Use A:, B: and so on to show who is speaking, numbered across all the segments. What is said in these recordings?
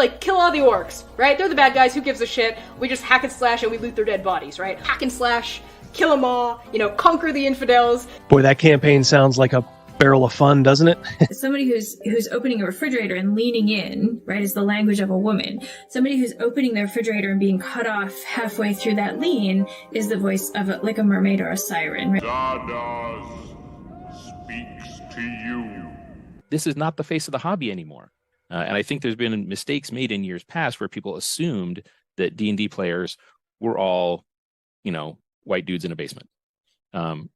A: like, kill all the orcs, right? They're the bad guys, who gives a shit? We just hack and slash and we loot their dead bodies, right? Hack and slash, kill them all, conquer the infidels.
B: Boy, that campaign sounds like a barrel of fun, doesn't it?
C: Somebody who's opening a refrigerator and leaning in, right, is the language of a woman. Somebody who's opening the refrigerator and being cut off halfway through that lean is the voice of like a mermaid or a siren. Right?
D: Zardoz speaks to you.
E: This is not the face of the hobby anymore. And I think there's been mistakes made in years past where people assumed that D&D players were all, white dudes in a basement.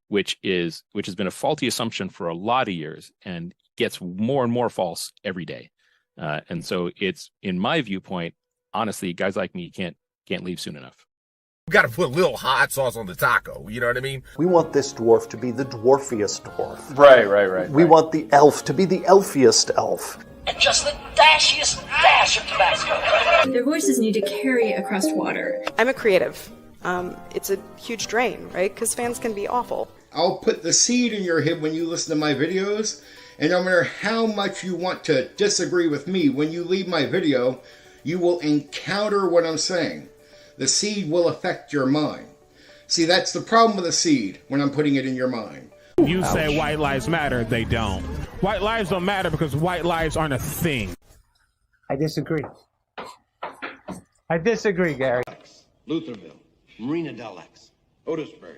E: Which has been a faulty assumption for a lot of years and gets more and more false every day. And so it's, in my viewpoint, honestly, guys like me can't leave soon enough.
F: We got to put a little hot sauce on the taco. You know what I mean?
G: We want this dwarf to be the dwarfiest dwarf.
H: Right.
G: We want the elf to be the elfiest elf.
I: And just the dashiest dash of Tabasco.
C: Their voices need to carry across water.
J: I'm a creative. It's a huge drain, right? Because fans can be awful.
K: I'll put the seed in your head when you listen to my videos, and no matter how much you want to disagree with me, when you leave my video, you will encounter what I'm saying. The seed will affect your mind. See, that's the problem with the seed when I'm putting it in your mind.
L: You say white lives matter, they don't. White lives don't matter because white lives aren't a thing.
M: I disagree. I disagree, Gary.
N: Lutherville. Marina Del X, Otisburg.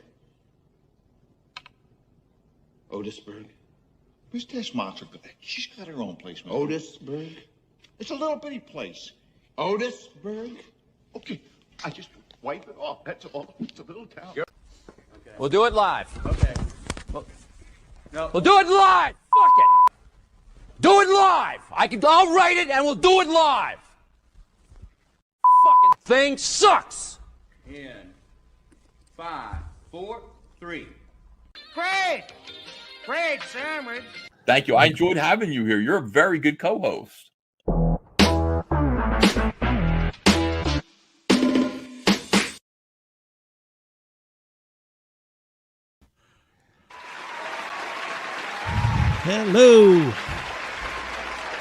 D: Where's this monster? She's got her own place, man.
N: Otisburg?
D: It's a little bitty place.
N: Otisburg?
D: Okay, I just wipe it off. That's all. It's a little town.
H: Okay. We'll do it live.
M: Okay.
H: We'll do it live. Fuck it. Do it live. I'll write it and we'll do it live. Fucking thing sucks.
M: In 5, 4, 3. Great sandwich.
O: Thank you. I enjoyed having you here. You're a very good co-host.
P: Hello.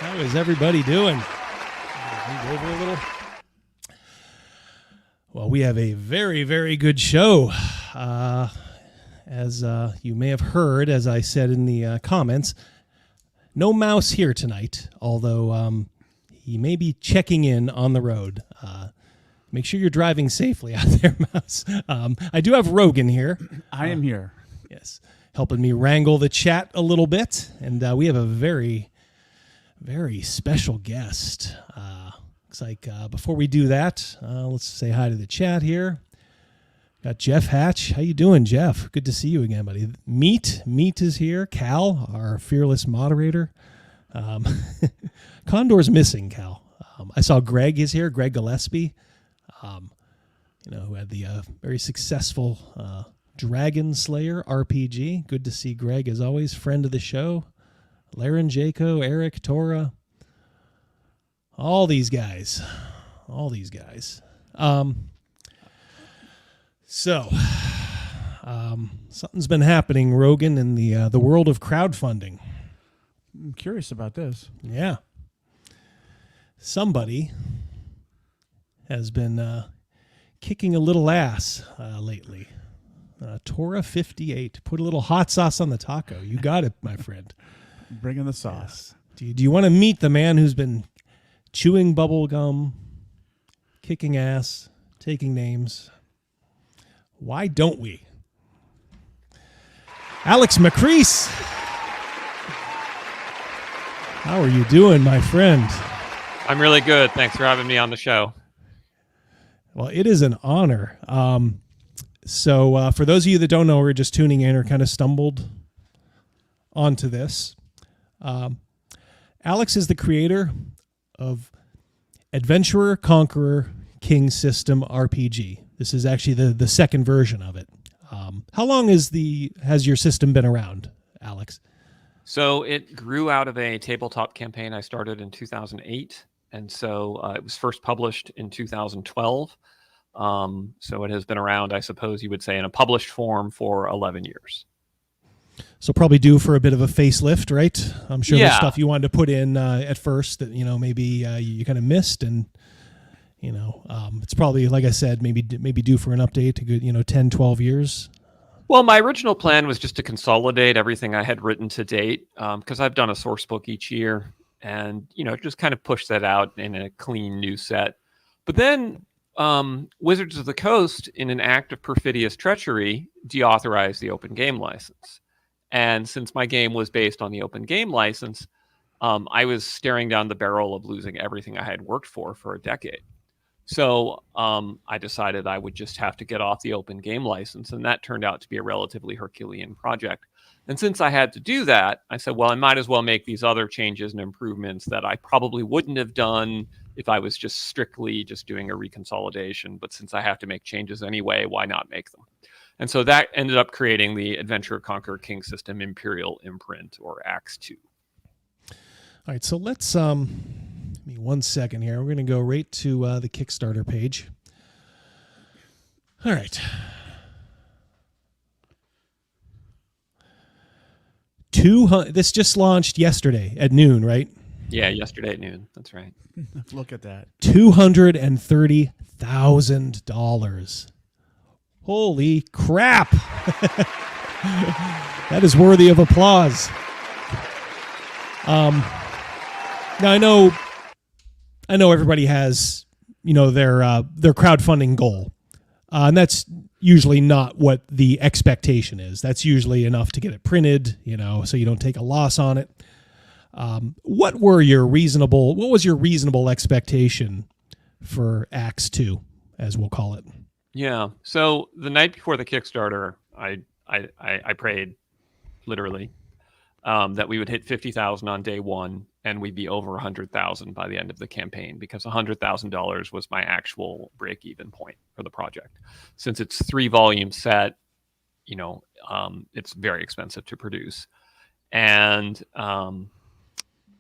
P: How is everybody doing? Move over a little. Well, we have a very, very good show. As you may have heard, as I said in the comments, no Mouse here tonight, although he may be checking in on the road. Make sure you're driving safely out there, Mouse. I do have Rogan here.
Q: I am here.
P: Yes, helping me wrangle the chat a little bit. And we have a very, very special guest. Looks like before we do that, let's say hi to the chat here. Got Jeff Hatch. How you doing, Jeff? Good to see you again, buddy. Meat is here. Cal, our fearless moderator. Condor's missing, Cal. I saw Greg is here, Greg Gillespie, who had the very successful Dragon Slayer RPG. Good to see Greg, as always. Friend of the show. Laren, Jaco, Eric, Tora. All these guys. So, something's been happening, Rogan, in the world of crowdfunding.
Q: I'm curious about this.
P: Yeah. Somebody has been kicking a little ass lately. Tora 58. Put a little hot sauce on the taco. You got it, my friend.
Q: Bring in the sauce.
P: Yeah. Do you want to meet the man who's been chewing bubble gum, kicking ass, taking names? Why don't we? Alex Macris. How are you doing, my friend?
R: I'm really good. Thanks for having me on the show.
P: Well, it is an honor. So for those of you that don't know, we're just tuning in or kind of stumbled onto this. Alex is the creator of Adventurer, Conqueror, King System RPG. This is actually the second version of it. How long has your system been around, Alex?
R: So it grew out of a tabletop campaign I started in 2008. And so it was first published in 2012. So it has been around, I suppose you would say, in a published form for 11 years.
P: So probably due for a bit of a facelift, right? I'm sure there's
R: Yeah.
P: stuff you wanted to put in at first that maybe you kind of missed, and it's probably, like I said, maybe due for an update to good 10, 12 years.
R: Well, my original plan was just to consolidate everything I had written to date, because I've done a source book each year, and just kind of push that out in a clean new set. But then Wizards of the Coast, in an act of perfidious treachery, deauthorized the open game license. And since my game was based on the open game license, I was staring down the barrel of losing everything I had worked for a decade. So I decided I would just have to get off the open game license, and that turned out to be a relatively Herculean project. And since I had to do that, I said, well, I might as well make these other changes and improvements that I probably wouldn't have done if I was just strictly just doing a reconsolidation. But since I have to make changes anyway, why not make them? And so that ended up creating the Adventure Conqueror King System Imperial Imprint, or ACKS 2.
P: All right, so let's give me 1 second here. We're going to go right to the Kickstarter page. All right. This just launched yesterday at noon, right?
R: Yeah, yesterday at noon. That's right.
Q: Look at that.
P: $230,000. Holy crap. That is worthy of applause. Now I know everybody has, their crowdfunding goal. And that's usually not what the expectation is. That's usually enough to get it printed, so you don't take a loss on it. What was your reasonable expectation for ACKS 2, as we'll call it?
R: Yeah. So the night before the Kickstarter, I prayed, literally, that we would hit 50,000 on day one, and we'd be over 100,000 by the end of the campaign, because $100,000 was my actual break-even point for the project. Since it's 3-volume set, it's very expensive to produce, and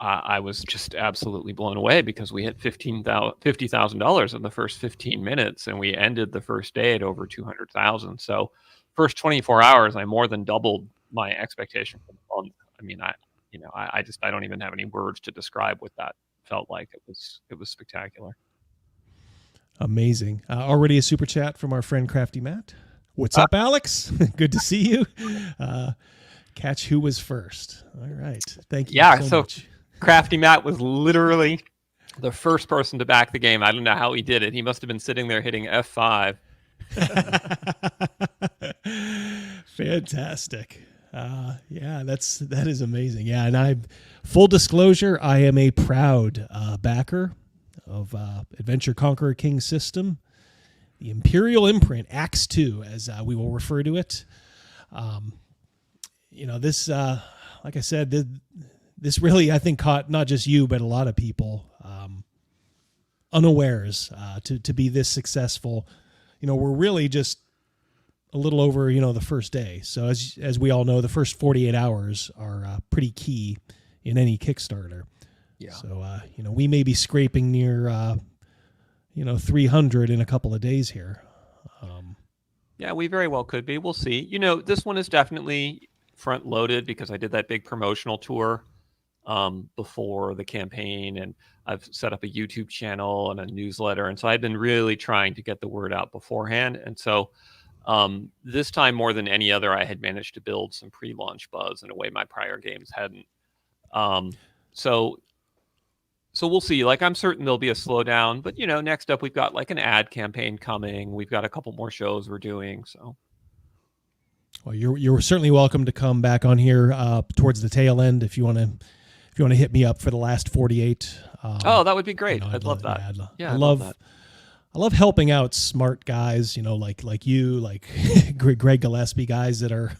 R: I was just absolutely blown away because we hit $50,000 in the first 15 minutes, and we ended the first day at over 200,000. So, first 24 hours, I more than doubled my expectation for the month. I mean, I don't even have any words to describe what that felt like. It was spectacular.
P: Amazing. Already a super chat from our friend Crafty Matt. What's up, Alex? Good to see you. Catch who was first. All right. Thank you so much.
R: Crafty Matt was literally the first person to back the game. I don't know how he did it. He must have been sitting there hitting F5.
P: Fantastic. That is amazing. Yeah, and full disclosure, I am a proud backer of Adventure Conqueror King System, the Imperial Imprint, ACKS 2, as we will refer to it. This, like I said, this really, I think, caught not just you, but a lot of people unawares to be this successful. We're really just a little over, the first day. So as we all know, the first 48 hours are pretty key in any Kickstarter. Yeah. So, we may be scraping near, 300 in a couple of days here.
R: Yeah, we very well could be. We'll see. This one is definitely front loaded because I did that big promotional tour before the campaign, and I've set up a YouTube channel and a newsletter. And so I've been really trying to get the word out beforehand. And so this time more than any other, I had managed to build some pre-launch buzz in a way my prior games hadn't. So we'll see. I'm certain there'll be a slowdown, but next up we've got an ad campaign coming. We've got a couple more shows we're doing. So,
P: well, you're certainly welcome to come back on here towards the tail end if you want to hit me up for the last 48.
R: That would be great. I'd love that.
P: I love that. I love helping out smart guys, like you, like Greg Gillespie, guys that are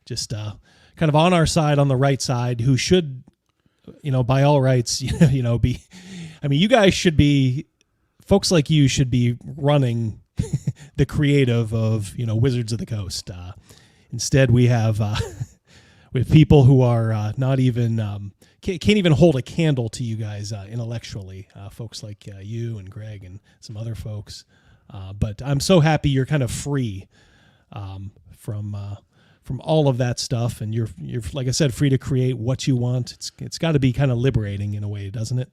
P: just kind of on our side, on the right side, who should, by all rights, be. I mean, you guys should be, folks like you should be running the creative of Wizards of the Coast. Instead, we have people who are not even can't even hold a candle to you guys intellectually. Folks like you and Greg and some other folks. But I'm so happy you're kind of free from from all of that stuff, and you're like I said, free to create what you want. It's got to be kind of liberating in a way, doesn't it?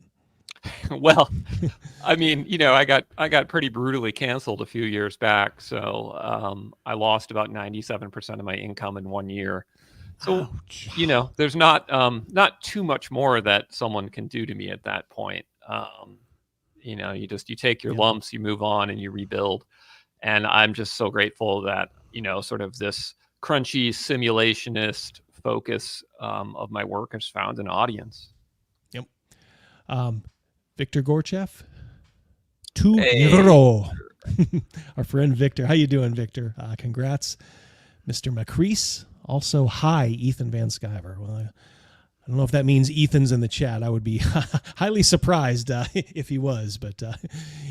R: Well, I mean, I got pretty brutally canceled a few years back, so I lost about 97% of my income in 1 year. So, there's not too much more that someone can do to me at that point. You take your lumps, you move on, and you rebuild. And I'm just so grateful that sort of this crunchy simulationist focus of my work has found an audience.
P: Yep. Victor Gorchev, €2. Our friend Victor. How you doing, Victor? Congrats. Mr. Macris. Also, hi, Ethan Van Sciver. Well, I don't know if that means Ethan's in the chat. I would be highly surprised if he was, but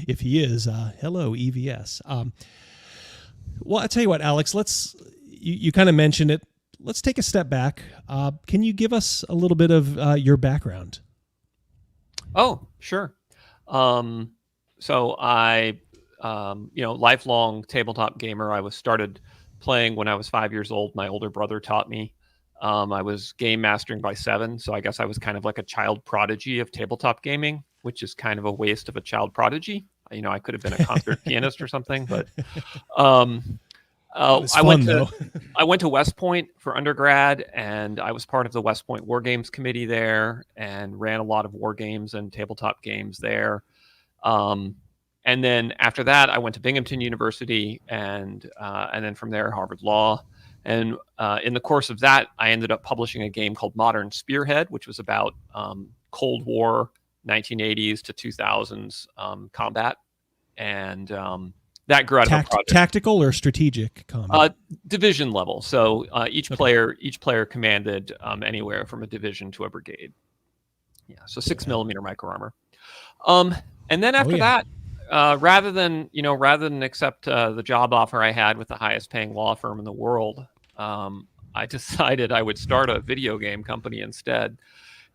P: if he is, hello, EVS. Well, I'll tell you what, Alex, you kind of mentioned it. Let's take a step back. Can you give us a little bit of your background?
R: Oh, sure. So I, lifelong tabletop gamer. I was started playing when I was 5 years old. My older brother taught me. I was game mastering by 7, so I guess I was kind of like a child prodigy of tabletop gaming, which is kind of a waste of a child prodigy. I could have been a concert pianist or something, but I went to West Point for undergrad, and I was part of the West Point War Games Committee there, and ran a lot of war games and tabletop games there. And then after that, I went to Binghamton University, and then from there, Harvard Law. And in the course of that, I ended up publishing a game called Modern Spearhead, which was about Cold War, 1980s to 2000s combat. And that grew out of a project.
P: Tactical or strategic combat?
R: Division level. So each player commanded anywhere from a division to a brigade. Yeah, so 6mm micro armor. And then after that, rather than accept the job offer I had with the highest paying law firm in the world, I decided I would start a video game company instead,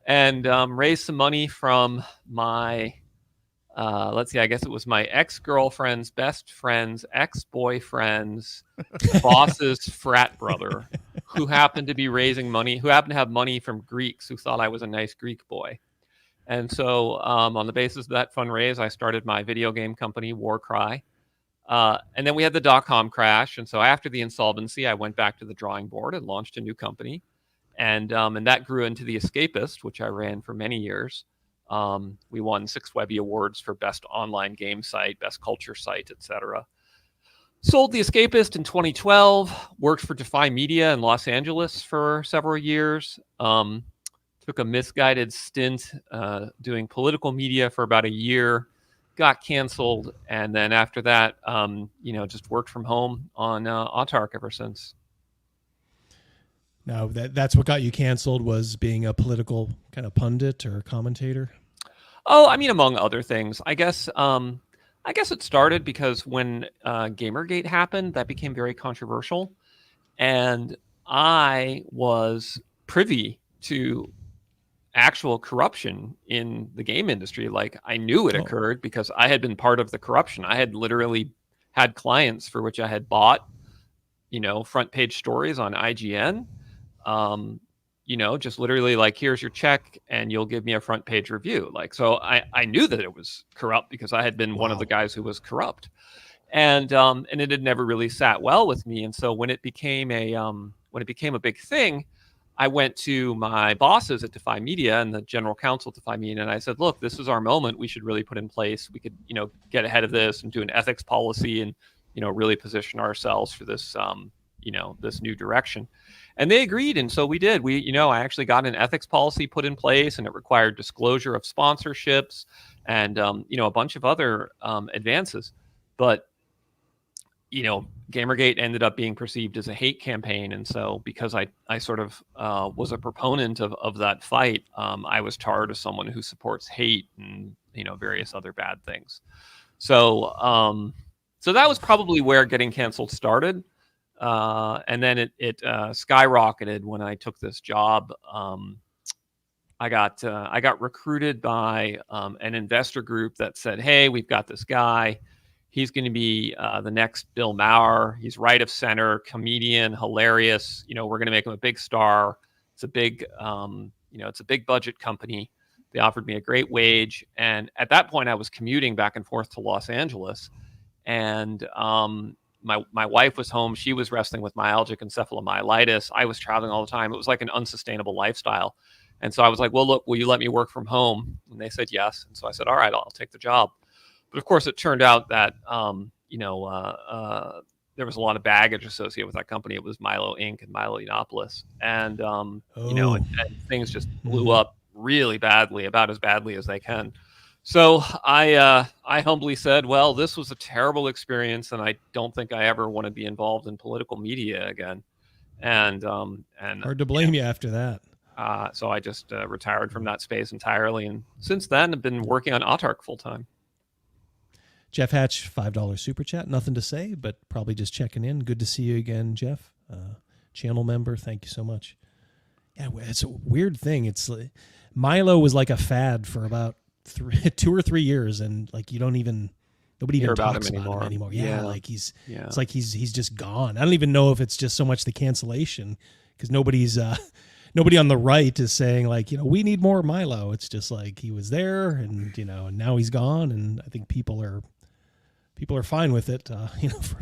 R: and raise some money from my, I guess it was my ex-girlfriend's best friend's ex-boyfriend's boss's frat brother, who happened to have money from Greeks who thought I was a nice Greek boy. And so on the basis of that fundraise, I started my video game company, Warcry. And then we had the dot-com crash. And so after the insolvency, I went back to the drawing board and launched a new company. And that grew into The Escapist, which I ran for many years. We won 6 Webby Awards for Best Online Game Site, Best Culture Site, etc. Sold The Escapist in 2012, worked for Defy Media in Los Angeles for several years. Took a misguided stint doing political media for about a year, got canceled, and then after that, just worked from home on Autark ever since.
P: Now, that's what got you canceled, was being a political kind of pundit or commentator?
R: Oh, I mean, among other things. I guess it started because when Gamergate happened, that became very controversial, and I was privy to actual corruption in the game industry. Like, I knew it occurred because I had been part of the corruption. I had literally had clients for which I had bought, front page stories on IGN. Just literally like, here's your check and you'll give me a front page review. Like, so I knew that it was corrupt because I had been one of the guys who was corrupt. And it had never really sat well with me. And so when it became a big thing, I went to my bosses at Defy Media and the general counsel at Defy Media, and I said, look, this is our moment. We should really put in place, we could, get ahead of this and do an ethics policy and, really position ourselves for this, this new direction. And they agreed. And so we did. I actually got an ethics policy put in place, and it required disclosure of sponsorships and, a bunch of other advances. But, Gamergate ended up being perceived as a hate campaign. And so because I sort of was a proponent of that fight, I was tarred as someone who supports hate and, various other bad things. So that was probably where getting canceled started. And then it skyrocketed when I took this job. I got recruited by an investor group that said, hey, we've got this guy. He's going to be the next Bill Maher. He's right of center, comedian, hilarious. We're going to make him a big star. It's a big, it's a big budget company. They offered me a great wage. And at that point, I was commuting back and forth to Los Angeles. And my wife was home. She was wrestling with myalgic encephalomyelitis. I was traveling all the time. It was like an unsustainable lifestyle. And so I was like, well, look, will you let me work from home? And they said yes. And so I said, all right, I'll take the job. But of course, it turned out that, there was a lot of baggage associated with that company. It was Milo Inc. and Milo Yiannopoulos. And, and things just blew up really badly, about as badly as they can. So I humbly said, well, this was a terrible experience, and I don't think I ever want to be involved in political media again. And
P: hard to blame you after that.
R: So I just retired from that space entirely. And since then, I've been working on Autark full time.
P: Jeff Hatch, $5 super chat. Nothing to say, but probably just checking in. Good to see you again, Jeff. Channel member. Thank you so much. Yeah, it's a weird thing. It's like, Milo was like a fad for about 2 or 3 years, and like nobody even talks about him anymore. Yeah, like it's like he's just gone. I don't even know if it's just so much the cancellation, because nobody on the right is saying like, we need more Milo. It's just like he was there, and and now he's gone, and I think people are fine with it.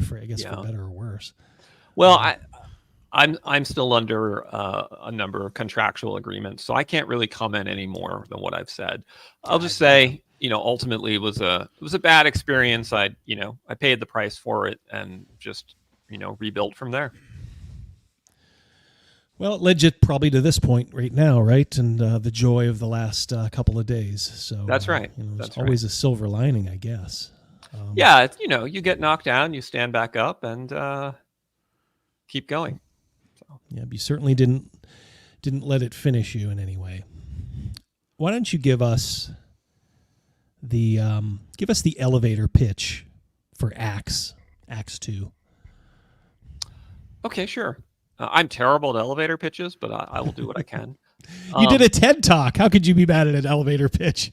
P: For I guess for better or worse.
R: Well, I'm still under a number of contractual agreements, so I can't really comment any more than what I've said. I'll just say, ultimately it was a bad experience. I paid the price for it, and just rebuilt from there.
P: Well, it led you probably to this point right now, right? And the joy of the last couple of days. So
R: that's right.
P: There's always a silver lining, I guess.
R: You get knocked down, you stand back up, and keep going. So.
P: Yeah, but you certainly didn't let it finish you in any way. Why don't you give us the elevator pitch for ACKS 2?
R: Okay, sure. I'm terrible at elevator pitches, but I will do what I can.
P: You did a TED Talk. How could you be bad at an elevator pitch?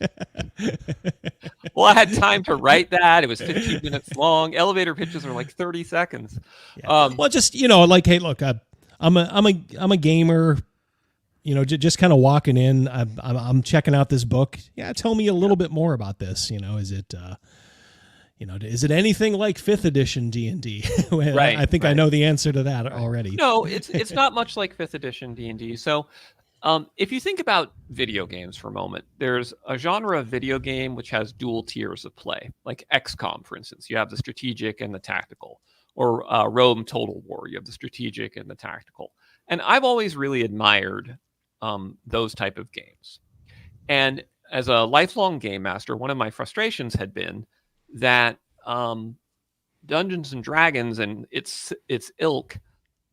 R: Well, I had time to write that. It was 15 minutes long. Elevator pitches are like 30 seconds.
P: Yeah. Well, just like, hey, look, I'm a gamer. Just kind of walking in. I'm checking out this book. Yeah, tell me a little bit more about this. Is it? Is it anything like 5th edition D&D?
R: Right.
P: I think I know the answer to that already.
R: No, it's not much like 5th edition D&D. So if you think about video games for a moment, there's a genre of video game which has dual tiers of play, like XCOM, for instance. You have the strategic and the tactical, or Rome Total War. You have the strategic and the tactical. And I've always really admired those type of games. And as a lifelong game master, one of my frustrations had been that Dungeons and Dragons and its ilk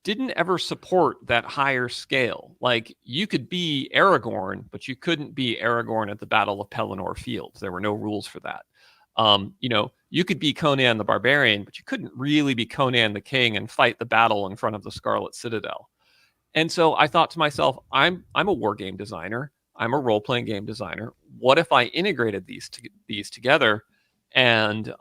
R: didn't ever support that higher scale. Like, you could be Aragorn, but you couldn't be Aragorn at the Battle of Pelennor Fields. There were no rules for that. You could be Conan the Barbarian, but you couldn't really be Conan the King and fight the battle in front of the Scarlet Citadel. And so I thought to myself, I'm a war game designer. I'm a role-playing game designer. What if I integrated these together and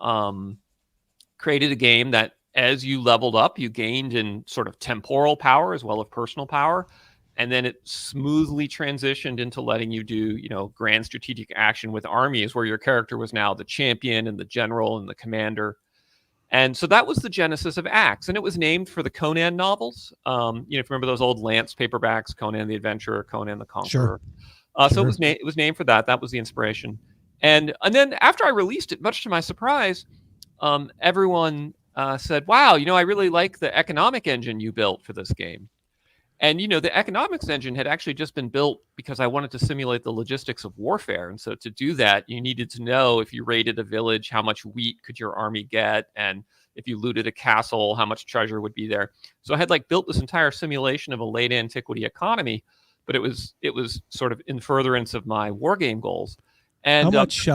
R: created a game that, as you leveled up, you gained in sort of temporal power as well as personal power, and then it smoothly transitioned into letting you do, grand strategic action with armies, where your character was now the champion and the general and the commander. And so that was the genesis of ACKS, and it was named for the Conan novels. If you remember those old Lance paperbacks, Conan the Adventurer, Conan the Conqueror.
P: Sure.
R: So it was named for that. That was the inspiration. And then after I released it, much to my surprise, everyone said, wow, I really like the economic engine you built for this game. And, the economics engine had actually just been built because I wanted to simulate the logistics of warfare. And so to do that, you needed to know, if you raided a village, how much wheat could your army get? And if you looted a castle, how much treasure would be there? So I had built this entire simulation of a late antiquity economy, but it was sort of in furtherance of my war game goals. And
P: how much,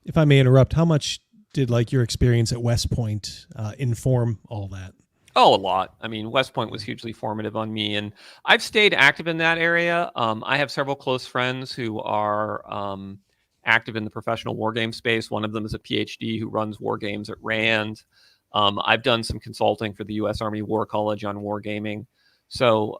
P: if I may interrupt, how much did your experience at West Point inform all that?
R: Oh, a lot. I mean, West Point was hugely formative on me, and I've stayed active in that area. I have several close friends who are active in the professional wargame space. One of them is a PhD who runs war games at RAND. I've done some consulting for the U.S. Army War College on wargaming. So,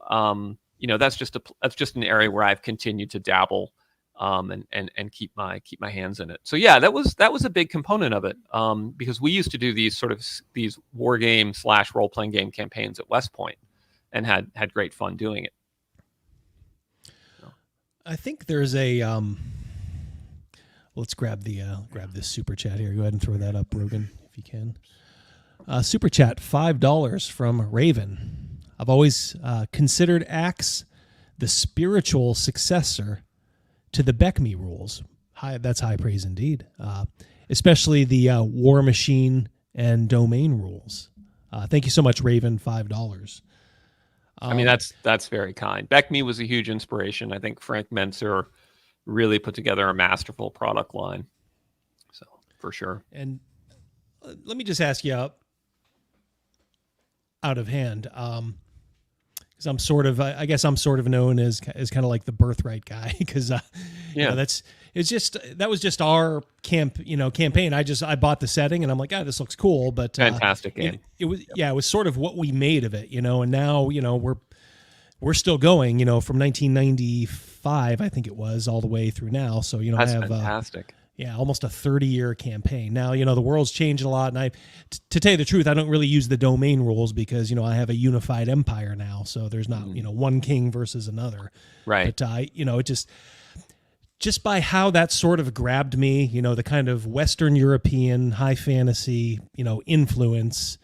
R: that's just an area where I've continued to dabble and keep my hands in it. So yeah, that was a big component of it, because we used to do these war game / role playing game campaigns at West Point, and had great fun doing it.
P: I think there's a let's grab this super chat here. Go ahead and throw that up, Rogan, if you can. Super chat, $5 from Raven. I've always considered ACKS the spiritual successor to the BECMI rules. That's high praise indeed. Especially the War Machine and Domain rules. Thank you so much, Raven. $5.
R: I mean, that's very kind. BECMI was a huge inspiration. I think Frank Mentzer really put together a masterful product line. So for sure.
P: And let me just ask you out of hand, because I'm sort of, I guess I'm sort of known as kind of like the Birthright guy, because that was just our campaign. I bought the setting and I'm like, this looks cool, but
R: fantastic game.
P: It was sort of what we made of it, and now we're still going, from 1995, I think it was, all the way through now. So
R: that's
P: I have
R: fantastic.
P: Almost a 30-year campaign. Now, the world's changed a lot, and to tell you the truth, I don't really use the domain rules because, I have a unified empire now, so there's not, one king versus another.
R: Right.
P: But, it just by how that sort of grabbed me, the kind of Western European high fantasy, influence,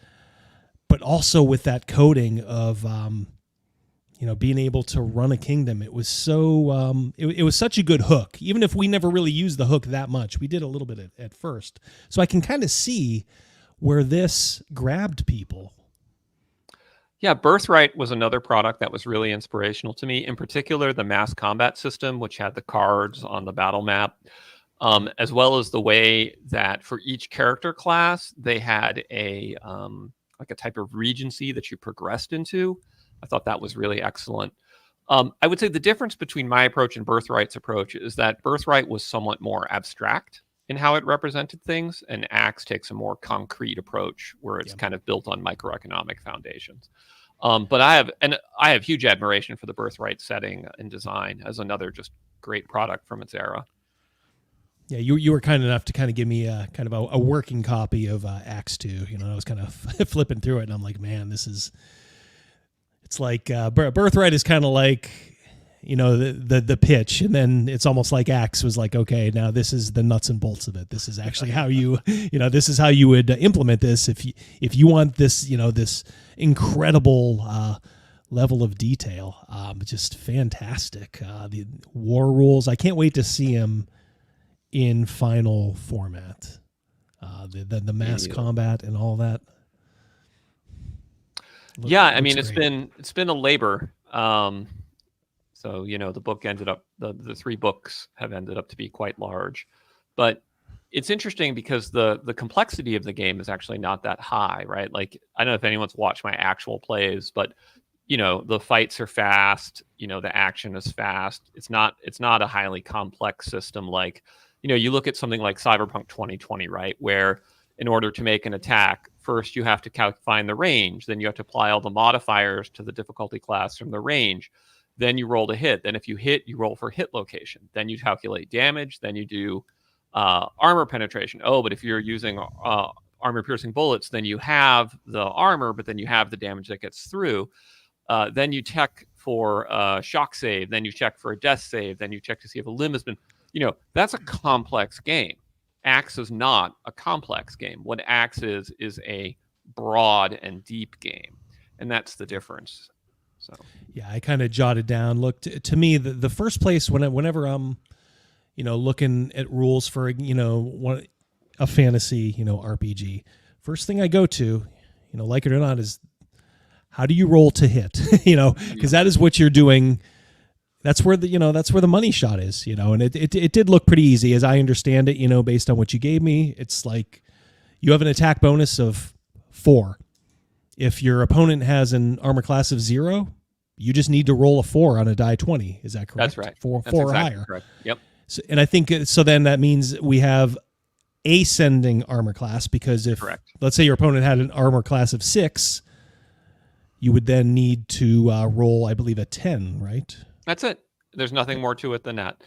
P: but also with that coding of, being able to run a kingdom. It was so, it was such a good hook. Even if we never really used the hook that much, we did a little bit at first. So I can kind of see where this grabbed people.
R: Yeah, Birthright was another product that was really inspirational to me. In particular, the mass combat system, which had the cards on the battle map, as well as the way that for each character class, they had a type of regency that you progressed into. I thought that was really excellent. I would say the difference between my approach and Birthright's approach is that Birthright was somewhat more abstract in how it represented things, and ACKS takes a more concrete approach where it's kind of built on microeconomic foundations. But I have huge admiration for the Birthright setting and design as another just great product from its era.
P: Yeah, you were kind enough to kind of give me a kind of a working copy of ACKS 2. I was kind of flipping through it, and I'm like, man, it's like Birthright is kind of like, the pitch, and then it's almost like ACKS was like, okay, now this is the nuts and bolts of it. This is actually how this is how you would implement this if you want this, this incredible level of detail. Just fantastic. The war rules, I can't wait to see them in final format. The mass combat and all that.
R: I mean, it's been a labor. So, the book ended up, the 3 books have ended up to be quite large, but it's interesting because the complexity of the game is actually not that high, right? Like, I don't know if anyone's watched my actual plays, but the fights are fast, the action is fast. It's not a highly complex system. Like, you look at something like Cyberpunk 2020, right? Where in order to make an attack, first you have to find the range, then you have to apply all the modifiers to the difficulty class from the range. Then you roll to hit. Then if you hit, you roll for hit location. Then you calculate damage. Then you do armor penetration. Oh, but if you're using armor piercing bullets, then you have the armor, but then you have the damage that gets through. Then you check for a shock save. Then you check for a death save. Then you check to see if a limb has been, that's a complex game. ACKS is not a complex game. What ACKS is a broad and deep game. And that's the difference. So
P: yeah, I kind of jotted down. Look, to me, the first place whenever I'm, looking at rules for a fantasy, RPG, first thing I go to, like it or not, is how do you roll to hit? Because that is what you're doing. That's where the money shot is. And it did look pretty easy as I understand it. Based on what you gave me, it's like you have an attack bonus of 4. If your opponent has an armor class of 0, you just need to roll a 4 on a die 20. Is that correct?
R: That's right.
P: Four
R: That's
P: or
R: exactly
P: higher.
R: Correct. Yep.
P: So, and I think so. Then that means we have ascending armor class, because if let's say your opponent had an armor class of 6, you would then need to roll, I believe, a 10, right?
R: That's it. There's nothing more to it than that.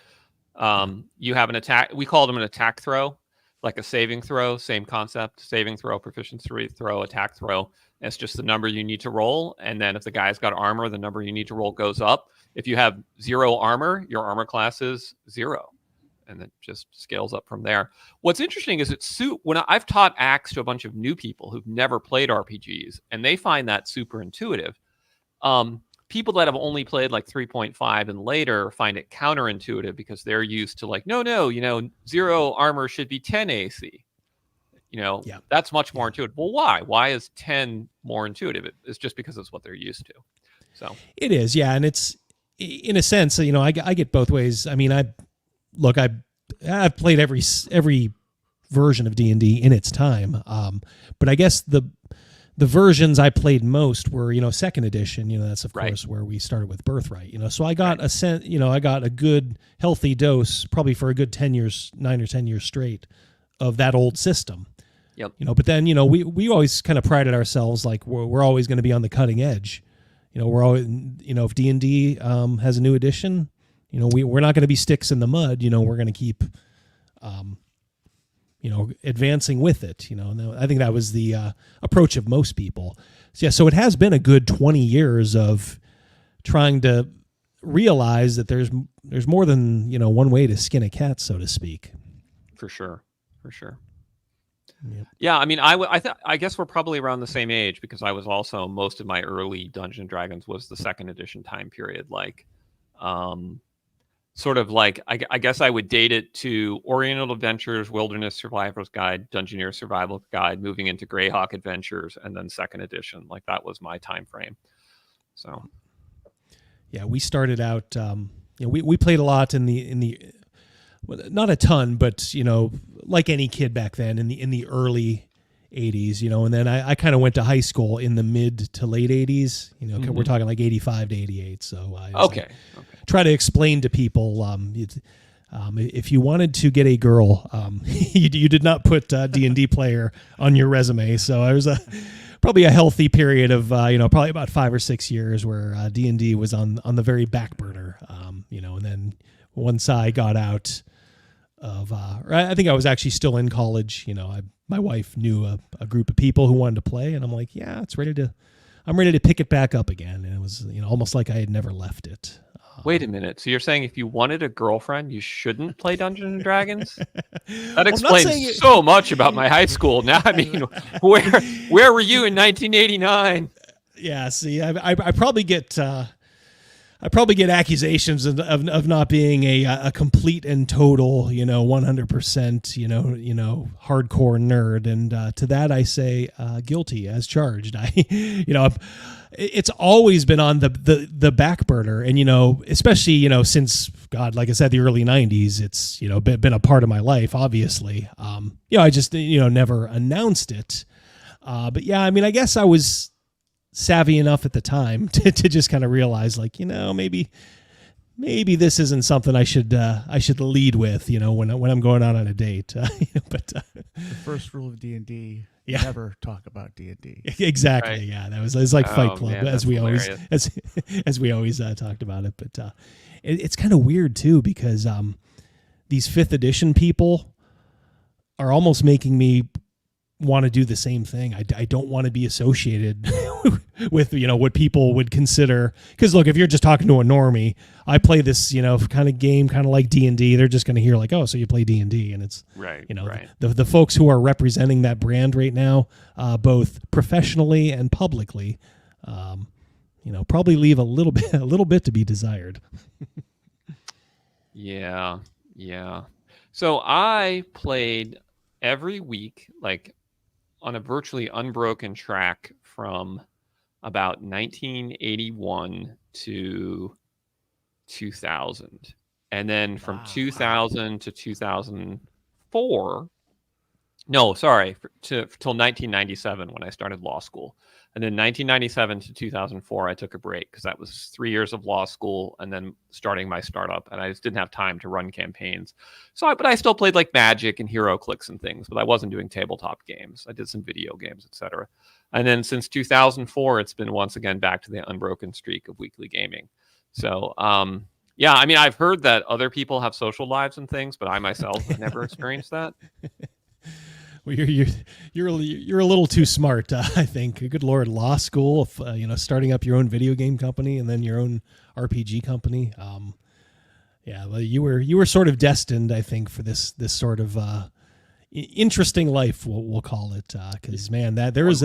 R: You have an attack. We called them an attack throw, like a saving throw. Same concept: saving throw, proficiency throw, attack throw. It's just the number you need to roll, and then if the guy's got armor, the number you need to roll goes up. If you have 0 armor, your armor class is 0, and it just scales up from there. What's interesting is when I've taught ACKS to a bunch of new people who've never played RPGs, and they find that super intuitive. People that have only played like 3.5 and later find it counterintuitive, because they're used to like, no, 0 armor should be 10 AC. That's much more intuitive. Well, why? Why is 10 more intuitive? It's just because it's what they're used to. So
P: it is, yeah, and it's in a sense, I get both ways. I mean, I've played every version of D&D in its time, but I guess the versions I played most were, second edition. That's of course where we started with Birthright. So I got I got a good healthy dose, probably for a good 10 years, 9 or 10 years straight, of that old system.
R: Yep.
P: But then we always kind of prided ourselves like we're always going to be on the cutting edge. We're always if D&D has a new edition, we're not going to be sticks in the mud. We're going to keep advancing with it. And I think that was the approach of most people. So it has been a good 20 years of trying to realize that there's more than one way to skin a cat, so to speak.
R: For sure.
P: Yep.
R: Yeah, I mean, I guess we're probably around the same age, because I was also, most of my early Dungeons and Dragons was the second edition time period. Like, sort of like, I guess I would date it to Oriental Adventures, Wilderness Survivor's Guide, Dungeoneer Survival Guide, moving into Greyhawk Adventures, and then second edition. Like, that was my time frame. So,
P: yeah, we started out. We played a lot in the. Not a ton, but like any kid back then in the early 80s, and then I kind of went to high school in the mid to late 80s. We're talking like 85 to 88. So I try to explain to people if you wanted to get a girl, you did not put D&D player on your resume. So I was probably a healthy period of probably about 5 or 6 years where D&D was on the very back burner. And then once I got out of, I think I was actually still in college. My wife knew a group of people who wanted to play, and I'm like, yeah, I'm ready to pick it back up again. And it was, almost like I had never left it.
R: Wait a minute. So you're saying if you wanted a girlfriend, you shouldn't play Dungeons and Dragons? That explains so much about my high school. Now, I mean, where were you in 1989?
P: Yeah. See, I probably get. I probably get accusations of not being a complete and total, 100%, hardcore nerd. And to that I say guilty as charged. It's always been on the back burner. And, especially, since, God, like I said, the early 90s, it's, been a part of my life, obviously. I just, never announced it. But yeah, I mean, I guess I was savvy enough at the time to just kind of realize, like, maybe this isn't something I should lead with, when I'm going out on a date. But
Q: the first rule of D&D,
P: yeah,
Q: never talk about D&D.
P: Exactly. Right. Yeah, it was like Fight Club,
R: man,
P: as we always talked about it. But it's kind of weird too, because these 5th edition people are almost making me want to do the same thing. I don't want to be associated with what people would consider, because look, if you're just talking to a normie, I play this kind of game, kind of like D&D, they're just going to hear like, oh, so you play D&D, and it's
R: right.
P: The folks who are representing that brand right now, both professionally and publicly, probably leave a little bit to be desired.
R: Yeah. So I played every week, like, on a virtually unbroken track from about 1981 to 2000. And then from 2000 to 2004, No, sorry, till 1997 when I started law school. And then 1997 to 2004, I took a break because that was 3 years of law school and then starting my startup. And I just didn't have time to run campaigns. But I still played like Magic and HeroClix and things, but I wasn't doing tabletop games. I did some video games, etc. And then since 2004, it's been once again back to the unbroken streak of weekly gaming. So, yeah, I mean, I've heard that other people have social lives and things, but I myself have never experienced that.
P: Well, you're a little too smart, I think. Good Lord, law school, starting up your own video game company and then your own RPG company. Yeah, well, you were sort of destined, I think, for this sort of interesting life, we'll call it. Because man, there's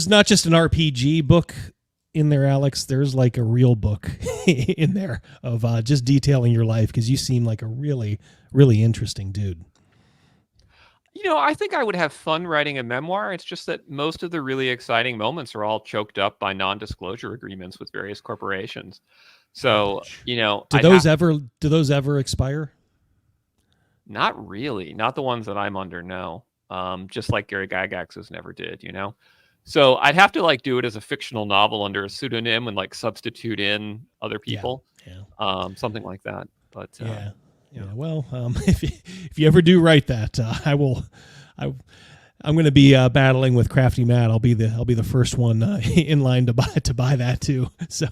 P: not just an RPG book in there, Alex. There's like a real book in there of just detailing your life because you seem like a really, really interesting dude.
R: I think I would have fun writing a memoir. It's just that most of the really exciting moments are all choked up by non-disclosure agreements with various corporations. So,
P: do those ever expire?
R: Not really. Not the ones that I'm under, no. Just like Gary Gygax's never did, So I'd have to do it as a fictional novel under a pseudonym and substitute in other people.
P: Yeah.
R: Something like that. But
P: yeah. Well, if you ever do write that, I'm going to be battling with Crafty Matt. I'll be the first one in line to buy that too. So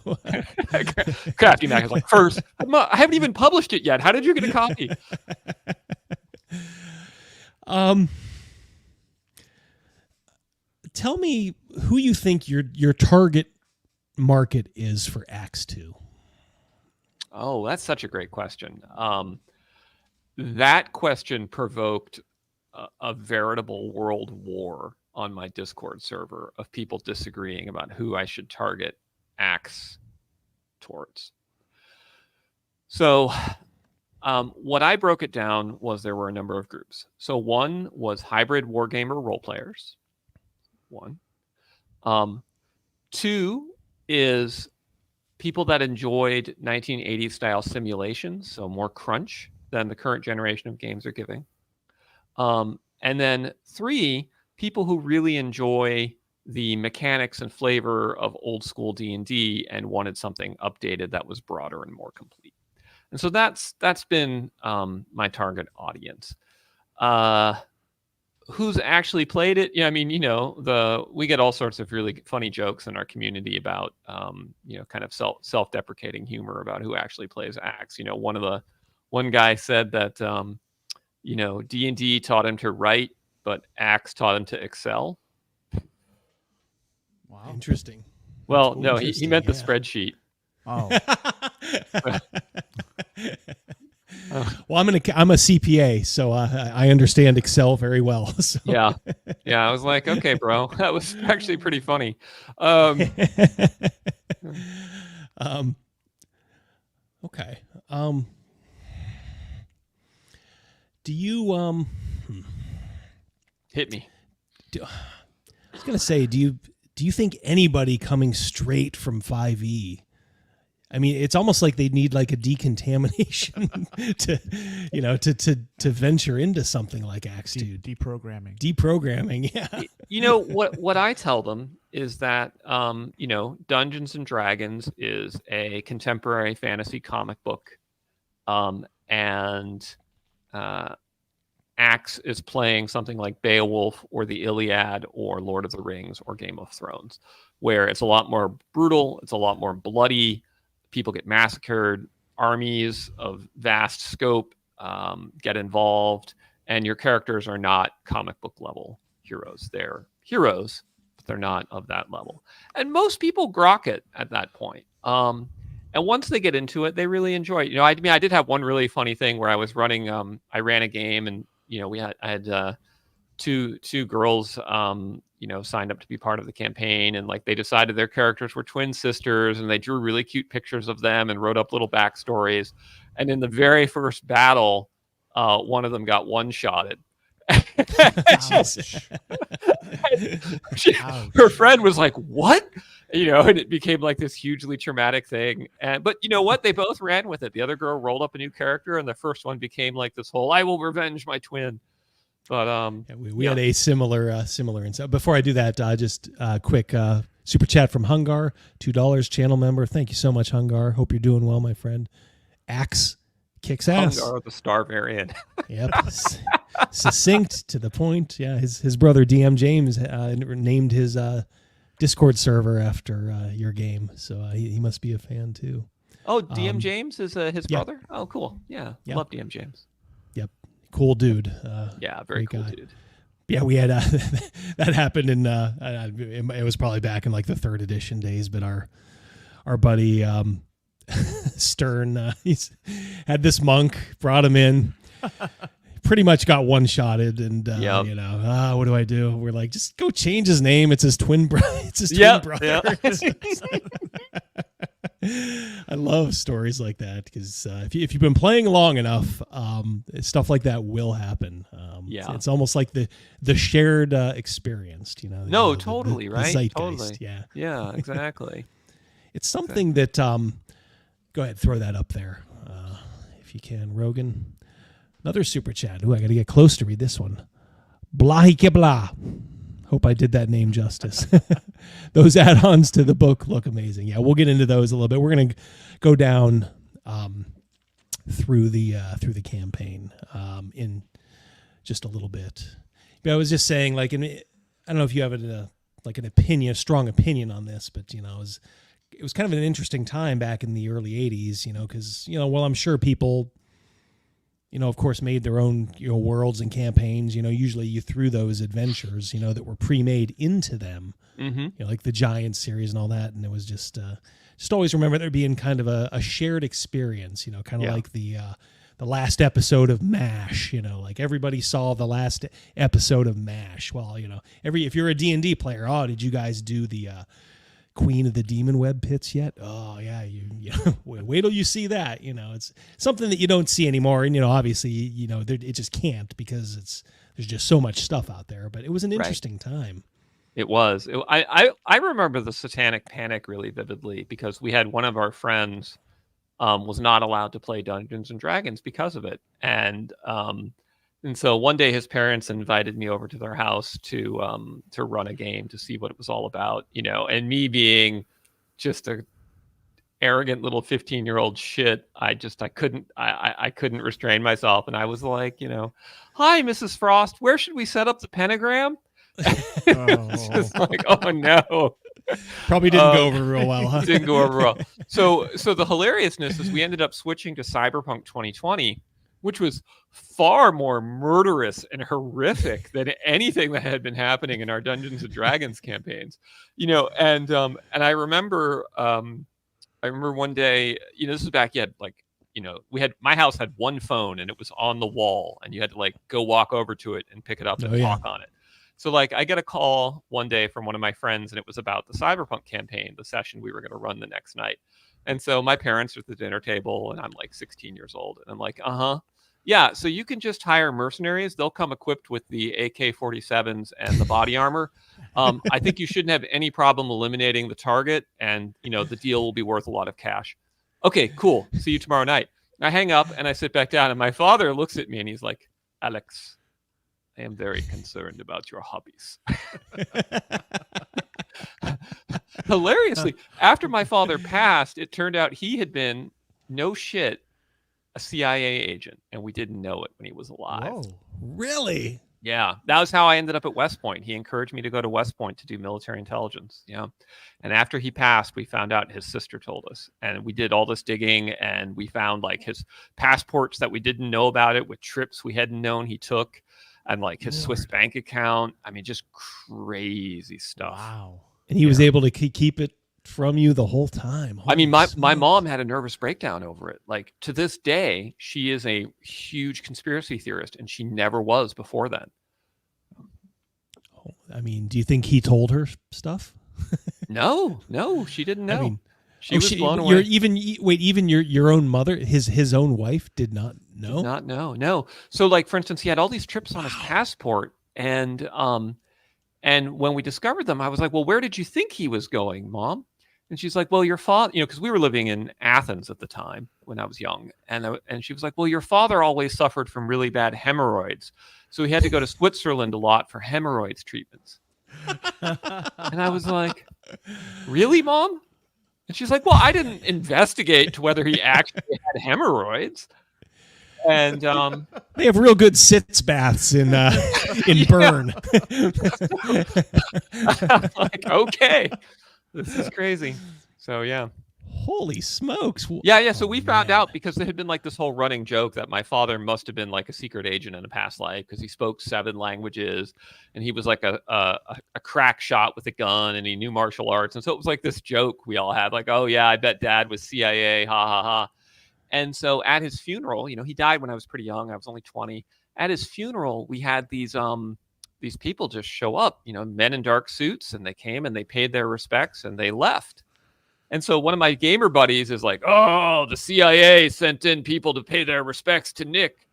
R: Crafty Matt is like, first, I haven't even published it yet. How did you get a copy?
P: Tell me who you think your target market is for ACKS 2.
R: Oh, that's such a great question. That question provoked a veritable world war on my Discord server of people disagreeing about who I should target ACKS towards. So what I broke it down was there were a number of groups. So one was hybrid wargamer role players. One. Two is people that enjoyed 1980s style simulations, so more crunch than the current generation of games are giving. And then three, people who really enjoy the mechanics and flavor of old school D&D and wanted something updated that was broader and more complete. And so that's been my target audience. Who's actually played it? Yeah, I mean, we get all sorts of really funny jokes in our community about, kind of self-deprecating humor about who actually plays ACKS. One guy said that, D&D taught him to write, but ACKS taught him to excel.
P: Wow, interesting.
R: Well, no, he meant the spreadsheet.
Q: Oh.
P: Well, I'm a CPA, so I understand Excel very well. So.
R: Yeah. I was like, okay, bro, that was actually pretty funny.
P: Okay. Do you
R: hit me?
P: I was gonna say, do you think anybody coming straight from 5e? I mean, it's almost like they need like a decontamination to venture into something like ACKS 2. Deprogramming, yeah.
R: What I tell them is that Dungeons and Dragons is a contemporary fantasy comic book, and ACKS is playing something like Beowulf or the Iliad or Lord of the Rings or Game of Thrones, where it's a lot more brutal, it's a lot more bloody. People get massacred, armies of vast scope get involved, and your characters are not comic book level heroes. They're heroes, but they're not of that level. And most people grok it at that point. And once they get into it, they really enjoy it. I did have one really funny thing where I was running, I ran a game and, I had two girls, signed up to be part of the campaign, and they decided their characters were twin sisters, and they drew really cute pictures of them and wrote up little backstories. And in the very first battle, one of them got one-shotted. Her friend was like, "What?" And it became like this hugely traumatic thing. But you know what? They both ran with it. The other girl rolled up a new character, and the first one became like this whole "I will revenge my twin." But
P: yeah, we had a similar insight. Before I do that, just quick super chat from Hungar, $2 channel member. Thank you so much, Hungar. Hope you're doing well, my friend. ACKS kicks ass.
R: Hungar, the star variant.
P: Yep, succinct to the point. Yeah, his brother DM James named his Discord server after your game, so he must be a fan too.
R: Oh, DM James is his brother. Oh, cool. Yeah, love DM James.
P: Yep, cool dude.
R: Yeah, very cool
P: guy.
R: dude.
P: Yeah, we had that happened in it was probably back in like the 3rd edition days, but our buddy Stern, he's had this monk, brought him in, pretty much got one-shotted, and you know, what do I do? We're like, just go change his name. It's his twin brother. It's his twin brother. I love stories like that because if you've been playing long enough, stuff like that will happen. It's almost like the shared experience, you know.
R: No, totally,
P: the
R: right?
P: zeitgeist,
R: Totally.
P: Yeah,
R: Exactly.
P: It's something that. Go ahead, throw that up there if you can, Rogan. Another super chat. Ooh, I got to get close to read this one. Blahike blah. Hope I did that name justice. Those add-ons to the book look amazing. Yeah, we'll get into those a little bit. We're going to go down through the campaign in just a little bit. But I was just saying, like, I don't know if you have a strong opinion on this, but you know, it was kind of an interesting time back in the early 80s, you know, because, you know, well, I'm sure people, you know, of course, made their own, you know, worlds and campaigns. You know, usually you threw those adventures, you know, that were pre-made into them, you know, like the Giant series and all that. And it was just always remember there being kind of a shared experience, you know, kind of like the last episode of MASH, you know, like everybody saw the last episode of MASH. Well, you know, if you're a D&D player, did you guys do the Queen of the Demon Web Pits yet? Oh yeah, you wait till you see that. You know, it's something that you don't see anymore, and you know, obviously, you know, it just can't because there's just so much stuff out there. But it was an interesting time.
R: It was. I remember the Satanic Panic really vividly because we had one of our friends was not allowed to play Dungeons and Dragons because of it, and so one day his parents invited me over to their house to run a game to see what it was all about, you know, and me being just a arrogant little 15-year-old shit, I couldn't restrain myself, and I was like, you know, hi Mrs. Frost, where should we set up the pentagram? It's just like, oh no.
P: Probably didn't go over real well, huh?
R: Didn't go over well. So the hilariousness is we ended up switching to Cyberpunk 2020, which was far more murderous and horrific than anything that had been happening in our Dungeons and Dragons campaigns, you know. And I remember one day, you know, this is back yet, like, you know, my house had one phone and it was on the wall, and you had to like go walk over to it and pick it up and talk on it. So like I get a call one day from one of my friends, and it was about the Cyberpunk campaign, the session we were going to run the next night. And so my parents are at the dinner table, and I'm like 16 years old, and I'm like, yeah, so you can just hire mercenaries. They'll come equipped with the AK-47s and the body armor. I think you shouldn't have any problem eliminating the target, and you know, the deal will be worth a lot of cash. Okay, cool. See you tomorrow night. I hang up and I sit back down, and my father looks at me and he's like, Alex, I am very concerned about your hobbies. Hilariously, after my father passed, it turned out he had been, no shit, a CIA agent, and we didn't know it when he was alive.
P: Whoa, really?
R: Yeah, that was how I ended up at West Point. He encouraged me to go to West Point to do military intelligence. Yeah, and after he passed, we found out his sister told us, and we did all this digging, and we found like his passports that we didn't know about it, with trips we hadn't known he took, and like his Swiss bank account. I mean, just crazy stuff.
P: Wow. And he was able to keep it from you the whole time.
R: Holy I mean, my mom had a nervous breakdown over it. Like, to this day, she is a huge conspiracy theorist, and she never was before then.
P: I mean, do you think he told her stuff?
R: No, she didn't know. I mean, she was blown
P: away.
R: Even
P: your own mother, his own wife, did not know.
R: Did not know. No. So, like, for instance, he had all these trips on his passport, and when we discovered them, I was like, "Well, where did you think he was going, Mom?" And she's like, well, your father, because we were living in Athens at the time when I was young. And she was like, well, your father always suffered from really bad hemorrhoids. So he had to go to Switzerland a lot for hemorrhoids treatments. And I was like, really, Mom? And she's like, well, I didn't investigate to whether he actually had hemorrhoids. And
P: they have real good sitz baths in Bern.
R: I'm like, okay, this is crazy. So yeah.
P: Holy smokes.
R: Yeah. So we found out because there had been like this whole running joke that my father must have been like a secret agent in a past life because he spoke 7 languages and he was like a crack shot with a gun and he knew martial arts. And so it was like this joke we all had like, oh yeah, I bet Dad was CIA. Ha ha ha. And so at his funeral, he died when I was pretty young. I was only 20. At his funeral, we had these people just show up, men in dark suits, and they came and they paid their respects and they left. And so one of my gamer buddies is like, oh, the CIA sent in people to pay their respects to Nick.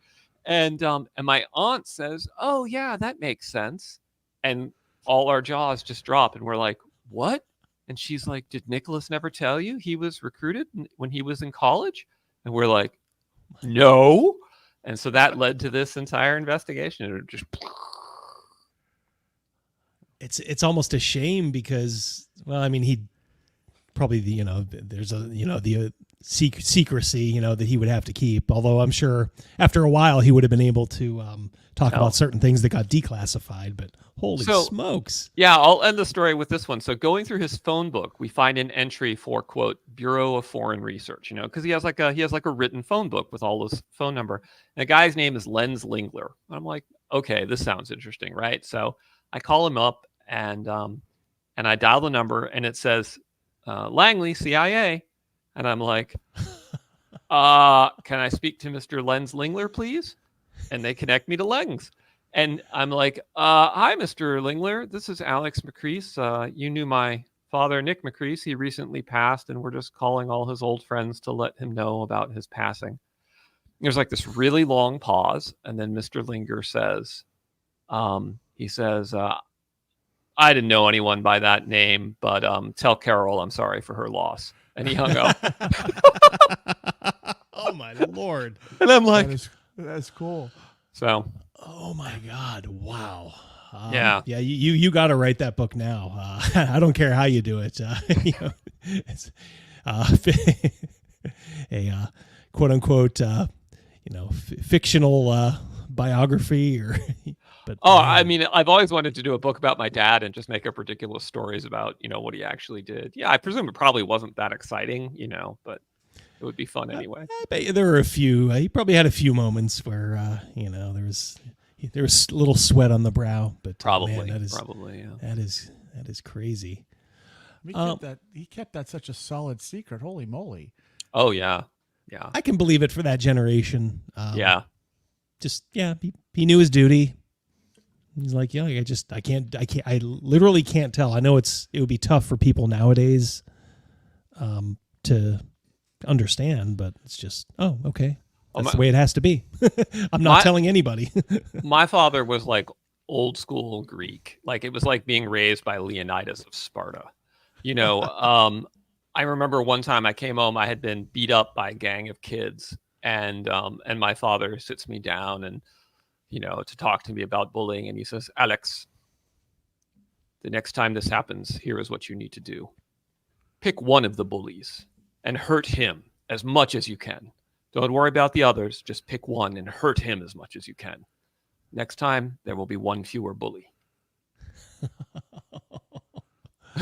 R: And my aunt says, oh, yeah, that makes sense. And all our jaws just drop and we're like, what? And she's like, did Nicholas never tell you he was recruited when he was in college? And we're like, no. And so that led to this entire investigation. It just
P: it's almost a shame because, well, I mean, he probably, there's the secrecy, that he would have to keep. Although I'm sure after a while he would have been able to talk about certain things that got declassified. But holy smokes.
R: Yeah, I'll end the story with this one. So going through his phone book, we find an entry for, quote, Bureau of Foreign Research, because he has like a written phone book with all his phone number. And the guy's name is Lenz Lingler. I'm like, okay, this sounds interesting, right? So I call him up and I dial the number and it says, Langley, CIA. And I'm like, can I speak to Mr. Lenz Lingler, please? And they connect me to Lenz. And I'm like, hi, Mr. Lingler. This is Alex Macris. You knew my father, Nick Macris. He recently passed, and we're just calling all his old friends to let him know about his passing. There's like this really long pause, and then Mr. Lingler says, I didn't know anyone by that name, but tell Carol I'm sorry for her loss. And he hung up.
P: Oh, my Lord.
R: And I'm like,
Q: that's cool.
R: So.
P: Oh my God! Wow.
R: Yeah.
P: You got to write that book now. I don't care how you do it. It's a quote unquote fictional biography or. But
R: I mean, I've always wanted to do a book about my dad and just make up ridiculous stories about what he actually did. Yeah, I presume it probably wasn't that exciting, but it would be fun anyway.
P: I bet there were a few. He probably had a few moments where there was a little sweat on the brow. But
R: probably,
P: man,
R: yeah.
P: That is crazy.
Q: He kept that such a solid secret. Holy moly!
R: Oh yeah.
P: I can believe it for that generation.
R: Yeah.
P: He knew his duty. He's like, I literally can't tell. I know it would be tough for people nowadays, to understand, but it's just, oh, okay. That's the way it has to be. I'm not telling anybody.
R: My father was like old school Greek. Like it was like being raised by Leonidas of Sparta. I remember one time I came home, I had been beat up by a gang of kids and my father sits me down and, to talk to me about bullying. And he says, Alex, the next time this happens, here is what you need to do. Pick one of the bullies and hurt him as much as you can. Don't worry about the others. Just pick one and hurt him as much as you can. Next time, there will be one fewer bully.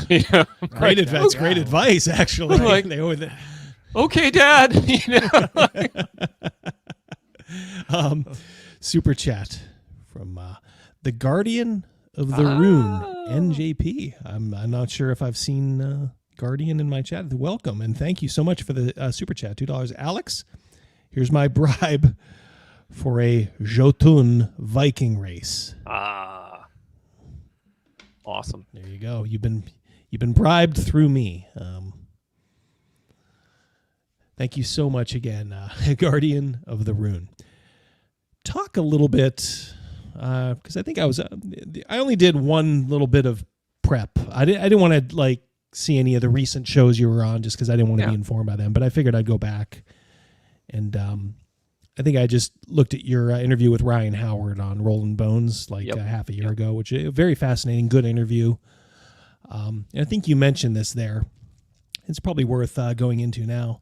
P: Great advice. Great advice, actually.
R: Like, okay, Dad.
P: Super chat from the Guardian of the Rune, NJP. I'm not sure if I've seen Guardian in my chat. Welcome and thank you so much for the super chat. $2. Alex, here's my bribe for a Jotun Viking race.
R: Awesome.
P: There you go. You've been bribed through me. Thank you so much again, Guardian of the Rune. Talk a little bit, because I think I only did one little bit of prep. I didn't want to see any of the recent shows you were on just because I didn't want to be informed by them. But I figured I'd go back. And I think I just looked at your interview with Ryan Howard on Rolling Bones half a year ago, which is a very fascinating, good interview. And I think you mentioned this there. It's probably worth going into now.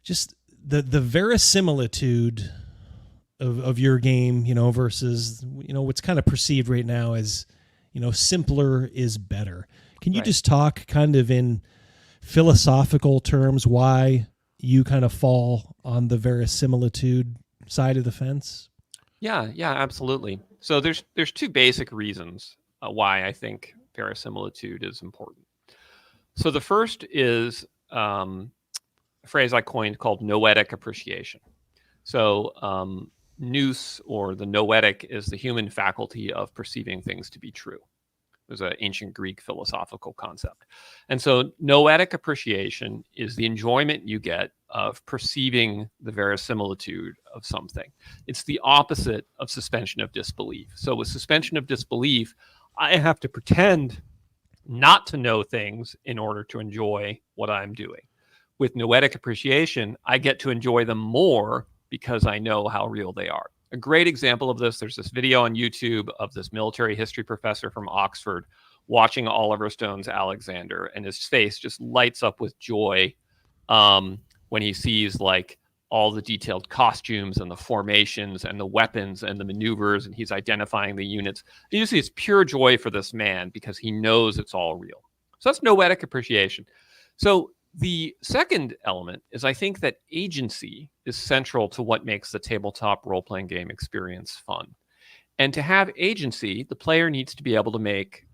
P: Just the verisimilitude of your game, versus, what's kind of perceived right now as, simpler is better. Can you just talk kind of in philosophical terms why you kind of fall on the verisimilitude side of the fence?
R: Yeah, absolutely. So there's two basic reasons why I think verisimilitude is important. So the first is a phrase I coined called noetic appreciation. So nous, or the noetic, is the human faculty of perceiving things to be true. It was an ancient Greek philosophical concept. And so noetic appreciation is the enjoyment you get of perceiving the verisimilitude of something. It's the opposite of suspension of disbelief. So with suspension of disbelief, I have to pretend not to know things in order to enjoy what I'm doing. With noetic appreciation, I get to enjoy them more because I know how real they are. A great example of this, there's this video on YouTube of this military history professor from Oxford watching Oliver Stone's Alexander, and his face just lights up with joy when he sees all the detailed costumes and the formations and the weapons and the maneuvers, and he's identifying the units. And you see it's pure joy for this man because he knows it's all real. So that's noetic appreciation. So the second element is, I think that agency is central to what makes the tabletop role-playing game experience fun. And to have agency, the player needs to be able to make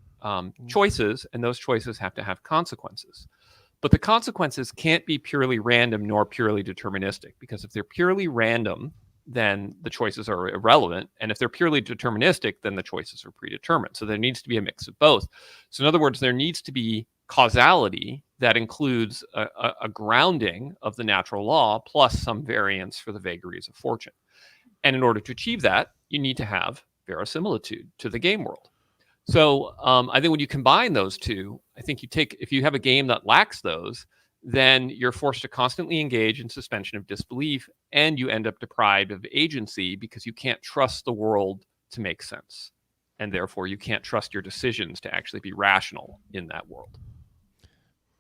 R: choices, and those choices have to have consequences. But the consequences can't be purely random nor purely deterministic, because if they're purely random, then the choices are irrelevant. And if they're purely deterministic, then the choices are predetermined. So there needs to be a mix of both. So in other words, there needs to be causality that includes a grounding of the natural law plus some variance for the vagaries of fortune. And in order to achieve that, you need to have verisimilitude to the game world. So I think when you combine those two, I think if you have a game that lacks those, then you're forced to constantly engage in suspension of disbelief, and you end up deprived of agency because you can't trust the world to make sense. And therefore, you can't trust your decisions to actually be rational in that world.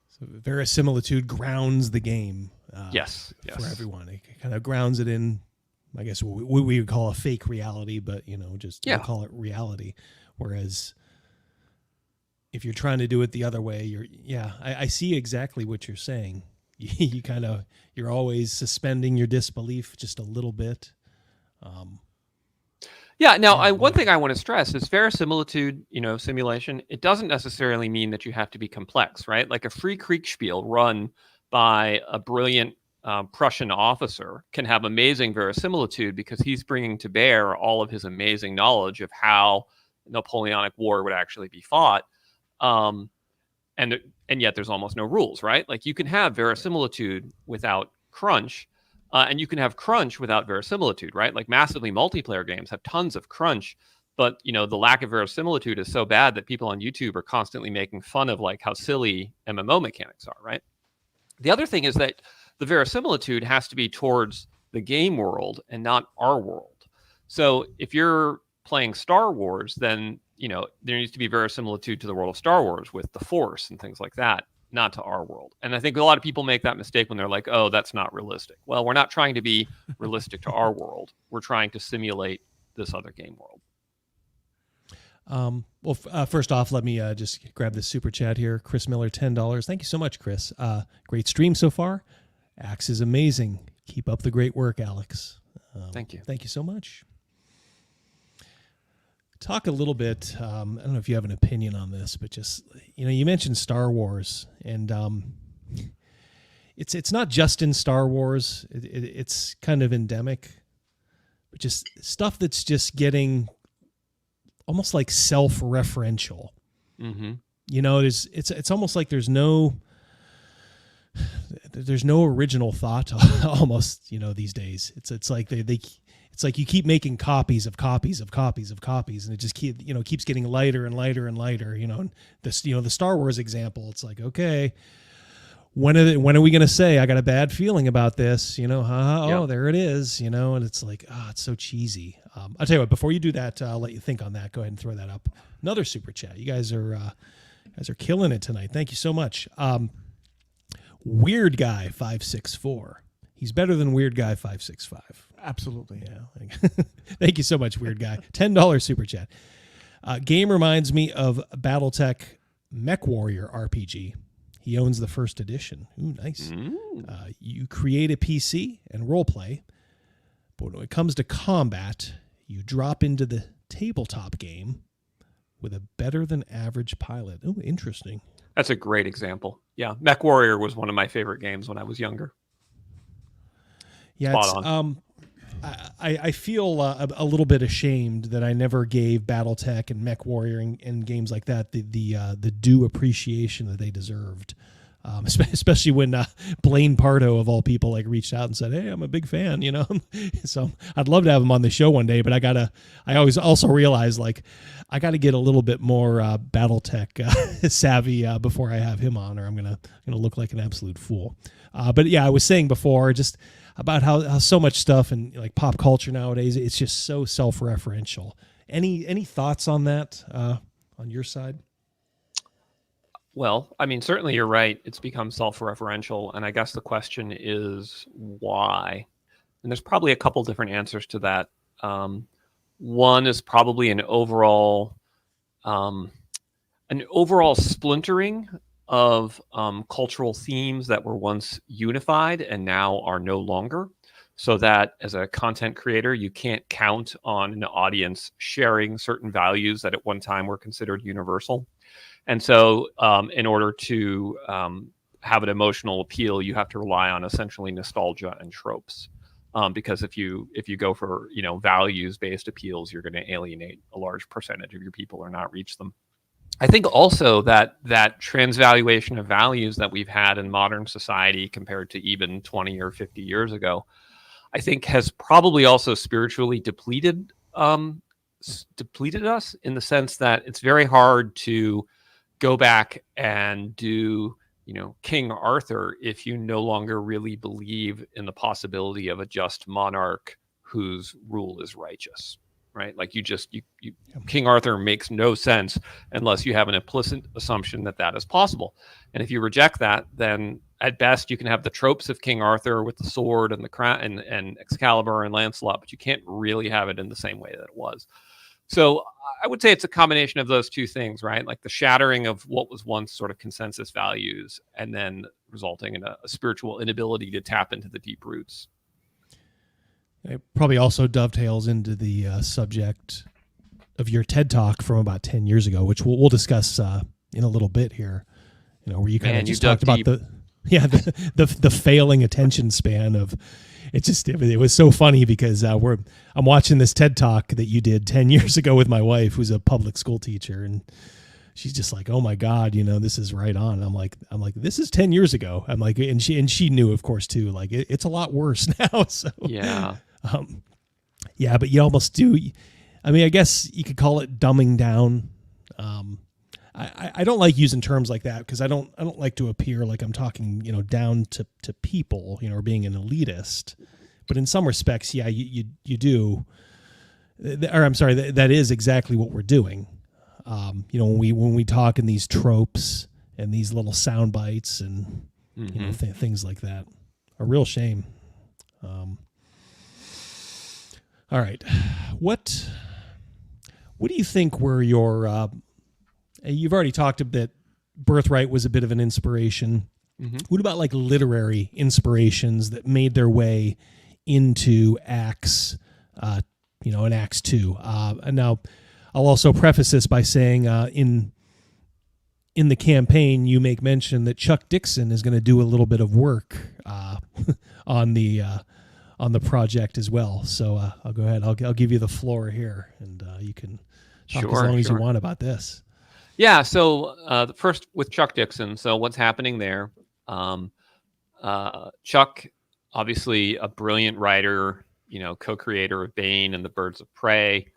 P: So verisimilitude grounds the game.
R: Yes.
P: For everyone. It kind of grounds it in, I guess, what we would call a fake reality, but, we'll call it reality. Whereas if you're trying to do it the other way, I see exactly what you're saying. You're always suspending your disbelief just a little bit.
R: Now, one thing I want to stress is verisimilitude, simulation. It doesn't necessarily mean that you have to be complex, right? Like a free Kriegspiel run by a brilliant Prussian officer can have amazing verisimilitude because he's bringing to bear all of his amazing knowledge of how Napoleonic War would actually be fought. And yet there's almost no rules, right? Like you can have verisimilitude without crunch. And you can have crunch without verisimilitude, right? Like massively multiplayer games have tons of crunch, but the lack of verisimilitude is so bad that people on YouTube are constantly making fun of how silly MMO mechanics are, right? The other thing is that the verisimilitude has to be towards the game world and not our world. So if you're playing Star Wars, then there needs to be verisimilitude to the world of Star Wars with the Force and things like that, not to our world. And I think a lot of people make that mistake when they're like, oh, that's not realistic. Well, we're not trying to be realistic to our world. We're trying to simulate this other game world.
P: First off, let me just grab this super chat here. Chris Miller, $10. Thank you so much, Chris. Great stream so far. ACKS is amazing. Keep up the great work, Alex.
R: Thank you.
P: Thank you so much. Talk a little bit, I don't know if you have an opinion on this, but just, you mentioned Star Wars, and it's not just in Star Wars. It's kind of endemic, but just stuff that's just getting almost like self-referential.
R: Mm-hmm.
P: It's almost like there's no original thought almost, these days. It's like it's like you keep making copies of copies of copies of copies, and it just keeps getting lighter and lighter and lighter. And this, the Star Wars example, it's like, okay, when are we going to say I got a bad feeling about this? Oh, there it is. And it's like, it's so cheesy. I'll tell you what. Before you do that, I'll let you think on that. Go ahead and throw that up. Another super chat. You guys are killing it tonight. Thank you so much. Weird Guy 564. He's better than Weird Guy 565.
Q: Absolutely.
P: Yeah. Thank you so much, Weird Guy. $10 super chat. Game reminds me of BattleTech Mech Warrior RPG. He owns the first edition. Ooh, nice. You create a PC and roleplay, but when it comes to combat, you drop into the tabletop game with a better than average pilot. Oh, interesting.
R: That's a great example. Yeah, Mech Warrior was one of my favorite games when I was younger.
P: Yeah,
R: Spot on.
P: I feel a little bit ashamed that I never gave BattleTech and Mech Warrior and games like that the due appreciation that they deserved. Especially when Blaine Pardo of all people reached out and said, "Hey, I'm a big fan," So I'd love to have him on the show one day, but I always also realize I got to get a little bit more BattleTech savvy before I have him on, or I'm gonna look like an absolute fool. But yeah, I was saying before just about how so much stuff in pop culture nowadays, it's just so self-referential. Any thoughts on that on your side?
R: Well, I mean, certainly you're right. It's become self-referential, and I guess the question is why? And there's probably a couple different answers to that. One is probably an overall splintering of cultural themes that were once unified and now are no longer. So that as a content creator, you can't count on an audience sharing certain values that at one time were considered universal. And so in order to have an emotional appeal, you have to rely on essentially nostalgia and tropes. Because if you go for values-based appeals, you're going to alienate a large percentage of your people or not reach them. I think also that transvaluation of values that we've had in modern society compared to even 20 or 50 years ago, I think has probably also spiritually depleted us in the sense that it's very hard to go back and do, King Arthur if you no longer really believe in the possibility of a just monarch whose rule is righteous, right? King Arthur makes no sense unless you have an implicit assumption that is possible. And if you reject that, then at best you can have the tropes of King Arthur with the sword and the crown and Excalibur and Lancelot, but you can't really have it in the same way that it was. So I would say it's a combination of those two things, right? Like the shattering of what was once sort of consensus values and then resulting in a spiritual inability to tap into the deep roots.
P: It probably also dovetails into the subject of your TED Talk from about 10 years ago, which we'll discuss in a little bit here, where you kind of just talked about the failing attention span of it was so funny because I'm watching this TED Talk that you did 10 years ago with my wife, who's a public school teacher, and she's just like, "Oh my God, this is right on." I'm like, this is 10 years ago. I'm like, and she knew, of course, too. Like it's a lot worse now. So
R: yeah,
P: yeah, but you almost do. I mean, I guess you could call it dumbing down. I don't like using terms like that because I don't like to appear like I'm talking, down to people, or being an elitist. But in some respects, yeah, you do. Or I'm sorry, that is exactly what we're doing. When we talk in these tropes and these little sound bites and things like that, a real shame. All right, what do you think were your you've already talked a bit. Birthright was a bit of an inspiration. Mm-hmm. What about literary inspirations that made their way into ACKS, and ACKS 2? And now I'll also preface this by saying in the campaign, you make mention that Chuck Dixon is going to do a little bit of work on the project as well. So I'll go ahead. I'll give you the floor here, and you can talk as long as you want about this.
R: Yeah, so the first with Chuck Dixon. So what's happening there? Chuck, obviously a brilliant writer, co-creator of Bane and the Birds of Prey,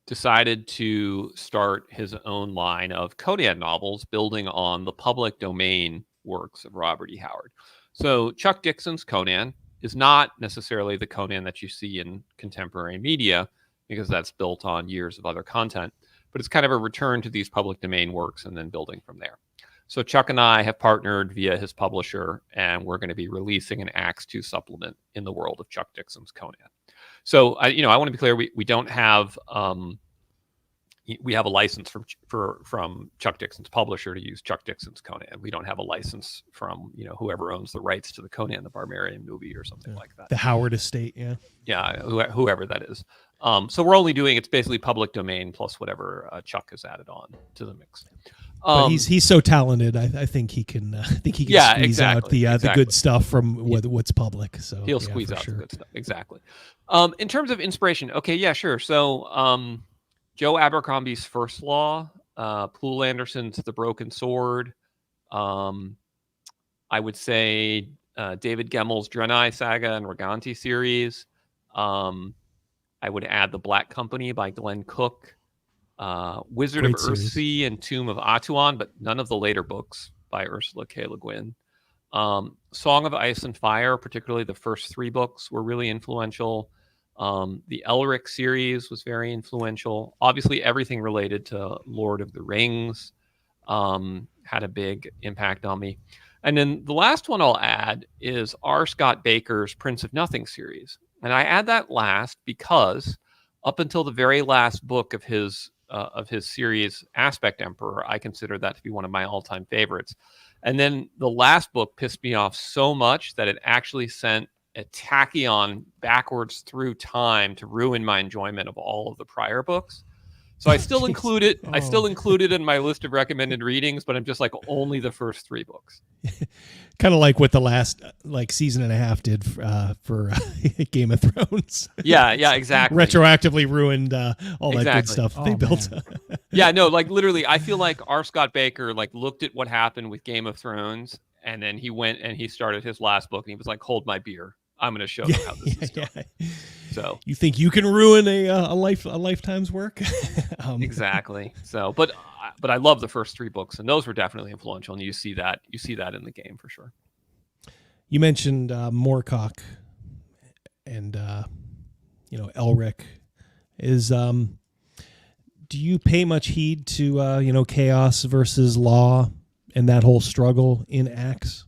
R: decided to start his own line of Conan novels, building on the public domain works of Robert E. Howard. So Chuck Dixon's Conan is not necessarily the Conan that you see in contemporary media, because that's built on years of other content, but it's kind of a return to these public domain works and then building from there. So Chuck and I have partnered via his publisher, and we're going to be releasing an ACKS 2 supplement in the world of Chuck Dixon's Conan. So I want to be clear, we don't have we have a license from Chuck Dixon's publisher to use Chuck Dixon's Conan. We don't have a license from whoever owns the rights to the Conan the Barbarian movie or something like that.
P: The Howard estate, yeah.
R: Yeah, whoever that is. So we're only doing, it's basically public domain plus whatever Chuck has added on to the mix.
P: But he's so talented. I think he can. Squeeze out the good stuff from what's public. So
R: he'll squeeze out the good stuff. Exactly. In terms of inspiration, okay, yeah, sure. So Joe Abercrombie's First Law, Poul Anderson's The Broken Sword. I would say David Gemmel's Draenei Saga and Roganti series. I would add The Black Company by Glenn Cook. Wizard
P: Great
R: of
P: series.
R: Earthsea and Tomb of Atuan, but none of the later books by Ursula K. Le Guin. Song of Ice and Fire, particularly the first 3 books, were really influential. The Elric series was very influential. Obviously, everything related to Lord of the Rings had a big impact on me. And then the last one I'll add is R. Scott Baker's Prince of Nothing series. And I add that last because up until the very last book of his series, Aspect Emperor, I consider that to be one of my all-time favorites. And then the last book pissed me off so much that it actually sent a tachyon backwards through time to ruin my enjoyment of all of the prior books. So I still include it. I still include it in my list of recommended readings, but I'm just like only the first 3 books.
P: Kind of like what the last season and a half did for Game of Thrones.
R: Yeah, exactly.
P: Retroactively ruined all that good stuff they built.
R: Yeah, no, like literally, I feel like R. Scott Baker looked at what happened with Game of Thrones, and then he went and he started his last book, and he was like, "Hold my beer. I'm going to show them how this is done." So
P: you think you can ruin a lifetime's work?
R: Exactly. So, but I love the first 3 books, and those were definitely influential, and you see that in the game for sure.
P: You mentioned Moorcock and Elric. Do you pay much heed to chaos versus law and that whole struggle in ACKS?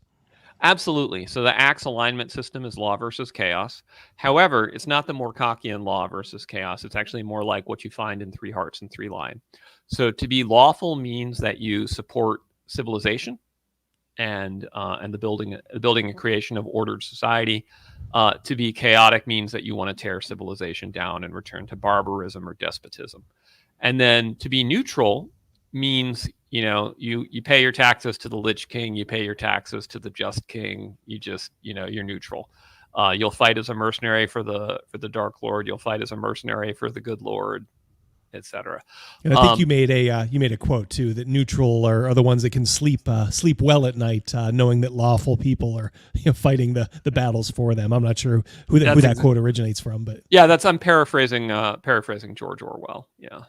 R: Absolutely. So the ACKS alignment system is law versus chaos. However, it's not the Moorcockian law versus chaos. It's actually more like what you find in 3 Hearts and 3 Line. So to be lawful means that you support civilization and the building and creation of ordered society. To be chaotic means that you want to tear civilization down and return to barbarism or despotism. And then to be neutral means you pay your taxes to the Lich King, you pay your taxes to the Just King. You just you're neutral. You'll fight as a mercenary for the Dark Lord. You'll fight as a mercenary for the Good Lord, etc.
P: And I think you made a quote too, that neutral are the ones that can sleep well at night, knowing that lawful people are fighting the battles for them. I'm not sure who that quote originates from, but
R: yeah, I'm paraphrasing George Orwell. Yeah.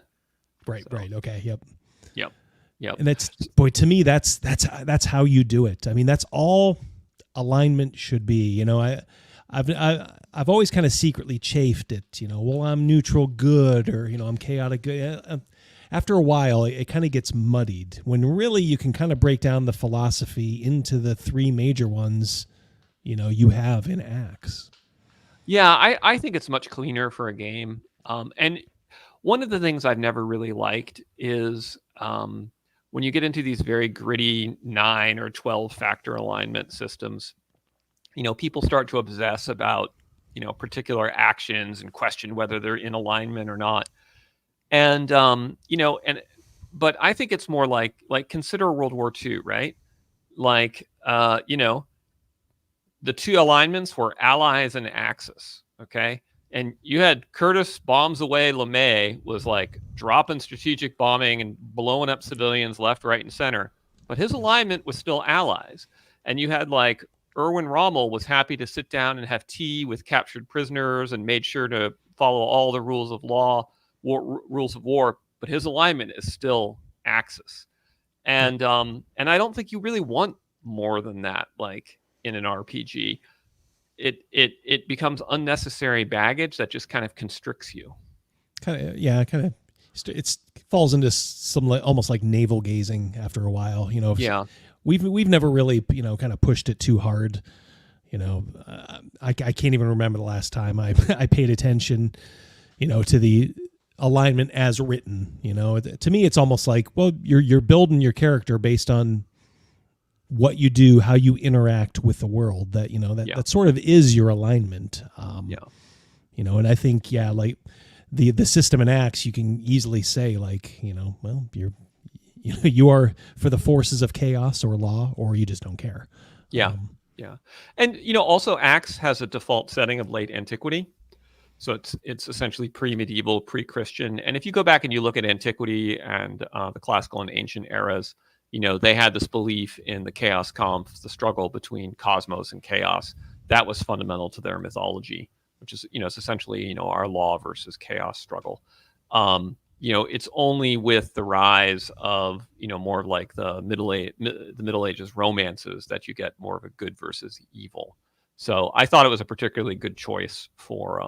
P: Right. Okay. Yep.
R: And
P: that's, boy, to me, that's how you do it. I mean, that's all alignment should be. I've always kind of secretly chafed it. Well, I'm neutral good, or I'm chaotic good. After a while, it kind of gets muddied when really you can kind of break down the philosophy into the 3 major ones. You have in ACKS.
R: Yeah, I think it's much cleaner for a game. And one of the things I've never really liked is when you get into these very gritty 9 or 12 factor alignment systems, people start to obsess about, particular actions and question whether they're in alignment or not. And, but I think it's more like consider World War II, right? The 2 alignments were Allies and Axis. Okay. And you had Curtis bombs away LeMay, was dropping strategic bombing and blowing up civilians left, right, and center. But his alignment was still Allies. And you had Erwin Rommel was happy to sit down and have tea with captured prisoners and made sure to follow all the rules of law, rules of war, but his alignment is still ACKS. And I don't think you really want more than that, like in an RPG. It becomes unnecessary baggage that just kind of constricts you.
P: It falls into some almost like navel gazing after a while.
R: Yeah.
P: We've never really kind of pushed it too hard. I can't even remember the last time I paid attention to the alignment as written. To me it's almost like, well, you're building your character based on what you do, how you interact with the world. That sort of is your alignment. And I think like the system in ACKS, you can easily say like, well, you are for the forces of chaos or law, or you just don't care.
R: Yeah. And also ACKS has a default setting of late antiquity. So it's essentially pre-medieval, pre-Christian. And if you go back and you look at antiquity and the classical and ancient eras, they had this belief in the chaos Kampf, the struggle between cosmos and chaos. That was fundamental to their mythology, which is, it's essentially, our law versus chaos struggle. It's only with the rise of, more of like the Middle Ages romances that you get more of a good versus evil. So I thought it was a particularly good choice for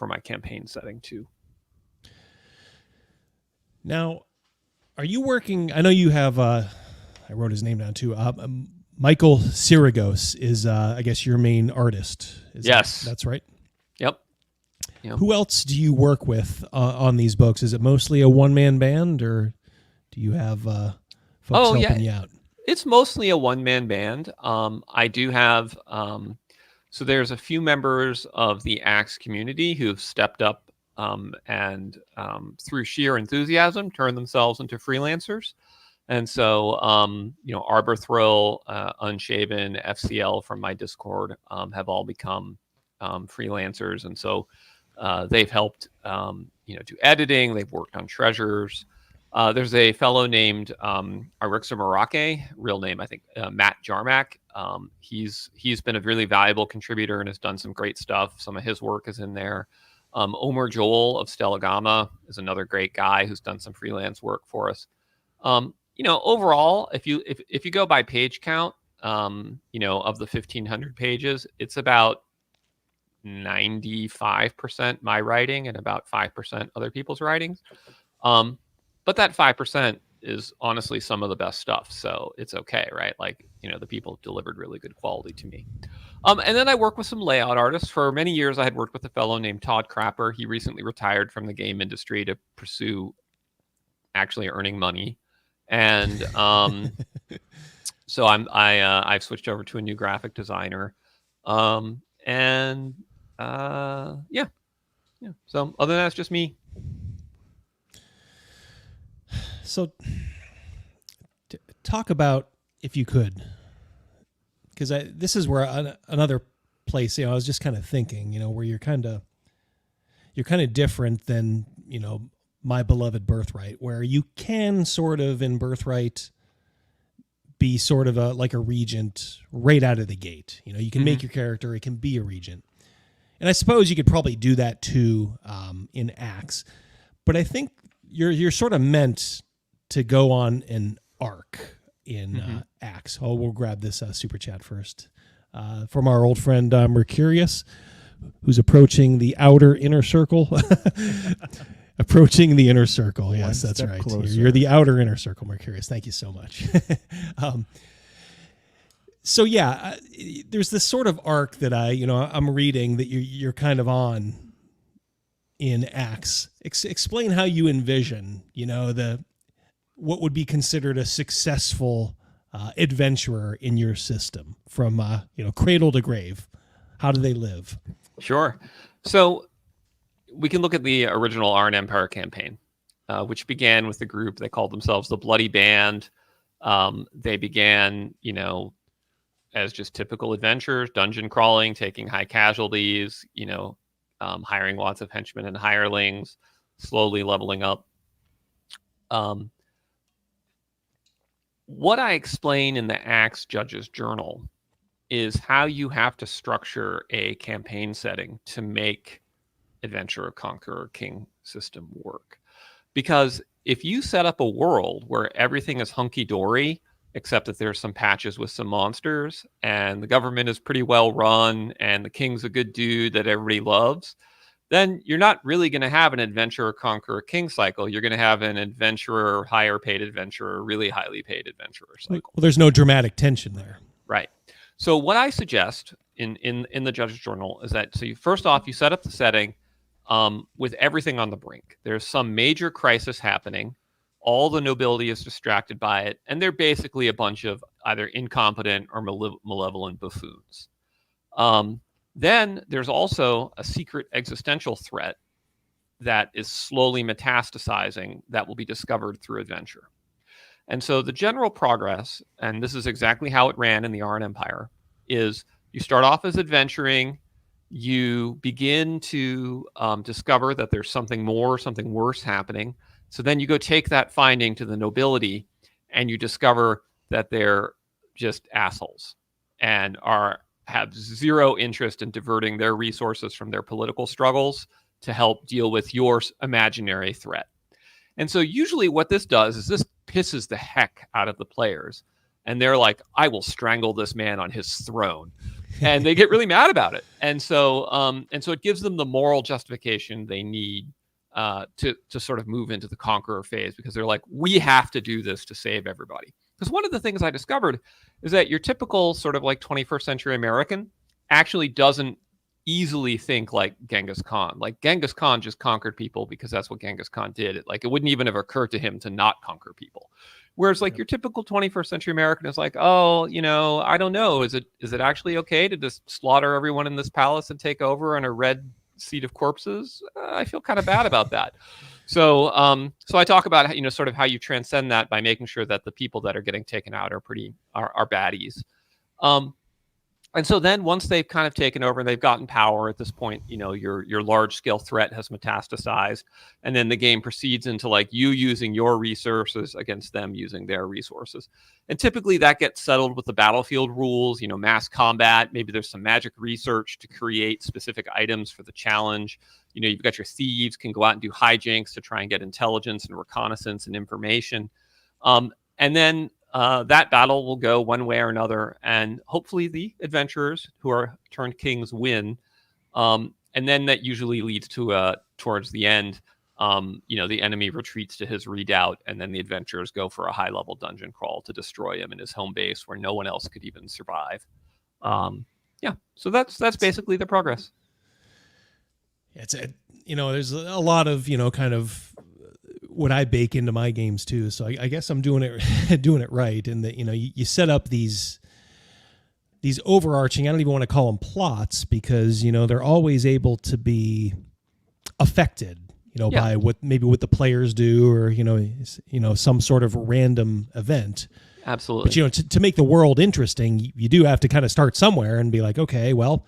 R: my campaign setting too.
P: Now, are you working? I know you have. I wrote his name down too. Michael Sirigos is, I guess, your main artist.
R: Yes,
P: that's right.
R: Yep.
P: Who else do you work with on these books? Is it mostly a one-man band, or do you have folks helping you out?
R: It's mostly a one-man band. I do have. So there's a few members of the ACKS community who've stepped up and through sheer enthusiasm turned themselves into freelancers. And so, Arbor Thrill, Unshaven, FCL from my Discord have all become freelancers. And so they've helped, do editing. They've worked on treasures. There's a fellow named Arixa Marake, real name, I think, Matt Jarmack. He's been a really valuable contributor and has done some great stuff. Some of his work is in there. Omer Joel of Stella Gamma is another great guy who's done some freelance work for us. Overall, if you go by page count, of the 1,500 pages, it's about 95% my writing and about 5% other people's writings. But that 5% is honestly some of the best stuff. So it's okay, right? Like, the people delivered really good quality to me. And then I work with some layout artists. For many years, I had worked with a fellow named Todd Crapper. He recently retired from the game industry to pursue actually earning money. And so I've switched over to a new graphic designer. So other than that, it's just me.
P: So talk about, if you could, because this is where another place, I was just kind of thinking, where you're kind of different than, my beloved Birthright, where you can sort of in Birthright be sort of like a regent right out of the gate. You can make your character, it can be a regent. And I suppose you could probably do that too in ACKS. But I think you're sort of meant to go on an arc in ACKS. Oh, we'll grab this super chat first from our old friend Mercurius, who's approaching the outer inner circle. Approaching the inner circle. Yes, that's right. You're the outer inner circle, Mercurius. Thank you so much. There's this sort of arc that I'm reading that you're kind of on in ACKS. Explain how you envision, what would be considered a successful adventurer in your system from cradle to grave. How do they live?
R: Sure. So we can look at the original Iron Empire campaign, which began with the group. They called themselves the Bloody Band. They began, as just typical adventurers, dungeon crawling, taking high casualties, hiring lots of henchmen and hirelings, slowly leveling up. What I explain in the ACKS Judge's Journal is how you have to structure a campaign setting to make Adventurer, Conqueror, King system work. Because if you set up a world where everything is hunky-dory, except that there's some patches with some monsters, and the government is pretty well run, and the king's a good dude that everybody loves, then you're not really going to have an Adventurer, Conqueror, King cycle. You're going to have an Adventurer, higher paid Adventurer, really highly paid Adventurer cycle.
P: Well, there's no dramatic tension there.
R: Right. So what I suggest in the Judge's Journal is that, so first off, you set up the setting with everything on the brink. There's some major crisis happening. All the nobility is distracted by it, and they're basically a bunch of either incompetent or malevolent buffoons. Then there's also a secret existential threat that is slowly metastasizing that will be discovered through adventure. And so the general progress, and this is exactly how it ran in the Arn Empire, is you start off as adventuring, you begin to discover that there's something more, something worse happening. So then you go take that finding to the nobility, and you discover that they're just assholes and have zero interest in diverting their resources from their political struggles to help deal with your imaginary threat. And so usually what this does is this pisses the heck out of the players. And they're like, I will strangle this man on his throne. And they get really mad about it. And so it gives them the moral justification they need to sort of move into the Conqueror phase, because they're like, we have to do this to save everybody. Because one of the things I discovered is that your typical sort of like 21st century American actually doesn't easily think like Genghis Khan. Like Genghis Khan just conquered people because that's what Genghis Khan did. It wouldn't even have occurred to him to not conquer people. Whereas like your typical 21st century American is like, oh, I don't know. Is it actually okay to just slaughter everyone in this palace and take over on a red seat of corpses? I feel kind of bad about that. So I talk about, sort of how you transcend that by making sure that the people that are getting taken out are baddies. And so then once they've kind of taken over and they've gotten power at this point, your large scale threat has metastasized, and then the game proceeds into like you using your resources against them using their resources. And typically that gets settled with the battlefield rules, mass combat. Maybe there's some magic research to create specific items for the challenge. You've got your thieves can go out and do hijinks to try and get intelligence and reconnaissance and information. And then that battle will go one way or another, and hopefully the adventurers who are turned kings win. And then that usually leads to towards the end, the enemy retreats to his redoubt, and then the adventurers go for a high-level dungeon crawl to destroy him in his home base where no one else could even survive. So that's basically the progress.
P: There's a lot of kind of what I bake into my games too. So I guess I'm doing it right. And that, you set up these overarching, I don't even want to call them plots, because, they're always able to be affected, by what the players do, or, some sort of random event.
R: Absolutely.
P: But, to make the world interesting, you do have to kind of start somewhere and be like, okay, well,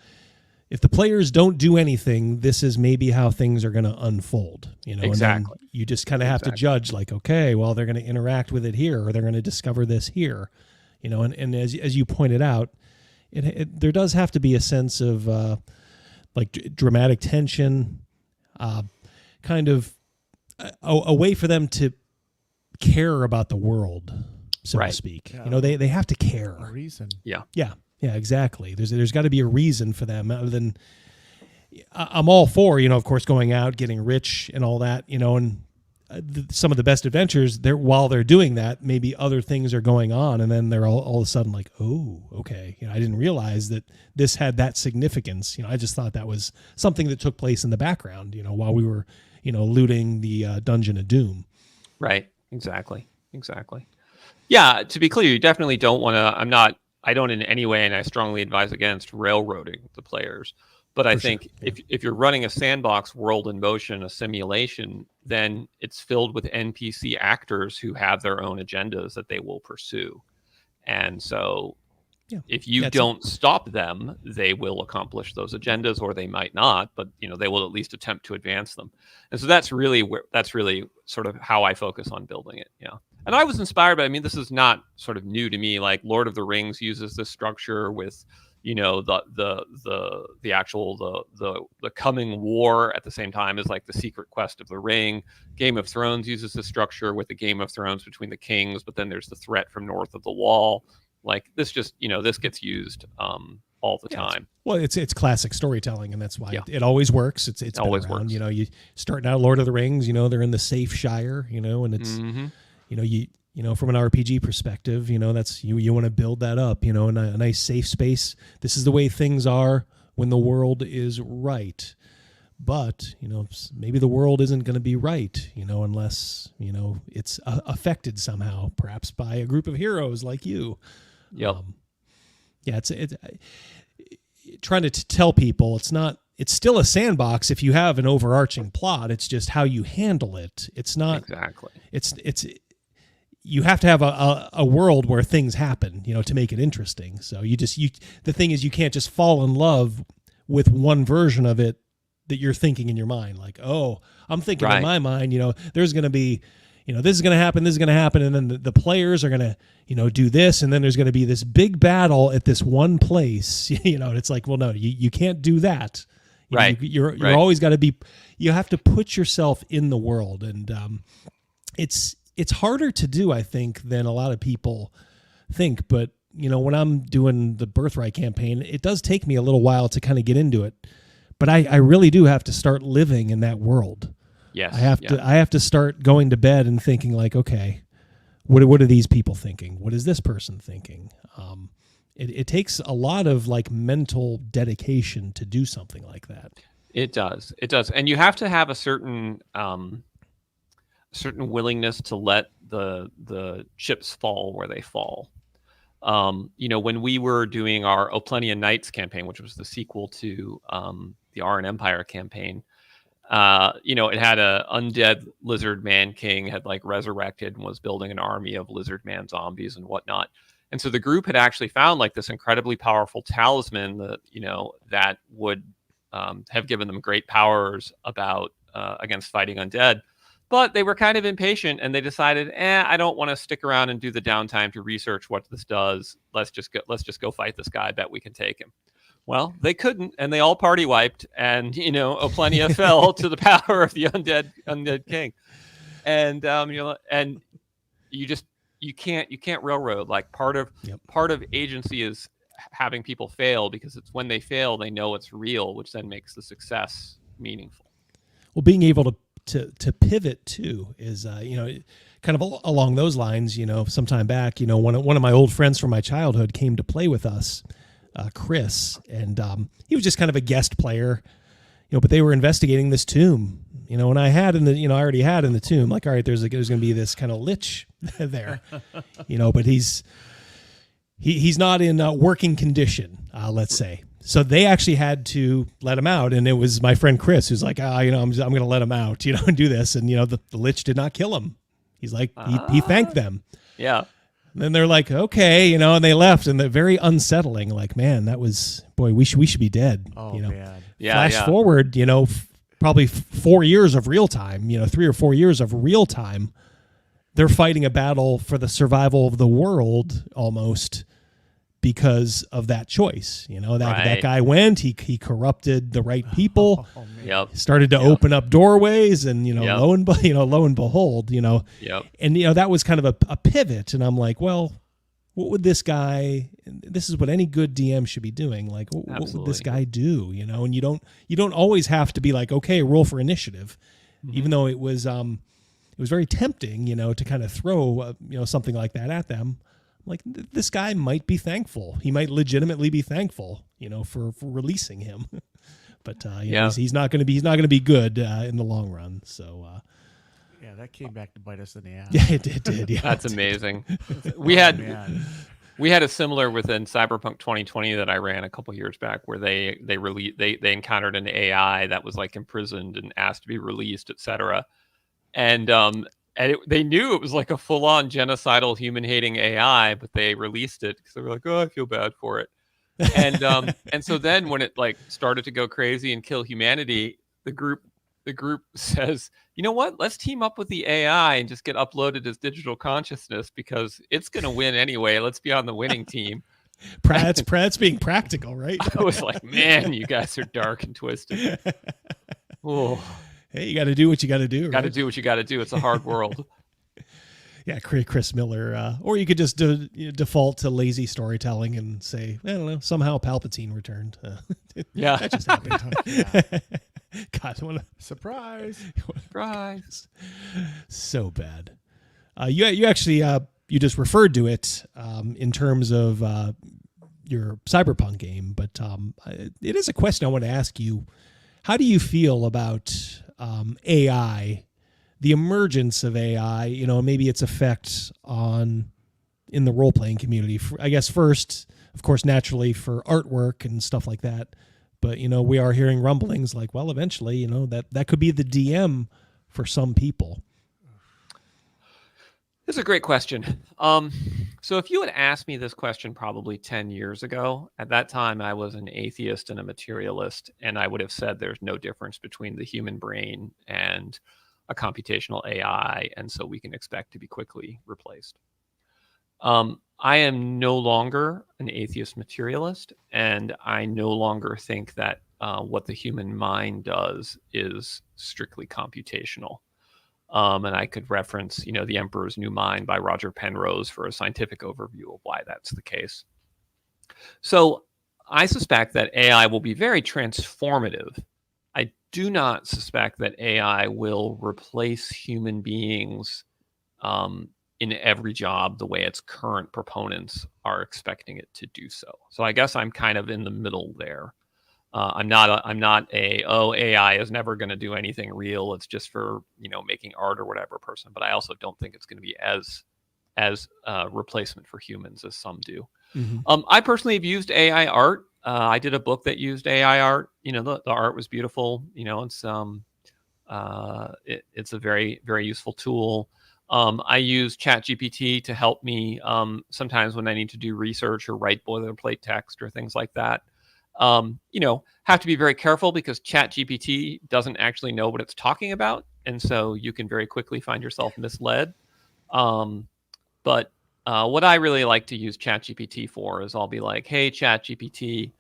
P: if the players don't do anything, this is maybe how things are going to unfold,
R: Exactly.
P: And you just kind of have to judge, like, okay, well, they're going to interact with it here, or they're going to discover this here, and as you pointed out, there does have to be a sense of dramatic tension, kind of a way for them to care about the world, so to speak.
Q: Yeah.
P: They have to care.
Q: A reason.
R: Yeah.
P: Yeah, exactly. There's got to be a reason for them, other than I'm all for, of course, going out, getting rich and all that, and some of the best adventures, while they're doing that, maybe other things are going on, and then they're all of a sudden like, oh, okay, I didn't realize that this had that significance. I just thought that was something that took place in the background, while we were, looting the Dungeon of Doom.
R: Right. Exactly. Yeah. To be clear, you definitely don't want to. I don't in any way, and I strongly advise against railroading the players. But I think if you're running a sandbox world in motion, a simulation, then it's filled with NPC actors who have their own agendas that they will pursue. And so if you don't stop them, they will accomplish those agendas, or they might not, but they will at least attempt to advance them. And so that's really sort of how I focus on building it. Yeah. And I was inspired by, this is not sort of new to me, like Lord of the Rings uses this structure with, the actual the coming war at the same time is like the secret quest of the ring. Game of Thrones uses this structure with the Game of Thrones between the kings, but then there's the threat from north of the wall. Like this just this gets used all the time.
P: It's classic storytelling, and that's why it always works. It's always works. You starting out Lord of the Rings, they're in the safe Shire, and it's from an RPG perspective, that's you want to build that up, a nice safe space. This is the way things are when the world is right. But, maybe the world isn't going to be right, unless, it's affected somehow, perhaps by a group of heroes like you.
R: Yep.
P: It's trying to tell people it's still a sandbox if you have an overarching plot. It's just how you handle it. It's not
R: exactly.
P: You have to have a world where things happen, to make it interesting. So the thing is, you can't just fall in love with one version of it that you're thinking in your mind. Like, oh, I'm thinking in my mind, there's going to be, this is going to happen. And then the players are going to, do this. And then there's going to be this big battle at this one place, and it's like, well, no, you can't do that. You're always got to be, you have to put yourself in the world. And it's harder to do, I think, than a lot of people think. But, when I'm doing the Birthright campaign, it does take me a little while to kind of get into it. But I really do have to start living in that world.
R: Yes.
P: I have to start going to bed and thinking like, okay, what are these people thinking? What is this person thinking? It takes a lot of like mental dedication to do something like that.
R: It does. And you have to have a certain willingness to let the chips fall where they fall. When we were doing our Oplenian Knights campaign, which was the sequel to the Arran Empire campaign, it had a undead lizard man king had like resurrected and was building an army of lizard man zombies and whatnot. And so the group had actually found like this incredibly powerful talisman that, that would have given them great powers against fighting undead. But they were kind of impatient, and they decided, I don't want to stick around and do the downtime to research what this does. Let's just go fight this guy. I bet we can take him. Well, they couldn't, and they all party wiped, and Oplenia fell to the power of the undead king. And and you can't railroad. Like part of agency is having people fail, because it's when they fail they know it's real, which then makes the success meaningful.
P: Well, being able to pivot too is kind of along those lines. Some time back, one of my old friends from my childhood came to play with us, Chris, and he was just kind of a guest player, but they were investigating this tomb, and I already had in the tomb, like, all right, there's going to be this kind of lich there, but he's not in working condition, let's say. So they actually had to let him out, and it was my friend Chris who's like, I'm going to let him out, and do this, and the lich did not kill him. He's like, he thanked them.
R: Yeah.
P: And then they're like, okay, and they left, and they're very unsettling. Like, man, that was, boy, we should be dead.
Q: Oh, man.
P: Yeah. Flash forward, probably 4 years of real time, 3 or 4 years of real time. They're fighting a battle for the survival of the world almost, because of that choice. That guy went, he corrupted the right people, started to open up doorways, and lo and behold, and that was kind of a pivot. And I'm like, well, what would this guy, this is what any good DM should be doing. Like, what would this guy do? And you don't always have to be like, okay, roll for initiative, even though it was very tempting, to kind of throw, something like that at them. Like, this guy might be thankful. He might legitimately be thankful, for releasing him. But he's not going to be good in the long run. So
Q: yeah, that came back to bite us in the ass.
P: Yeah, it did. Yeah,
R: that's amazing. We had a similar within Cyberpunk 2020 that I ran a couple years back, where they encountered an AI that was like imprisoned and asked to be released, etc. And they knew it was like a full-on genocidal, human-hating AI, but they released it because they were like, "Oh, I feel bad for it." And so then, when it like started to go crazy and kill humanity, the group says, "You know what? Let's team up with the AI and just get uploaded as digital consciousness, because it's going to win anyway. Let's be on the winning team."
P: Pratt's being practical, right?
R: I was like, man, you guys are dark and twisted. Oh,
P: hey, you got to do what you got to do.
R: Got to do what you got to do. It's a hard world.
P: Yeah, Chris Miller. Or you could just default to lazy storytelling and say, I don't know, somehow Palpatine returned.
R: Yeah.
P: That just happened.
Q: Yeah.
P: God, what a
Q: Surprise.
R: Surprise. So
P: bad. You actually, you just referred to it in terms of your Cyberpunk game, but it is a question I want to ask you. How do you feel about AI, the emergence of AI, maybe its effect in the role-playing community? I guess first, of course, naturally for artwork and stuff like that. But, we are hearing rumblings like, well, eventually, that could be the DM for some people.
R: This is a great question. So if you had asked me this question probably 10 years ago, at that time I was an atheist and a materialist, and I would have said there's no difference between the human brain and a computational AI, and so we can expect to be quickly replaced. I am no longer an atheist materialist, and I no longer think that what the human mind does is strictly computational. And I could reference, The Emperor's New Mind by Roger Penrose for a scientific overview of why that's the case. So I suspect that AI will be very transformative. I do not suspect that AI will replace human beings in every job the way its current proponents are expecting it to do so. So I guess I'm kind of in the middle there. I'm not AI is never going to do anything real. It's just for, making art or whatever person. But I also don't think it's going to be as replacement for humans as some do.
P: Mm-hmm.
R: I personally have used AI art. I did a book that used AI art. The art was beautiful. It's a very, very useful tool. I use ChatGPT to help me sometimes when I need to do research or write boilerplate text or things like that. Have to be very careful because ChatGPT doesn't actually know what it's talking about. And so you can very quickly find yourself misled. But what I really like to use ChatGPT for is I'll be like, hey, ChatGPT,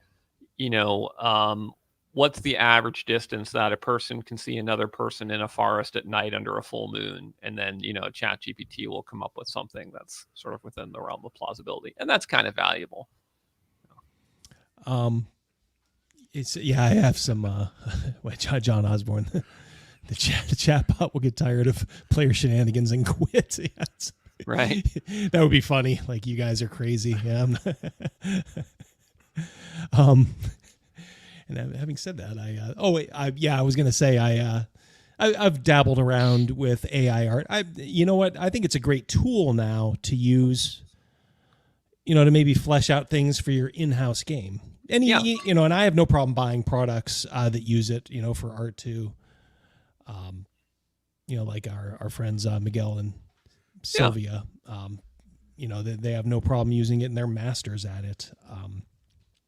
R: what's the average distance that a person can see another person in a forest at night under a full moon? And then, ChatGPT will come up with something that's sort of within the realm of plausibility. And that's kind of valuable.
P: I have some John Osborne. The chatbot will get tired of player shenanigans and quit. Yes.
R: Right.
P: That would be funny. Like, you guys are crazy. Yeah. And having said that, I was going to say I've dabbled around with AI art. You know what? I think it's a great tool now to use, to maybe flesh out things for your in-house game. And and I have no problem buying products that use it, for art too. Like our friends Miguel and Sylvia. They have no problem using it, and they're masters at it.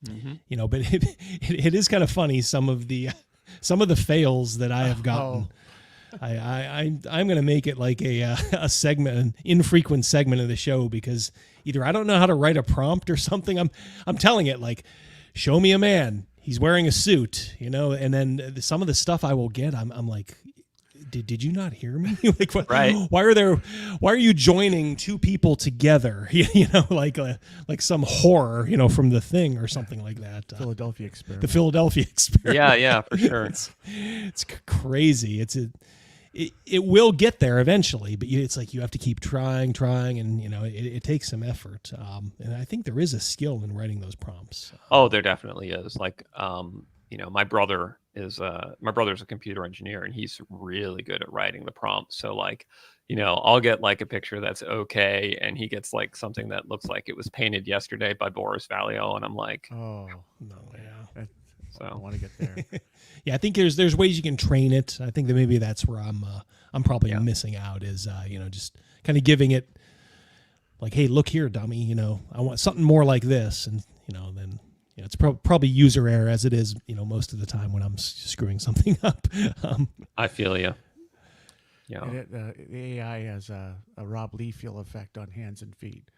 P: But it is kind of funny some of the fails that I have gotten. I'm going to make it like a segment, an infrequent segment of the show, because either I don't know how to write a prompt or something. I'm telling it like, show me a man, he's wearing a suit, and then some of the stuff I will get, I'm like, did you not hear me? Like, what,
R: right?
P: Why are you joining two people together? Like some horror, from The Thing or something like that.
Q: Philadelphia Experiment.
P: The Philadelphia Experiment.
R: Yeah, for sure.
P: It's crazy. It will get there eventually, but it's like you have to keep trying, and it takes some effort. And I think there is a skill in writing those prompts.
R: Oh, there definitely is. Like, my brother's a computer engineer, and he's really good at writing the prompts. So like, I'll get like a picture that's okay, and he gets like something that looks like it was painted yesterday by Boris Vallejo, and I'm like,
Q: oh no, yeah.
R: So
Q: I want to get there.
P: Yeah, I think there's ways you can train it. I think that maybe that's where I'm probably missing out is just kind of giving it like, hey, look here, dummy. I want something more like this, and then it's probably user error as it is most of the time when I'm screwing something up.
R: I feel you.
Q: Yeah, the AI has a Rob Liefeld effect on hands and feet.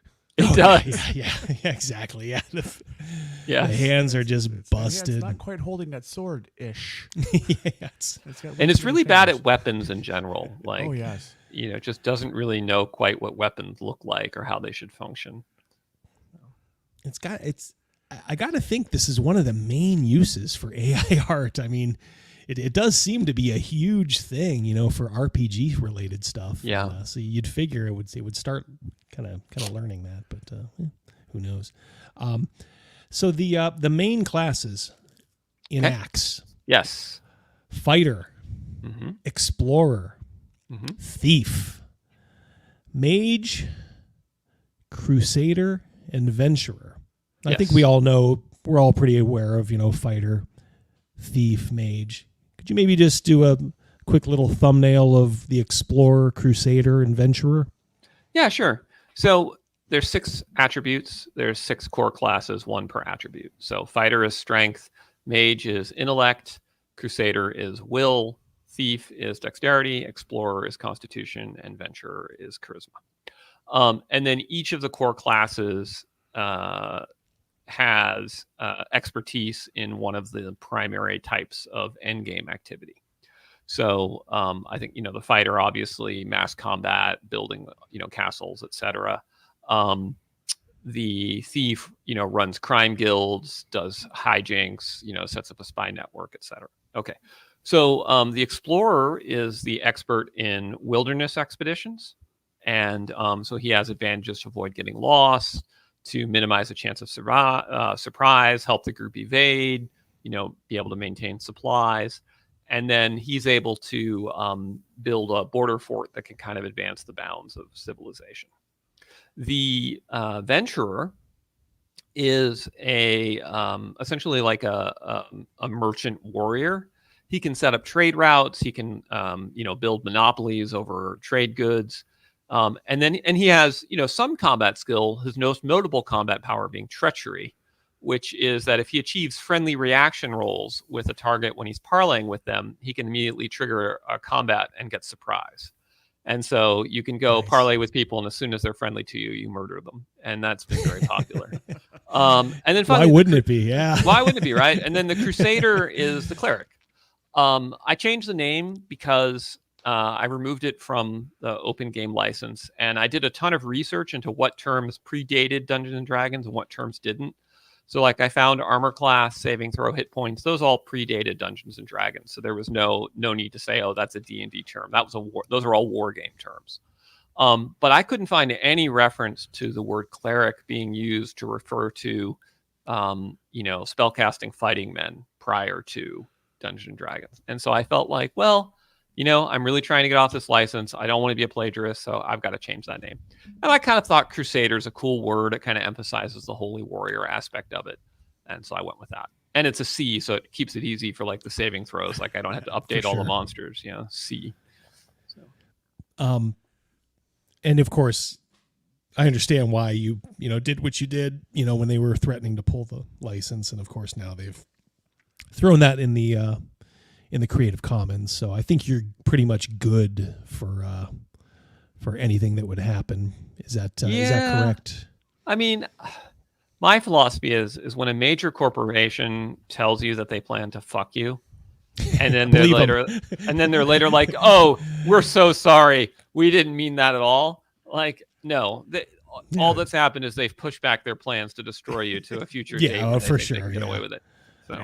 R: It does.
P: Yeah, exactly. Yeah. The
R: Yes.
P: hands are just busted.
Q: It's not quite holding that sword ish.
R: And it's really bad at weapons in general. Like,
Q: oh yes,
R: just doesn't really know quite what weapons look like or how they should function.
P: I got to think this is one of the main uses for AI art. I mean, it does seem to be a huge thing, for RPG related stuff.
R: Yeah.
P: So you'd figure it would start kind of learning that, but who knows? So the main classes in ACKS.
R: Yes.
P: Fighter, Explorer, Thief, Mage, Crusader, and Venturer. I think we all know, we're all pretty aware of, Fighter, Thief, Mage. Could you maybe just do a quick little thumbnail of the Explorer, Crusader, and Venturer?
R: Yeah, sure. So there's 6 attributes. There's 6 core classes, 1 per attribute. So Fighter is Strength, Mage is Intellect, Crusader is Will, Thief is Dexterity, Explorer is Constitution, and Venturer is Charisma. And then each of the core classes has expertise in one of the primary types of endgame activity. So I think, the Fighter, obviously, mass combat, building, castles, etc. The Thief, runs crime guilds, does hijinks, sets up a spy network, etc. Okay. So the Explorer is the expert in wilderness expeditions. And so he has advantages to avoid getting lost, to minimize the chance of surprise, help the group evade, be able to maintain supplies. And then he's able to build a border fort that can kind of advance the bounds of civilization. The Venturer is essentially like a merchant warrior. He can set up trade routes. He can build monopolies over trade goods. And he has, some combat skill, his most notable combat power being treachery, which is that if he achieves friendly reaction rolls with a target when he's parlaying with them, he can immediately trigger a combat and get surprise. And so you can go parlay with people, and as soon as they're friendly to you, you murder them. And that's been very popular. And then finally,
P: why wouldn't it be? Yeah.
R: Why wouldn't it be, right? And then the Crusader is the cleric. I changed the name because I removed it from the open game license, and I did a ton of research into what terms predated Dungeons and Dragons and what terms didn't. So I found armor class, saving throw, hit points. Those all predated Dungeons and Dragons. So there was no need to say, oh, that's a D&D term. Those are all war game terms. But I couldn't find any reference to the word cleric being used to refer to, spellcasting fighting men prior to Dungeons and Dragons. And so I felt like, well, I'm really trying to get off this license. I don't want to be a plagiarist, so I've got to change that name. And I kind of thought Crusader is a cool word. It kind of emphasizes the holy warrior aspect of it. And so I went with that. And it's a C, so it keeps it easy for the saving throws. I don't have to update all the monsters, C. So.
P: And of course, I understand why you did what you did, when they were threatening to pull the license. And of course, now they've thrown that in the Creative Commons, so I think you're pretty much good for anything that would happen. Is that correct?
R: I mean, my philosophy is when a major corporation tells you that they plan to fuck you, and then they're later like, "Oh, we're so sorry, we didn't mean that at all." No, all that's happened is they've pushed back their plans to destroy you to a future date.
P: Yeah, for sure. They can
R: get away with it. So.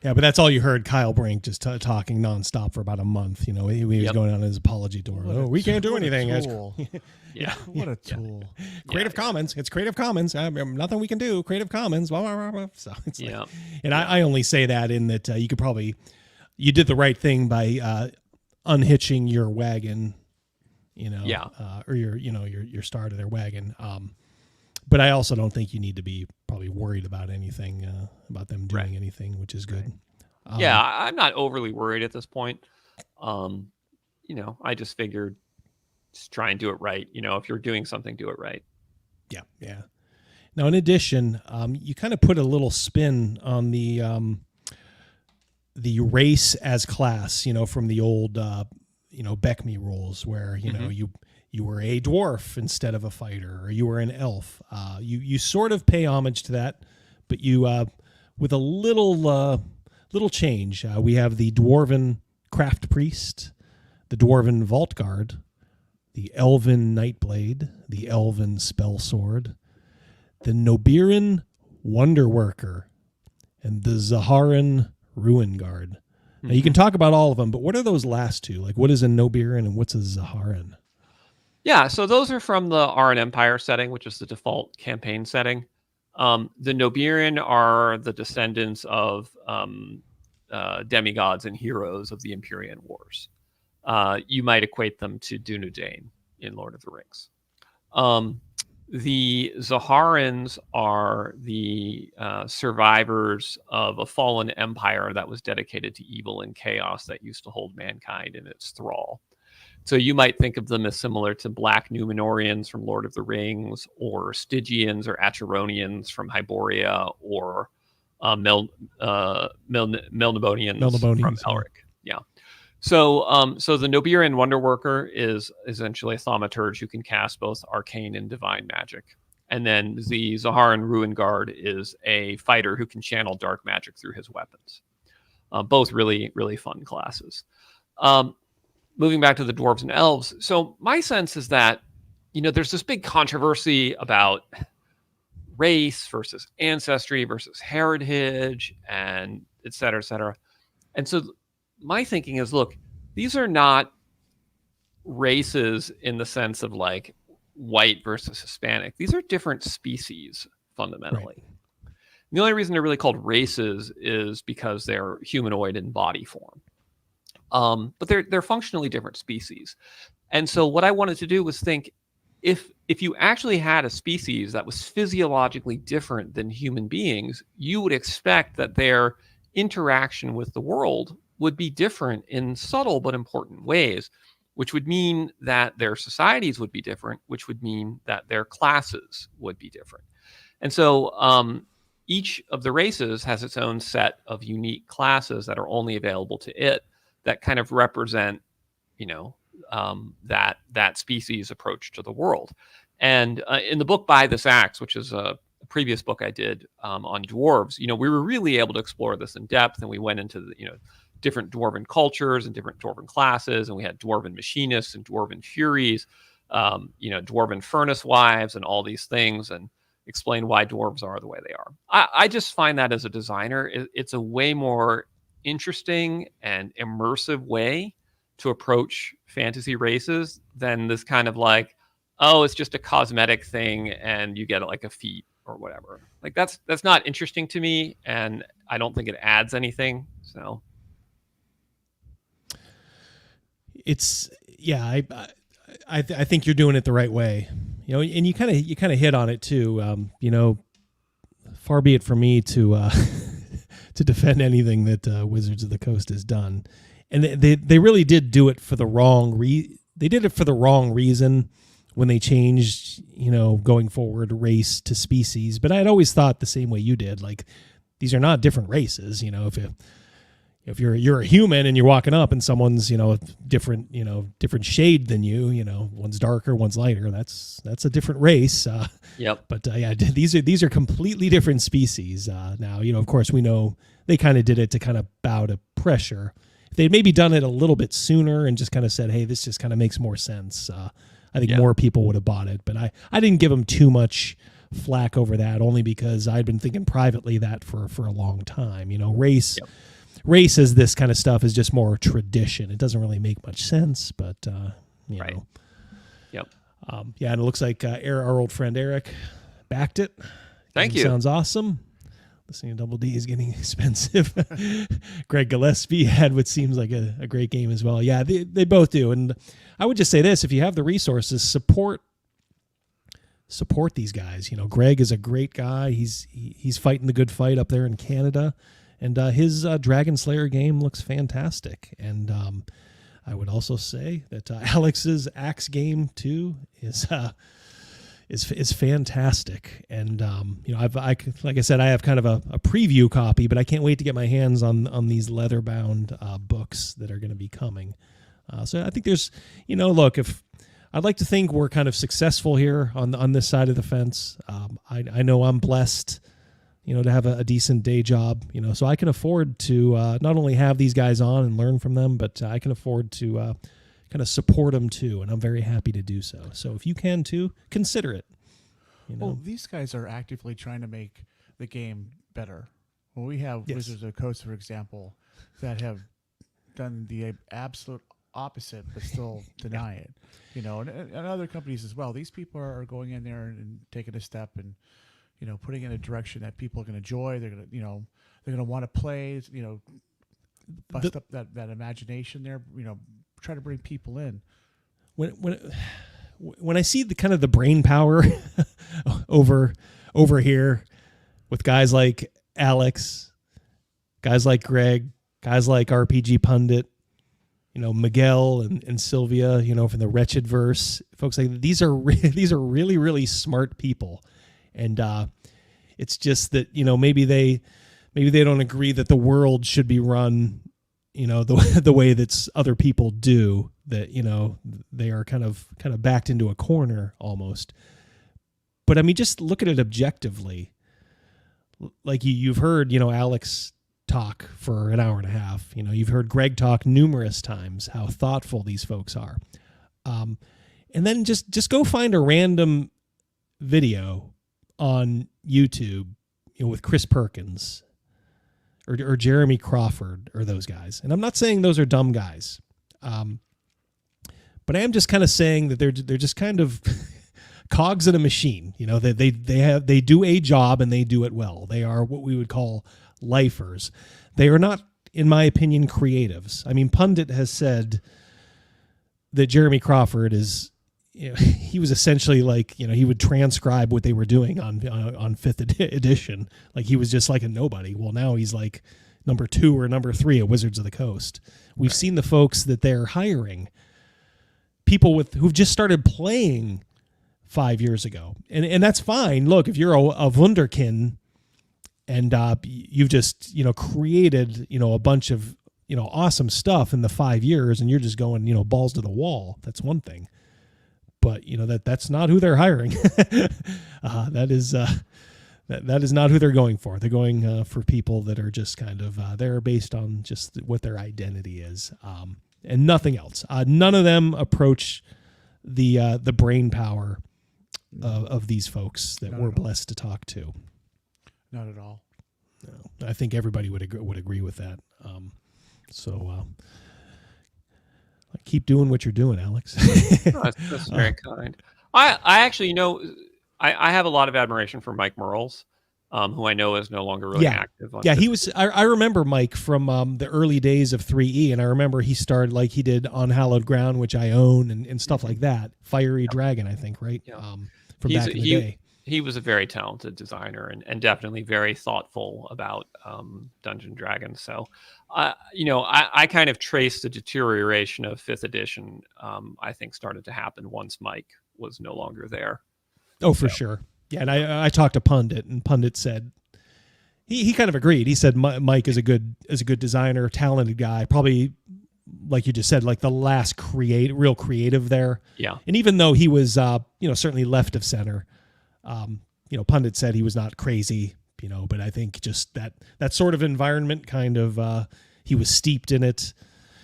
P: Yeah, but that's all you heard Kyle Brink just talking nonstop for about a month. He was going on his apology tour. We can't do anything.
R: Yeah.
Q: What a tool.
P: Creative Commons. It's Creative Commons. Nothing we can do. Creative Commons. Blah, blah, blah, blah. So it's I only say that in that you did the right thing by unhitching your wagon, or your start of their wagon. But I also don't think you need to be probably worried about anything, about them doing anything, which is good.
R: I'm not overly worried at this point. I just figured just try and do it right. If you're doing something, do it right.
P: Yeah. Now, in addition, you kind of put a little spin on the race as class, from the old, Beckme rules where, you you were a dwarf instead of a fighter, or you were an elf. You sort of pay homage to that, but you with a little change. We have the dwarven craft priest, the dwarven vault guard, the elven nightblade, the elven spell sword, the Nobiran wonder worker, and the Zaharan ruin guard. Now you can talk about all of them, but what are those last two? Like, what is a Nobiran and what's a Zaharan?
R: Yeah, so those are from the Aran Empire setting, which is the default campaign setting. The Nobiran are the descendants of demigods and heroes of the Empyrean Wars. You might equate them to Dunedain in Lord of the Rings. The Zaharans are the survivors of a fallen empire that was dedicated to evil and chaos that used to hold mankind in its thrall. So you might think of them as similar to Black Numenorians from Lord of the Rings, or Stygians or Acheronians from Hyboria, or Melnibonians from Elric. Yeah. So the Nobiran Wonderworker is essentially a thaumaturge who can cast both arcane and divine magic. And then the Zaharan Ruin Guard is a fighter who can channel dark magic through his weapons. Both really, really fun classes. Moving back to the dwarves and elves. So my sense is that, there's this big controversy about race versus ancestry versus heritage and et cetera, et cetera. And so my thinking is, look, these are not races in the sense of like white versus Hispanic. These are different species fundamentally. Right. The only reason they're really called races is because they're humanoid in body form. But they're functionally different species. And so what I wanted to do was think, if you actually had a species that was physiologically different than human beings, you would expect that their interaction with the world would be different in subtle but important ways, which would mean that their societies would be different, which would mean that their classes would be different. And so each of the races has its own set of unique classes that are only available to it, that kind of represent, that species approach to the world. And in the book By This Axe, which is a previous book I did on dwarves, we were really able to explore this in depth, and we went into the, different dwarven cultures and different dwarven classes, and we had dwarven machinists and dwarven furies, dwarven furnace wives, and all these things, and explain why dwarves are the way they are. I just find that as a designer, it's a way more interesting and immersive way to approach fantasy races than this kind of like, oh, it's just a cosmetic thing and you get like a feat or whatever. Like that's not interesting to me, and I don't think it adds anything. So it's I think you're doing it the right way, and you kind of hit on it too. Far be it from me to to defend anything that Wizards of the Coast has done, and they really did do it for the wrong they did it for the wrong reason when they changed, going forward, race to species. But I had always thought the same way you did. Like, these are not different races. If you're a human and you're walking up and someone's different shade than you, one's darker, one's lighter, that's a different race. Yep.
P: But these are completely different species. Now, of course, we know they kind of did it to kind of bow to pressure. If they'd maybe done it a little bit sooner and just kind of said, hey, this just kind of makes more sense, I think more people would have bought it. But I didn't give them too much flack over that, only because I'd been thinking privately that for a long time. Race. Yep. Race as this kind of stuff is just more tradition. It doesn't really make much sense, but
R: right. Yep.
P: And it looks like our old friend Eric backed it.
R: Thank you.
P: Sounds awesome. Listening to Double D is getting expensive. Greg Gillespie had what seems like a great game as well. Yeah, they both do. And I would just say this: if you have the resources, support these guys. Greg is a great guy. He's fighting the good fight up there in Canada. And his Dragon Slayer game looks fantastic. And I would also say that Alex's ACKS game too is fantastic. And like I said, I have kind of a preview copy, but I can't wait to get my hands on these leather bound books that are going to be coming. So I think there's, look, if I'd like to think we're kind of successful here on this side of the fence. I know I'm blessed, to have a decent day job, so I can afford to not only have these guys on and learn from them, but I can afford to kind of support them too, and I'm very happy to do so. So if you can too, consider it.
Q: Well, these guys are actively trying to make the game better. Well, we have Wizards of the Coast, for example, that have done the absolute opposite, but still deny it. And other companies as well. These people are going in there and taking a step and, putting in a direction that people are going to enjoy. They're going to, they're going to want to play. Bust up that imagination there. Try to bring people in.
P: When I see the kind of the brain power over here with guys like Alex, guys like Greg, guys like RPG Pundit, Miguel and Sylvia, from the Wretched Verse, folks like these are really, really smart people. And it's just that, maybe they don't agree that the world should be run, the way that other people do, that, they are kind of backed into a corner almost. But I mean, just look at it objectively. Like you've heard, Alex talk for an hour and a half. You've heard Greg talk numerous times how thoughtful these folks are. And then just go find a random video on YouTube, with Chris Perkins or Jeremy Crawford or those guys. And I'm not saying those are dumb guys. But I am just kind of saying that they're just kind of cogs in a machine. They do a job and they do it well. They are what we would call lifers. They are not, in my opinion, creatives. I mean, Pundit has said that Jeremy Crawford is, he was essentially like, he would transcribe what they were doing on 5th edition. Like he was just like a nobody. Well, now he's like number 2 or number 3 at Wizards of the Coast. We've seen the folks that they're hiring, people who've just started playing 5 years ago. And that's fine. Look, if you're a wunderkind and you've just, created, a bunch of, awesome stuff in the 5 years and you're just going, balls to the wall, that's one thing. But, that's not who they're hiring. That is not who they're going for. They're going for people that are just kind of, they're based on just what their identity is. And nothing else. None of them approach the brain power of these folks that we're blessed to talk to.
Q: Not at all.
P: No, I think everybody would agree with that. So keep doing what you're doing, Alex.
R: That's very kind. I actually, I have a lot of admiration for Mike Merles, who I know is no longer really active.
P: He was. I remember Mike from the early days of 3E, and I remember he started like he did On Hallowed Ground, which I own, and stuff like that. Fiery Dragon, I think, right? Yeah. From back in the day.
R: He was a very talented designer and definitely very thoughtful about Dungeon Dragons. So, I kind of traced the deterioration of 5th edition, I think started to happen once Mike was no longer there.
P: Oh, for sure. Yeah, and I talked to Pundit, and Pundit said he kind of agreed. He said Mike is a good designer, talented guy, probably like you just said, like the last real creative there.
R: Yeah.
P: And even though he was certainly left of center, Pundit said he was not crazy, but I think just that sort of environment kind of he was steeped in it.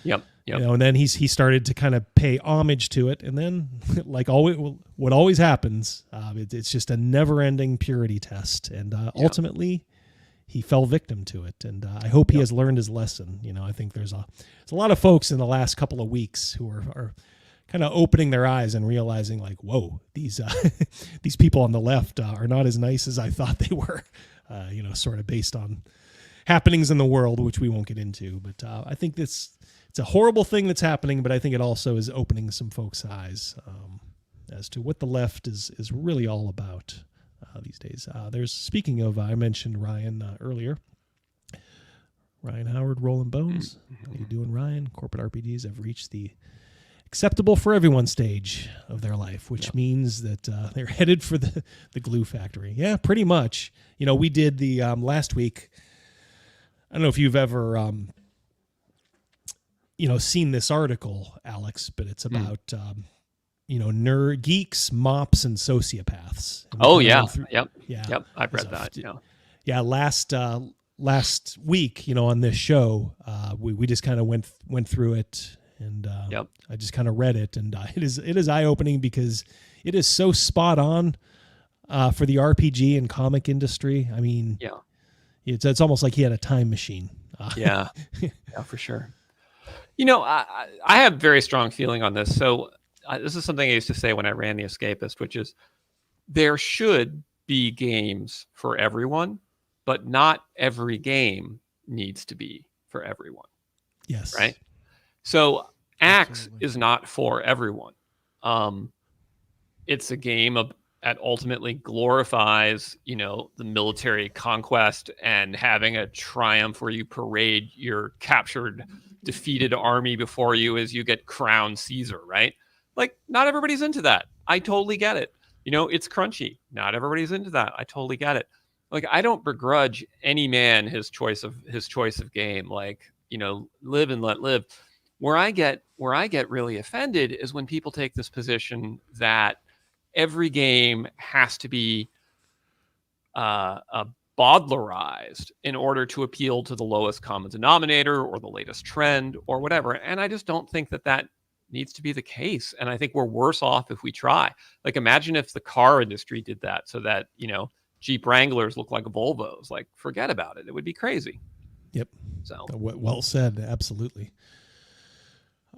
R: Yep.
P: And then he started to kind of pay homage to it, and then like what always happens, it's just a never-ending purity test, and ultimately he fell victim to it. And I hope he has learned his lesson. I think there's a lot of folks in the last couple of weeks who are kind of opening their eyes and realizing like, whoa, these people on the left are not as nice as I thought they were. Sort of based on happenings in the world, which we won't get into. But I think it's a horrible thing that's happening, but I think it also is opening some folks' eyes as to what the left is really all about these days. Speaking of, I mentioned Ryan earlier. Ryan Howard, Rolling Bones. How you doing, Ryan? Corporate RPGs have reached the acceptable for everyone stage of their life, which means that they're headed for the glue factory. Yeah, pretty much. We did the last week. I don't know if you've ever seen this article, Alex, but it's about geeks, mops, and sociopaths. And
R: Oh
P: we kinda
R: yeah,
P: went through-
R: yep. I've read that.
P: Yeah, last week, on this show, we just kind of went through it, and I just kind of read it, and it is eye opening because it is so spot on for the RPG and comic industry. I mean, it's almost like he had a time machine.
R: Yeah, for sure. I have very strong feeling on this. So this is something I used to say when I ran The Escapist, which is there should be games for everyone, but not every game needs to be for everyone.
P: Yes.
R: Right. So ACKS is not for everyone. It's a game that ultimately glorifies, the military conquest and having a triumph where you parade your captured, defeated army before you as you get crowned Caesar, right? Like, not everybody's into that. I totally get it. It's crunchy. Not everybody's into that. I totally get it. Like, I don't begrudge any man his choice of game. Like, live and let live. Where I get really offended is when people take this position that every game has to be bodlerized in order to appeal to the lowest common denominator or the latest trend or whatever. And I just don't think that needs to be the case. And I think we're worse off if we try. Like, imagine if the car industry did that so that, Jeep Wranglers look like Volvos. Like, forget about it. It would be crazy.
P: Yep.
R: So
P: well said. Absolutely.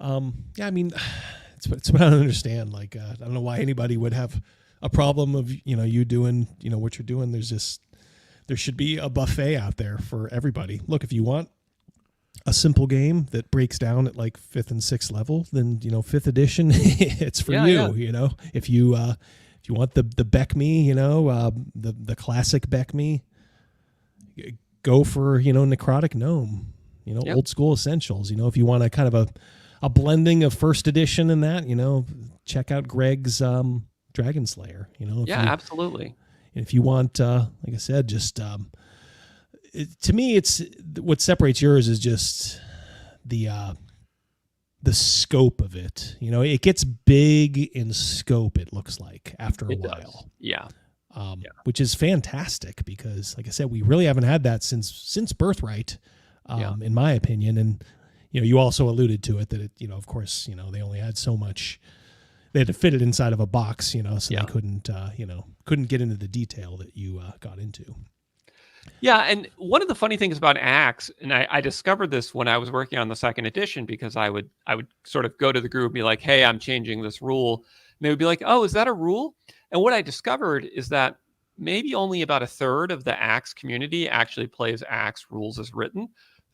P: I mean, it's what I don't understand. Like, I don't know why anybody would have a problem of, you doing, what you're doing. There should be a buffet out there for everybody. Look, if you want a simple game that breaks down at like 5th and 6th level, then, 5th edition, it's for you, if you want the Beck Me, the classic Beck Me, go for, Necrotic Gnome, old school essentials. If you want a kind of a blending of 1st edition and that, check out Greg's Dragon Slayer.
R: Absolutely.
P: If you want, like I said, just to me, it's what separates yours is just the scope of it. It gets big in scope. It looks like after a while.
R: Yeah.
P: Which is fantastic because, like I said, we really haven't had that since Birthright, in my opinion. And you also alluded to it that it, of course, they only had so much. They had to fit it inside of a box, so they couldn't get into the detail that you got into.
R: Yeah, and one of the funny things about ACKS, and I discovered this when I was working on the 2nd edition, because I would sort of go to the group and be like, hey, I'm changing this rule. And they would be like, oh, is that a rule? And what I discovered is that maybe only about a third of the ACKS community actually plays ACKS rules as written.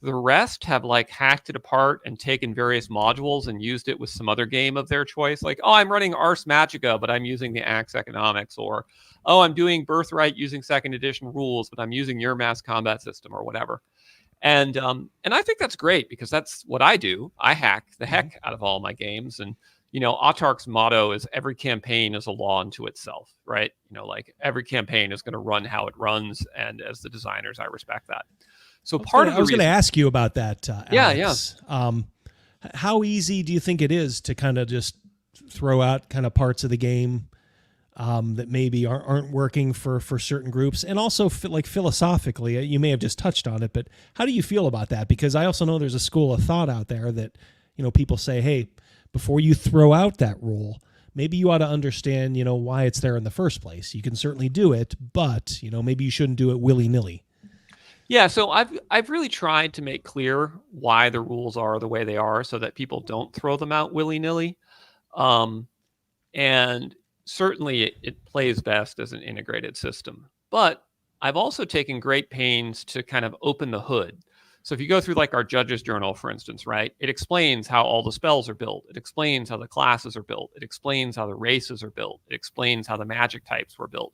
R: The rest have like hacked it apart and taken various modules and used it with some other game of their choice. Like, oh, I'm running Ars Magica, but I'm using the ACKS economics. Or, oh, I'm doing Birthright using 2nd edition rules, but I'm using your mass combat system or whatever. And I think that's great because that's what I do. I hack the heck out of all my games. And, Autark's motto is every campaign is a law unto itself, right? Like every campaign is going to run how it runs. And as the designers, I respect that. So I
P: was going to ask you about that.
R: Alex.
P: How easy do you think it is to kind of just throw out kind of parts of the game that maybe aren't working for certain groups? And also, like philosophically, you may have just touched on it, but how do you feel about that? Because I also know there's a school of thought out there that people say, hey, before you throw out that rule, maybe you ought to understand why it's there in the first place. You can certainly do it, but maybe you shouldn't do it willy-nilly.
R: Yeah, so I've really tried to make clear why the rules are the way they are so that people don't throw them out willy-nilly. And certainly it plays best as an integrated system. But I've also taken great pains to kind of open the hood. So if you go through like our judge's journal, for instance, right, it explains how all the spells are built. It explains how the classes are built. It explains how the races are built. It explains how the magic types were built.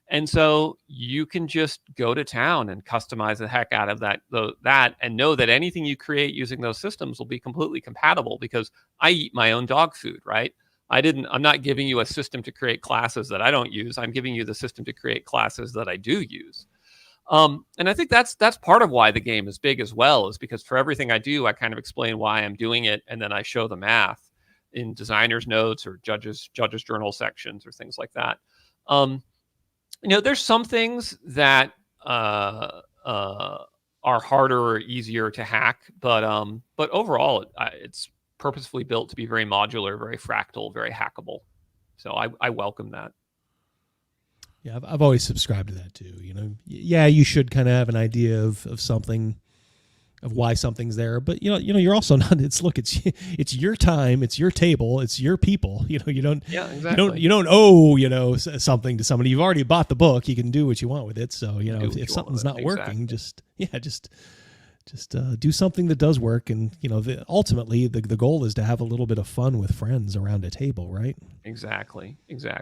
R: And so you can just go to town and customize the heck out of that and know that anything you create using those systems will be completely compatible because I eat my own dog food, right? I'm not giving you a system to create classes that I don't use. I'm giving you the system to create classes that I do use. And I think that's part of why the game is big as well, is because for everything I do, I kind of explain why I'm doing it. And then I show the math. in designers' notes or judges' journal sections or things like that. There's some things that are harder or easier to hack, but overall, it's purposefully built to be very modular, very fractal, very hackable. So I welcome that.
P: Yeah, I've always subscribed to that too. Yeah, you should kind of have an idea of something, of why something's there, but you're also not. It's your time, it's your table, it's your people. You don't.
R: Yeah, exactly.
P: You don't owe something to somebody. You've already bought the book. You can do what you want with it. So if something's not working, just do something that does work. And ultimately the goal is to have a little bit of fun with friends around a table, right?
R: Exactly.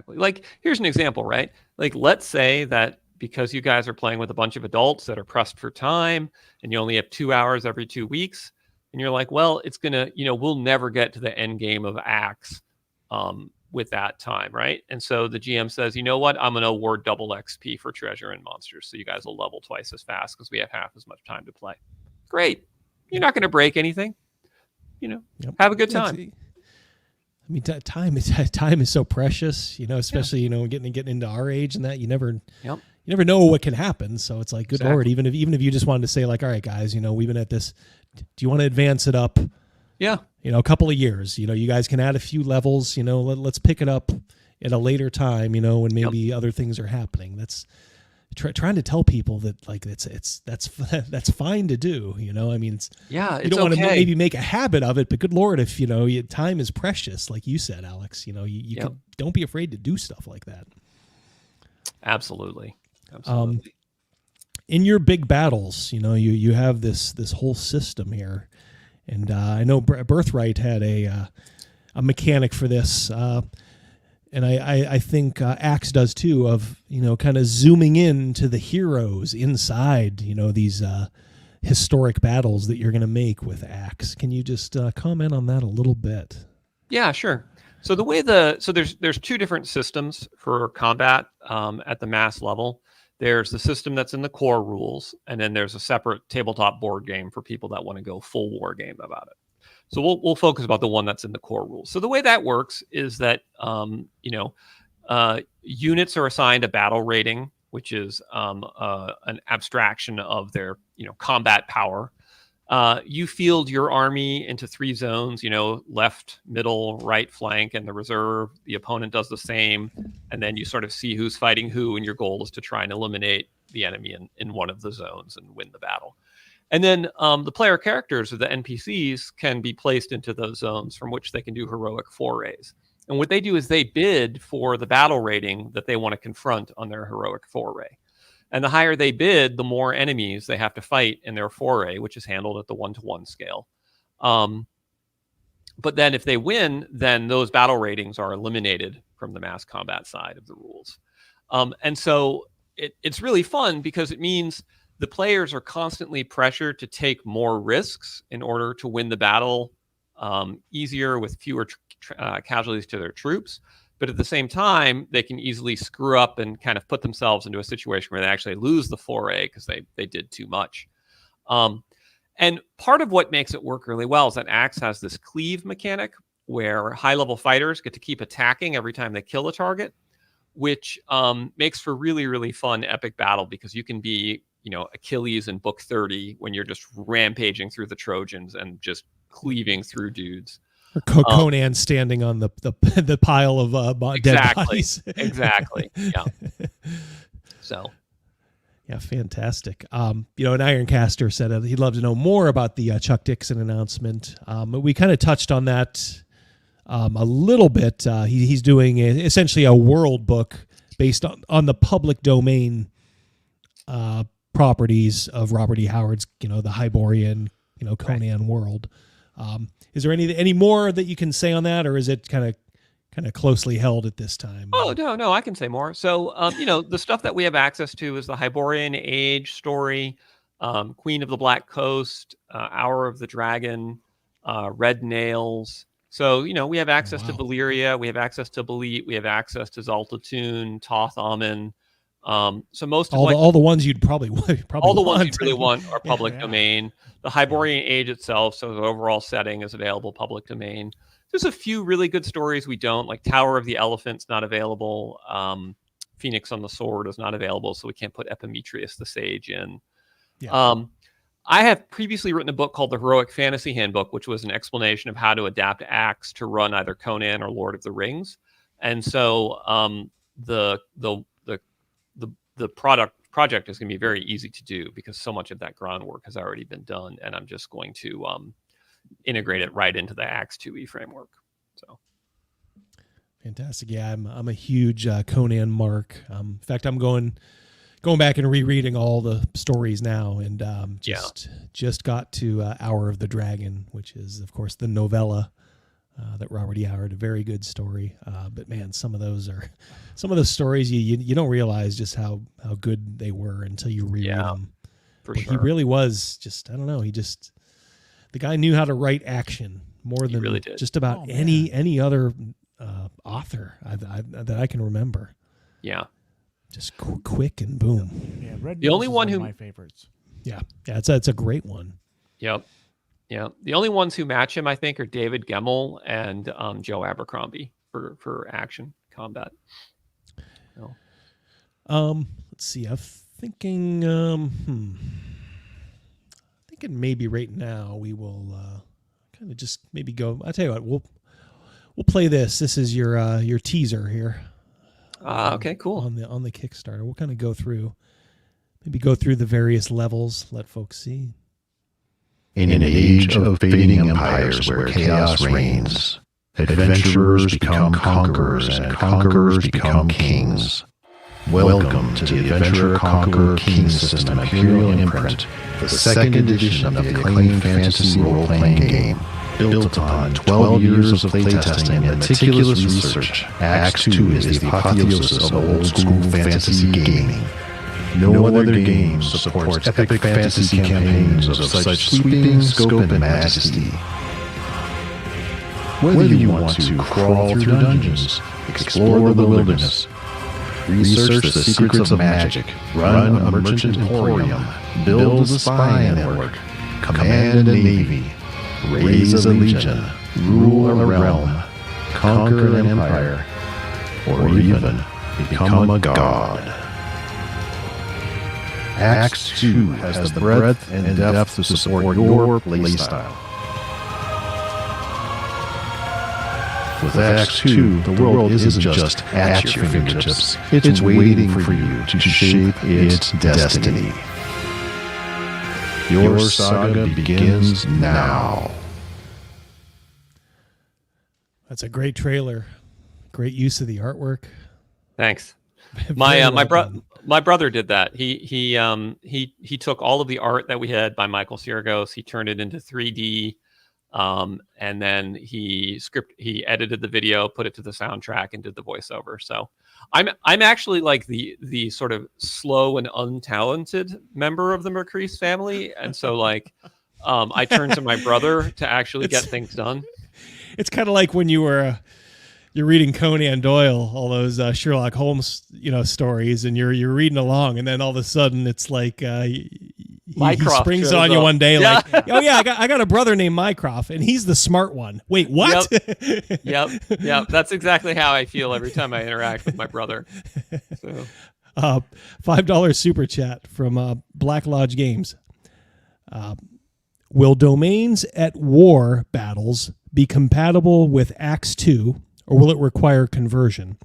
R: Like, here's an example, right? Like, let's say that because you guys are playing with a bunch of adults that are pressed for time and you only have 2 hours every 2 weeks, and you're like, well, it's gonna, we'll never get to the end game of ACKS with that time, right? And so the GM says, you know what, I'm gonna award double XP for treasure and monsters, so you guys will level twice as fast because we have half as much time to play. Great. You're not going to break anything. Have a good time.
P: I mean, time is so precious, especially, getting into our age and that you never know what can happen. So it's like, good Lord, even if you just wanted to say like, all right, guys, we've been at this, do you want to advance it up?
R: Yeah.
P: A couple of years, you guys can add a few levels, let's pick it up at a later time, when maybe other things are happening. That's trying to tell people that like that's fine to do. I mean, you don't want to maybe make a habit of it, but good Lord, if time is precious, like you said, Alex, don't be afraid to do stuff like that.
R: Absolutely.
P: In your big battles, you have this whole system here, and I know Birthright had a mechanic for this. And I think ACKS does too, of kind of zooming in to the heroes inside these historic battles that you're going to make with ACKS. Can you just comment on that a little bit?
R: Yeah, sure. So there's two different systems for combat at the mass level. There's the system that's in the core rules, and then there's a separate tabletop board game for people that want to go full war game about it. So we'll focus about the one that's in the core rules. So the way that works is that units are assigned a battle rating, which is an abstraction of their combat power. You field your army into 3 zones, left, middle, right flank, and the reserve. The opponent does the same, and then you sort of see who's fighting who, and your goal is to try and eliminate the enemy in one of the zones and win the battle. And then the player characters, or the NPCs, can be placed into those zones from which they can do heroic forays. And what they do is they bid for the battle rating that they want to confront on their heroic foray. And the higher they bid, the more enemies they have to fight in their foray, which is handled at the 1-to-1 scale. But then if they win, then those battle ratings are eliminated from the mass combat side of the rules. And so it's really fun because it means the players are constantly pressured to take more risks in order to win the battle easier with fewer casualties to their troops. But at the same time, they can easily screw up and kind of put themselves into a situation where they actually lose the foray because they did too much. And part of what makes it work really well is that ACKS has this cleave mechanic where high-level fighters get to keep attacking every time they kill a target, which makes for really, really fun epic battle because you can be, Achilles in book 30 when you're just rampaging through the Trojans and just cleaving through dudes.
P: Or Conan standing on the pile of dead bodies.
R: Exactly. Yeah. So.
P: Yeah, fantastic. An Ironcaster said he'd love to know more about the Chuck Dixon announcement. We kind of touched on that a little bit. He's doing essentially a world book based on the public domain properties of Robert E. Howard's, the Hyborian, Conan world. Is there any more that you can say on that, or is it kind of closely held at this time?
R: Oh, no, I can say more. So, the stuff that we have access to is the Hyborian Age story, Queen of the Black Coast, Hour of the Dragon, Red Nails. So, we have access to Valyria, we have access to Belit, we have access to Zaltatun, Toth Amen. So most of
P: all the ones you'd probably
R: all the ones you really want are public domain. The Hyborian Age itself, so the overall setting is available public domain. there's a few really good stories we don't, like Tower of the Elephant's not available. Phoenix on the Sword is not available, so we can't put Epimetheus the Sage in.
P: Yeah.
R: I have previously written a book called The Heroic Fantasy Handbook, which was an explanation of how to adapt ACKS to run either Conan or Lord of the Rings. And so the project is going to be very easy to do because so much of that groundwork has already been done, and I'm just going to integrate it right into the ACKS 2e framework. So
P: fantastic. Yeah, I'm a huge Conan mark. In fact, I'm going back and rereading all the stories now, and just got to Hour of the Dragon, which is of course the novella that Robert E. Howard, a very good story. But man, some of those stories you don't realize just how good they were until you reread them.
R: For
P: but
R: sure.
P: He really was just, I don't know, the guy knew how to write action more than
R: really did.
P: just about any other author that I can remember.
R: Yeah.
P: Just quick and boom.
Q: Yeah, Red
R: The only
Q: Nose is
R: one
Q: of
R: who
Q: my favorites.
P: Yeah, it's a great one.
R: Yep. Yeah. The only ones who match him, I think, are David Gemmell and Joe Abercrombie for action combat.
P: Let's see. I'm thinking. Thinking maybe right now we will kind of just maybe go. I'll tell you what. We'll play this. This is your teaser here.
R: Okay, cool.
P: On the Kickstarter, we'll kind of go through the various levels. Let folks see.
S: In an age of fading empires where chaos reigns, adventurers become conquerors and conquerors become kings. Welcome to the Adventurer Conqueror King System Imperial Imprint, the second edition of the acclaimed fantasy role-playing game. Built upon 12 years of playtesting and meticulous research, ACKS 2 is the apotheosis of old-school fantasy gaming. No other game supports epic fantasy campaigns of such sweeping scope and majesty. Whether you want to crawl through dungeons, explore the wilderness, research the secrets of magic, run a merchant emporium, build a spy network, command a navy, raise a legion, rule a realm, conquer an empire, or even become a god. ACKS 2 has the breadth and depth to support your playstyle. With ACKS 2, the world isn't just at your fingertips, it's waiting for you to shape its destiny. Your saga begins now.
P: That's a great trailer. Great use of the artwork.
R: Thanks.
P: Very
R: My brother did that. He took all of the art that we had by Michael Siergos. He turned it into 3D, and then he edited the video, put it to the soundtrack, and did the voiceover. So I'm actually like the sort of slow and untalented member of the Macris family, and so like I turned to my brother to actually get things done.
P: It's kind of like when you're reading Conan Doyle, all those Sherlock Holmes, stories, and you're reading along, and then all of a sudden it's like he springs on you one day, like, oh yeah, I got a brother named Mycroft, and he's the smart one. Wait, what?
R: Yep. That's exactly how I feel every time I interact with my brother. So.
P: $5 super chat from Black Lodge Games. Will domains at war battles be compatible with ACKS 2? Or will it require conversion?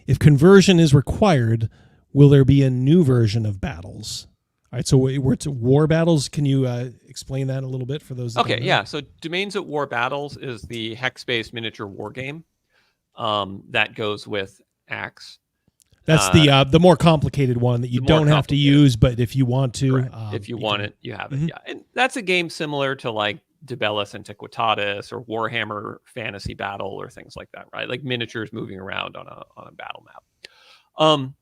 P: If conversion is required, will there be a new version of battles? All right, so we're to war battles. Can you explain that a little bit for those?
R: Okay, yeah. So Domains at War Battles is the hex-based miniature war game that goes with ACKS.
P: That's the more complicated one that you don't have to use, but if you want to,
R: if you want it, you have it. Yeah, and that's a game similar to like Debellus Antiquitatis or Warhammer Fantasy Battle or things like that, right? Like miniatures moving around on a battle map.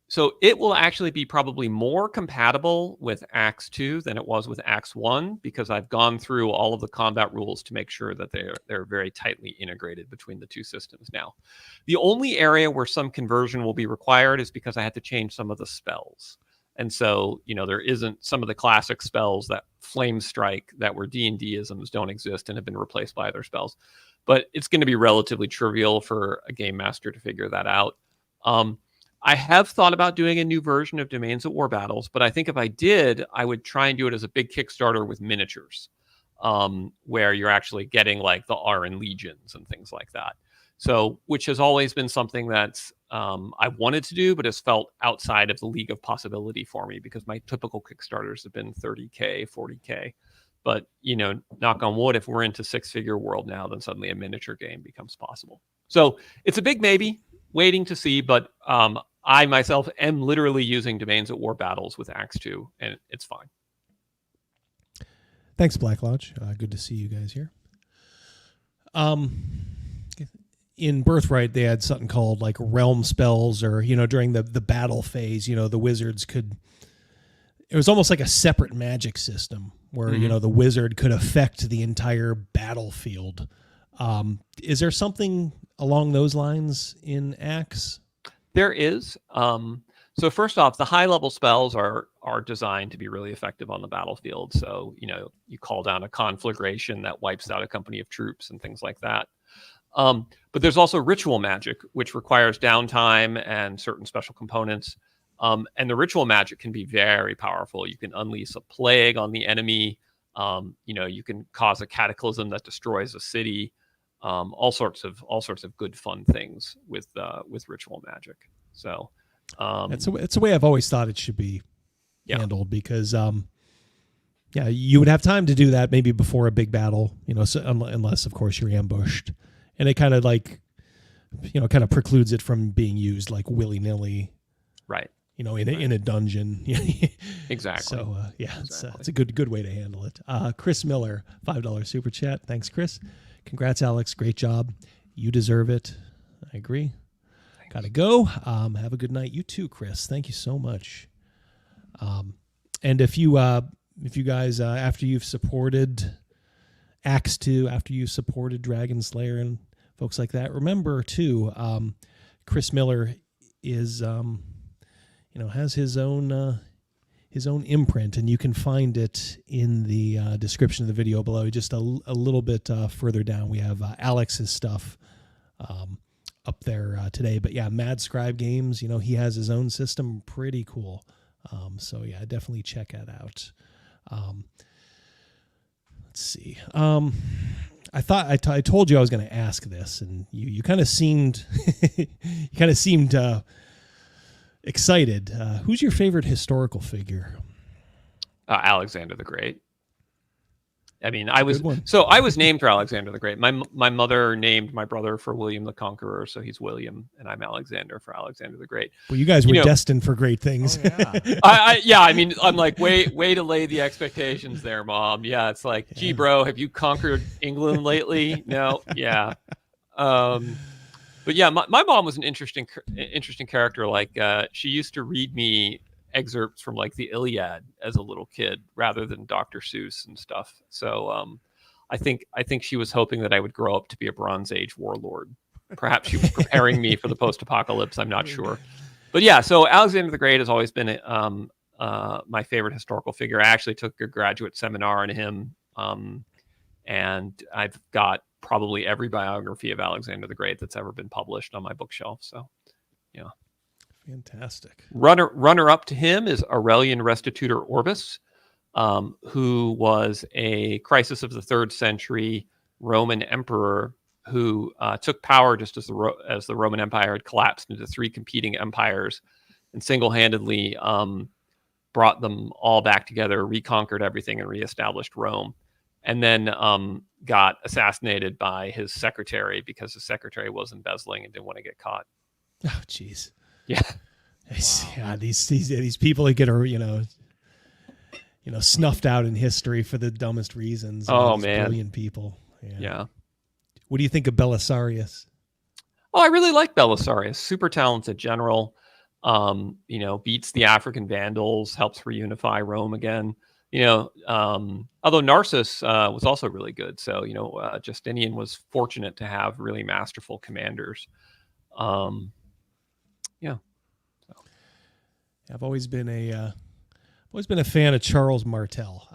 R: So it will actually be probably more compatible with ACKS 2 than it was with ACKS 1 because I've gone through all of the combat rules to make sure that they're very tightly integrated between the two systems now. The only area where some conversion will be required is because I had to change some of the spells. And so, there isn't some of the classic spells that Flame Strike that were D&D-isms don't exist and have been replaced by other spells. but it's going to be relatively trivial for a game master to figure that out. I have thought about doing a new version of Domains at War Battles, but I think if I did, I would try and do it as a big Kickstarter with miniatures, where you're actually getting like the Aran legions and things like that. So, which has always been something that's I wanted to do, but has felt outside of the league of possibility for me, because my typical Kickstarters have been 30K, 40K. But, you know, knock on wood, if we're into six-figure world now, then suddenly a miniature game becomes possible. So it's a big maybe, waiting to see, but I myself am literally using Domains at War Battles with ACKS 2, and it's fine.
P: Thanks, Black Lodge. Good to see you guys here. In Birthright, they had something called like realm spells, or, you know, during the battle phase, you know, the wizards could, it was almost like a separate magic system where, you know, the wizard could affect the entire battlefield. Is there something along those lines in ACKS?
R: There is. So first off, the high level spells are designed to be really effective on the battlefield. So, you know, you call down a conflagration that wipes out a company of troops and things like that. But there's also ritual magic, which requires downtime and certain special components. And the ritual magic can be very powerful. You can unleash a plague on the enemy. You know, you can cause a cataclysm that destroys a city. All sorts of good fun things with ritual magic. So
P: it's a way I've always thought it should be handled, because you would have time to do that maybe before a big battle, you know, so, unless of course you're ambushed, and it kind of like, you know, kind of precludes it from being used like willy-nilly,
R: right?
P: You know, in a dungeon.
R: Exactly.
P: So it's a good way to handle it. Chris Miller, $5 super chat. Thanks, Chris. Congrats, Alex. Great job. You deserve it. I agree. Thanks. Gotta go. Have a good night. You too, Chris. Thank you so much. And if you guys, after you've supported ACKS 2, after you've supported Dragon Slayer and folks like that, remember too, Chris Miller is, you know, has his own imprint, and you can find it in the description of the video below. Just a little bit further down, we have Alex's stuff up there today. But yeah, Mad Scribe Games, you know, he has his own system. Pretty cool. So yeah, definitely check that out. Let's see. I told you I was going to ask this, and you kind of seemed excited. Who's your favorite historical figure?
R: Alexander the Great. I mean, I was named for Alexander the Great. My mother named my brother for William the Conqueror, so he's William, and I'm Alexander for Alexander the Great.
P: Well, you guys were destined for great things.
R: Oh, yeah. I mean, I'm like, way to lay the expectations there, Mom. Yeah, it's like, gee, bro, have you conquered England lately? No, yeah. But yeah, my mom was an interesting character. Like, she used to read me excerpts from like the Iliad as a little kid rather than Dr. Seuss and stuff. So I think she was hoping that I would grow up to be a Bronze Age warlord. Perhaps she was preparing me for the post-apocalypse. I'm not sure. But yeah, so Alexander the Great has always been my favorite historical figure. I actually took a graduate seminar on him, and I've got probably every biography of Alexander the Great that's ever been published on my bookshelf. So, yeah.
P: Fantastic.
R: Runner up to him is Aurelian Restitutor Orbis, who was a crisis of the 3rd century Roman emperor who took power just as the Roman Empire had collapsed into 3 competing empires, and single-handedly brought them all back together, reconquered everything, and reestablished Rome. And then got assassinated by his secretary because his secretary was embezzling and didn't want to get caught.
P: Oh, jeez.
R: Yeah.
P: Wow. Yeah, these people that get you know snuffed out in history for the dumbest reasons.
R: Oh, man.
P: Brilliant people.
R: Yeah.
P: What do you think of Belisarius?
R: Oh, I really like Belisarius. Super talented general. You know, beats the African Vandals, helps reunify Rome again. You know, although Narcissus was also really good. So, you know, Justinian was fortunate to have really masterful commanders. Yeah.
P: I've always been a always been a fan of Charles Martel.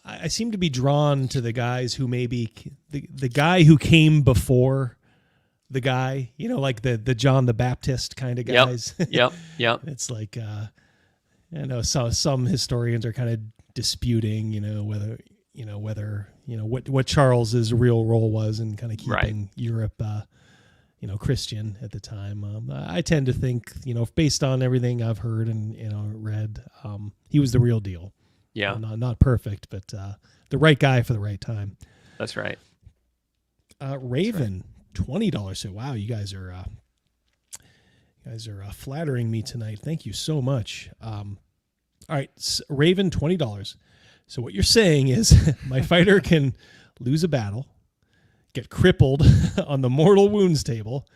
P: I seem to be drawn to the guys who maybe the guy who came before the guy, like the John the Baptist kind of guys.
R: Yep.
P: It's like, I know some historians are kind of disputing, whether what Charles's real role was in kind of keeping Europe, Christian at the time. I tend to think, based on everything I've heard and read, he was the real deal.
R: Yeah,
P: not perfect, but the right guy for the right time.
R: That's right.
P: Raven, $20. So wow, you guys are flattering me tonight. Thank you so much. All right, Raven, $20. So what you're saying is my fighter can lose a battle, get crippled on the mortal wounds table,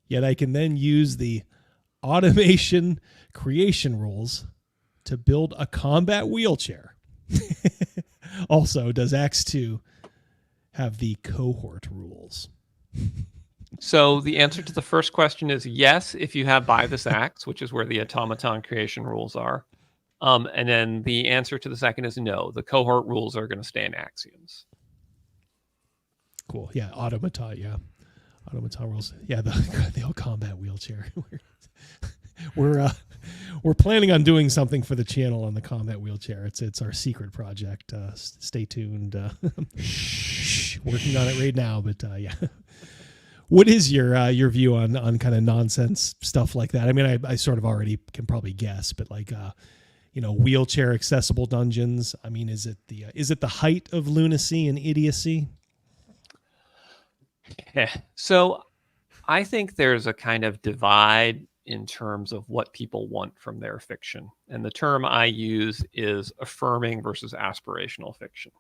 P: yet I can then use the automation creation rules to build a combat wheelchair. Also, does ACKS 2 have the cohort rules?
R: So the answer to the first question is yes, if you have by this ACKS, which is where the automaton creation rules are. And then the answer to the second is no. The cohort rules are going to stay in Axioms.
P: Cool. Yeah, automaton. Yeah, automaton rules. Yeah, the old combat wheelchair. We're planning on doing something for the channel on the combat wheelchair. It's our secret project. Stay tuned. Shh, working on it right now. But yeah. What is your view on kind of nonsense stuff like that? I mean, I sort of already can probably guess, but like wheelchair accessible dungeons. I mean, is it the height of lunacy and idiocy?
R: Yeah. So I think there's a kind of divide in terms of what people want from their fiction. And the term I use is affirming versus aspirational fiction.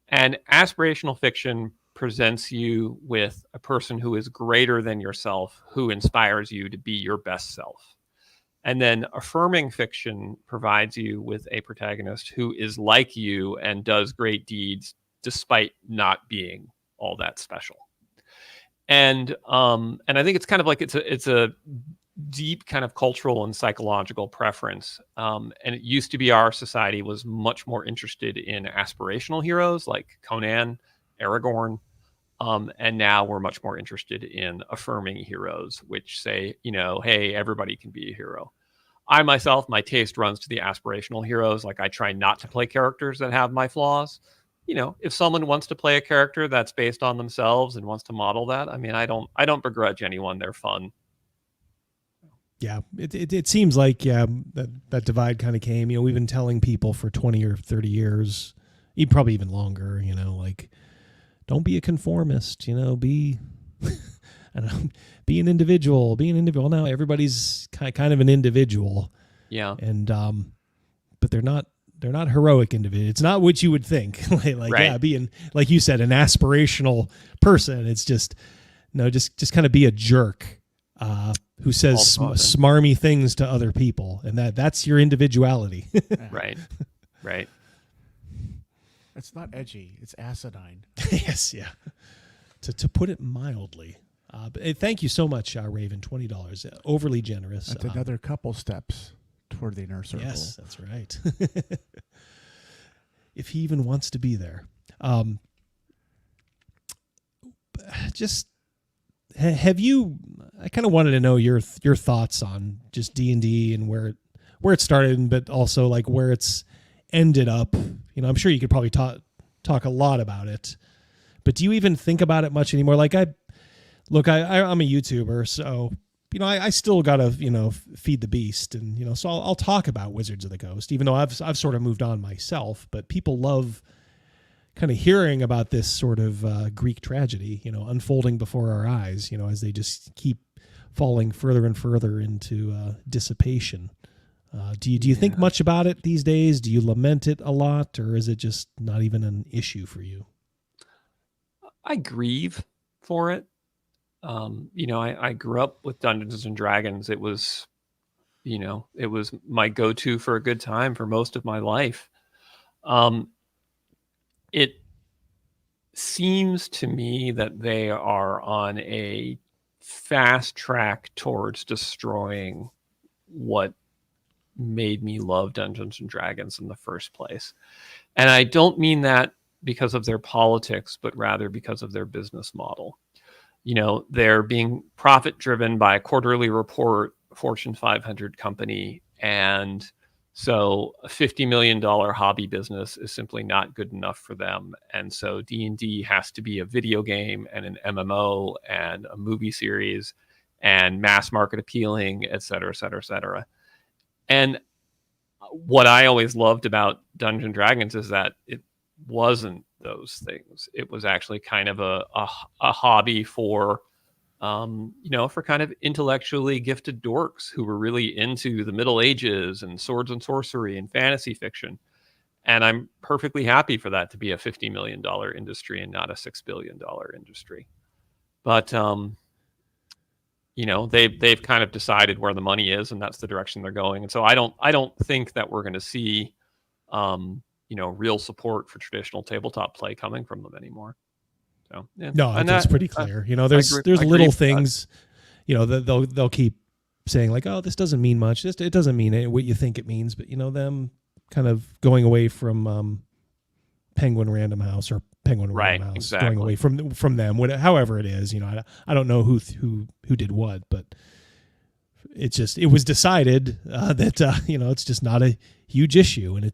R: And aspirational fiction presents you with a person who is greater than yourself, who inspires you to be your best self. And then affirming fiction provides you with a protagonist who is like you and does great deeds despite not being all that special. And I think it's kind of like it's a deep kind of cultural and psychological preference. And it used to be our society was much more interested in aspirational heroes like Conan, Aragorn. And now we're much more interested in affirming heroes, which say, hey, everybody can be a hero. I myself, my taste runs to the aspirational heroes. Like I try not to play characters that have my flaws. If someone wants to play a character that's based on themselves and wants to model that, I mean, I don't begrudge anyone. They're fun.
P: Yeah, it seems like that divide kind of came. We've been telling people for 20 or 30 years, probably even longer. Like, don't be a conformist. Be I don't know, be an individual. Be an individual. Now everybody's kind of an individual.
R: Yeah,
P: and but they're not heroic individuals. It's not what you would think. like
R: right.
P: Yeah, being like you said, an aspirational person. It's just kind of be a jerk. Who says smarmy things to other people, and that's your individuality.
R: Right.
Q: It's not edgy. It's acidine.
P: Yes, yeah. To put it mildly. But thank you so much, Raven. $20, overly generous.
Q: That's another couple steps toward the inner circle.
P: Yes, that's right. If he even wants to be there. Have you? I kind of wanted to know your thoughts on just D&D and where it started, but also like where it's ended up. I'm sure you could probably talk a lot about it, but do you even think about it much anymore? Like I'm a YouTuber, so I still gotta feed the beast, and so I'll talk about Wizards of the Coast, even though I've sort of moved on myself. But people love kind of hearing about this sort of Greek tragedy, unfolding before our eyes, as they just keep falling further and further into dissipation. Do you think much about it these days? Do you lament it a lot, or is it just not even an issue for you?
R: I grieve for it. I grew up with Dungeons and Dragons. It was, it was my go-to for a good time for most of my life. It seems to me that they are on a fast track towards destroying what made me love Dungeons and Dragons in the first place. And I don't mean that because of their politics, but rather because of their business model. You know, they're being profit driven by a quarterly report, Fortune 500 company. And so a $50 million hobby business is simply not good enough for them. And so D&D has to be a video game and an MMO and a movie series and mass market appealing, et cetera, et cetera, et cetera. And what I always loved about Dungeons and Dragons is that it wasn't those things. It was actually kind of a hobby for, for kind of intellectually gifted dorks who were really into the Middle Ages and swords and sorcery and fantasy fiction. And I'm perfectly happy for that to be a $50 million industry and not a $6 billion industry. But, they've kind of decided where the money is, and that's the direction they're going. And so I don't think that we're going to see, real support for traditional tabletop play coming from them anymore. So yeah.
P: No, I think it's pretty clear. There's little things, that they'll keep saying like, oh, this doesn't mean much. It doesn't mean what you think it means. But them kind of going away from Penguin Random House or Penguin Random House,
R: exactly.
P: Going away from them, however it is. I don't know who did what, but it was decided that it's just not a huge issue, and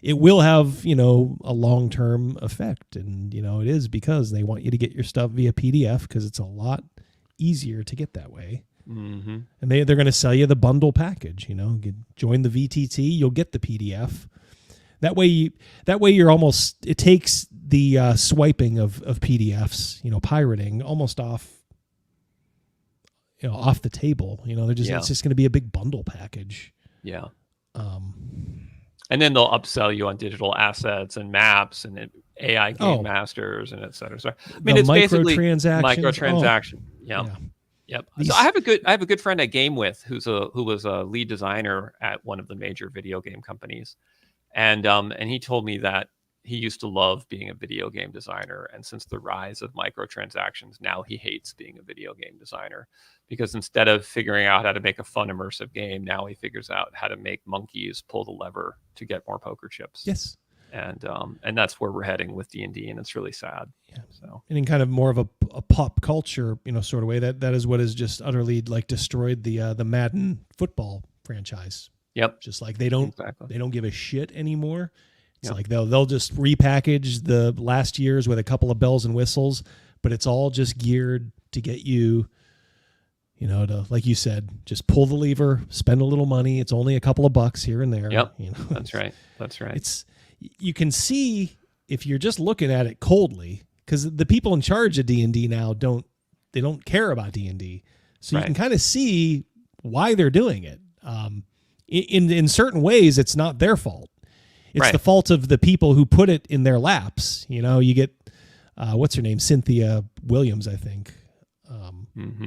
P: it will have a long-term effect, and it is because they want you to get your stuff via PDF because it's a lot easier to get that way.
R: Mm-hmm.
P: And they're going to sell you the bundle package. Join the VTT, you'll get the PDF. That way you're almost, it takes the swiping of PDFs, pirating almost off the table. It's just going to be a big bundle package.
R: Yeah. And then they'll upsell you on digital assets and maps and AI game masters and et cetera. So I mean, it's basically microtransaction. Yep. So I have a good friend I game with who was a lead designer at one of the major video game companies. And he told me that he used to love being a video game designer. And since the rise of microtransactions, now he hates being a video game designer, because instead of figuring out how to make a fun, immersive game, now he figures out how to make monkeys pull the lever to get more poker chips.
P: Yes.
R: And that's where we're heading with D&D, and it's really sad.
P: Yeah.
R: So,
P: and in kind of more of a pop culture, sort of way, that is what has just utterly destroyed the Madden football franchise.
R: Yep.
P: Just like they don't give a shit anymore. It's like they'll just repackage the last year's with a couple of bells and whistles, but it's all just geared to get you, to, like you said, just pull the lever, spend a little money. It's only a couple of bucks here and there.
R: Yep. That's right.
P: You can see if you're just looking at it coldly, because the people in charge of D&D now don't care about D&D. So you can kind of see why they're doing it. In certain ways, it's not their fault. It's the fault of the people who put it in their laps. You get, what's her name? Cynthia Williams, I think.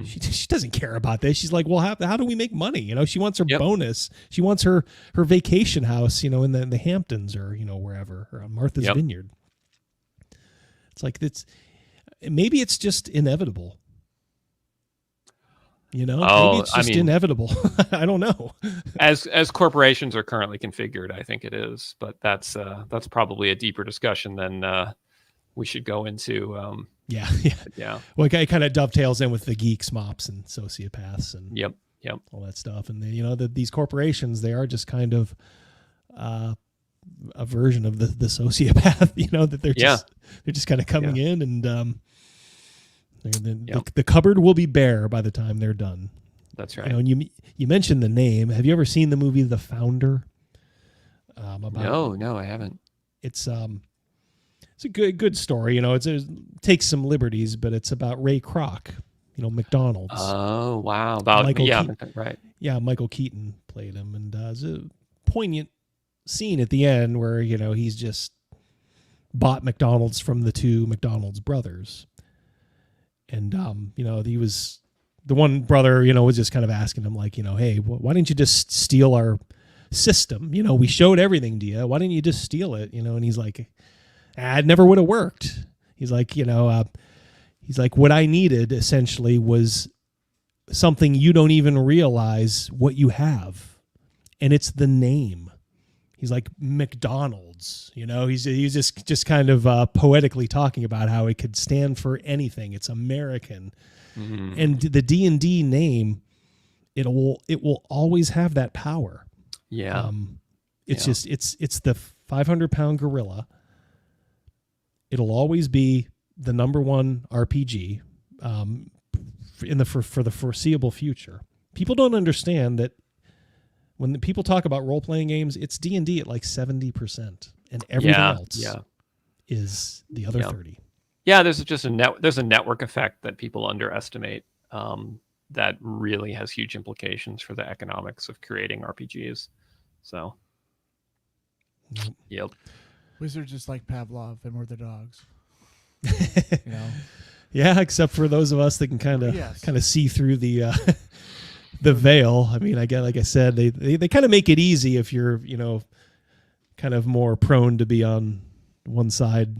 P: She doesn't care about this. She's like, well, how do we make money? She wants her bonus. She wants her vacation house, in the Hamptons or, wherever, or on Martha's Vineyard. It's like, maybe it's just inevitable. Maybe it's just inevitable. I don't know.
R: As corporations are currently configured, I think it is, but that's probably a deeper discussion than we should go into. Yeah.
P: Well, it kind of dovetails in with the geeks, mops, and sociopaths, and
R: yep,
P: all that stuff. And then, these corporations, they are just kind of a version of the sociopath. That they're just kind of coming in and. The cupboard will be bare by the time they're done.
R: That's right.
P: And you mentioned the name. Have you ever seen the movie The Founder?
R: No, I haven't.
P: It's a good story. It takes some liberties, but it's about Ray Kroc. McDonald's.
R: Oh wow! About
P: Michael
R: Keaton, right?
P: Yeah, Michael Keaton played him, and it's a poignant scene at the end where he's just bought McDonald's from the two McDonald's brothers. And, he was, the one brother, was just kind of asking him like, hey, why didn't you just steal our system? We showed everything to you. Why didn't you just steal it? And he's like, it never would have worked. He's like, what I needed essentially was something you don't even realize what you have. and it's the name. He's like McDonald's, you know. He's just kind of poetically talking about how it could stand for anything. It's American, and the D&D name, it will always have that power.
R: Yeah,
P: it's the 500-pound gorilla. It'll always be the number one RPG for the foreseeable future. People don't understand that. When the people talk about role-playing games, it's D&D at like 70%, and everything else is the other 30.
R: Yeah, there's just there's a network effect that people underestimate that really has huge implications for the economics of creating RPGs. So, yep.
Q: Wizards just like Pavlov, and we're the dogs. You know?
P: Yeah, except for those of us that can kind of see through the the veil. I mean, again, like I said, they kind of make it easy if you're, you know, kind of more prone to be on one side,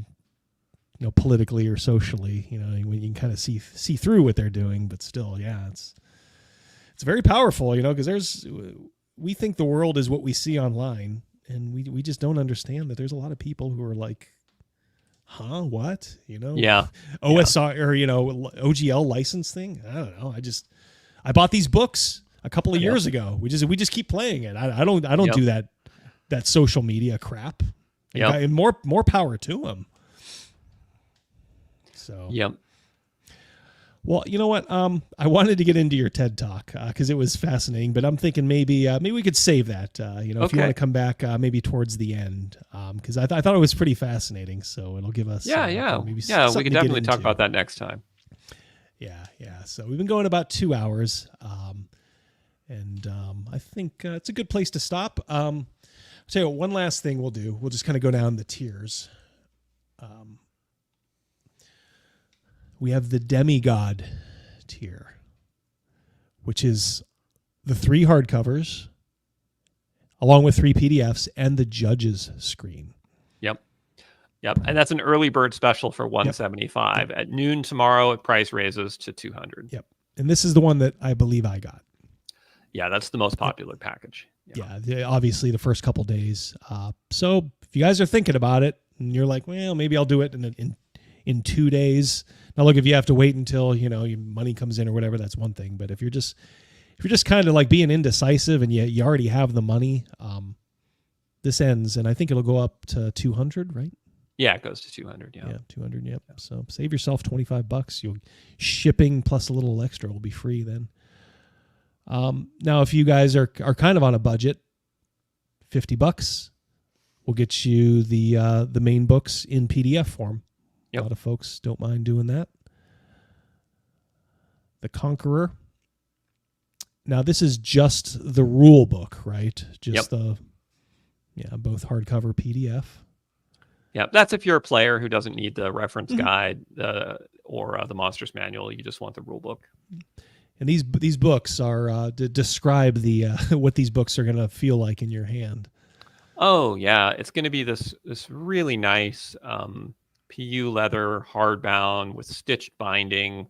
P: you know, politically or socially, you know, when you can kind of see through what they're doing. But still, yeah, it's very powerful, you know, because we think the world is what we see online, and we just don't understand that there's a lot of people who are like, huh, what, you know?
R: Yeah.
P: OSR or, you know, OGL license thing. I don't know. I bought these books a couple of years ago. We just keep playing it. I don't do that social media crap. And more power to them. So Well, you know what? I wanted to get into your TED Talk because it was fascinating, but I'm thinking maybe we could save that. You know, if you want to come back maybe towards the end, because I thought it was pretty fascinating. So it'll give us
R: maybe we can definitely talk about that next time.
P: Yeah. So we've been going about 2 hours, and I think it's a good place to stop. I'll tell you what, one last thing we'll do. We'll just kind of go down the tiers. We have the demigod tier, which is the 3 hardcovers, along with 3 PDFs and the judge's screen.
R: Yep. And that's an early bird special for $175. At noon tomorrow, price raises to $200.
P: Yep. And this is the one that I believe I got.
R: Yeah, that's the most popular package.
P: Yeah, obviously the first couple days. So if you guys are thinking about it and you're like, well, maybe I'll do it in 2 days. Now, look, if you have to wait until, you know, your money comes in or whatever, that's one thing. But if you're just kind of like being indecisive and you already have the money, this ends, and I think it'll go up to 200, right?
R: Yeah, it goes to 200. Yeah,
P: 200. Yep. So save yourself $25. You'll shipping plus a little extra will be free then. Now, if you guys are kind of on a budget, $50 will get you the main books in PDF form. Yep. A lot of folks don't mind doing that. The Conqueror. Now, this is just the rule book, right? Just both hardcover PDF.
R: Yeah, that's if you're a player who doesn't need the reference guide or the monsters manual. You just want the rule book.
P: And these books are to describe the what these books are going to feel like in your hand.
R: Oh yeah, it's going to be this really nice PU leather hardbound with stitched binding.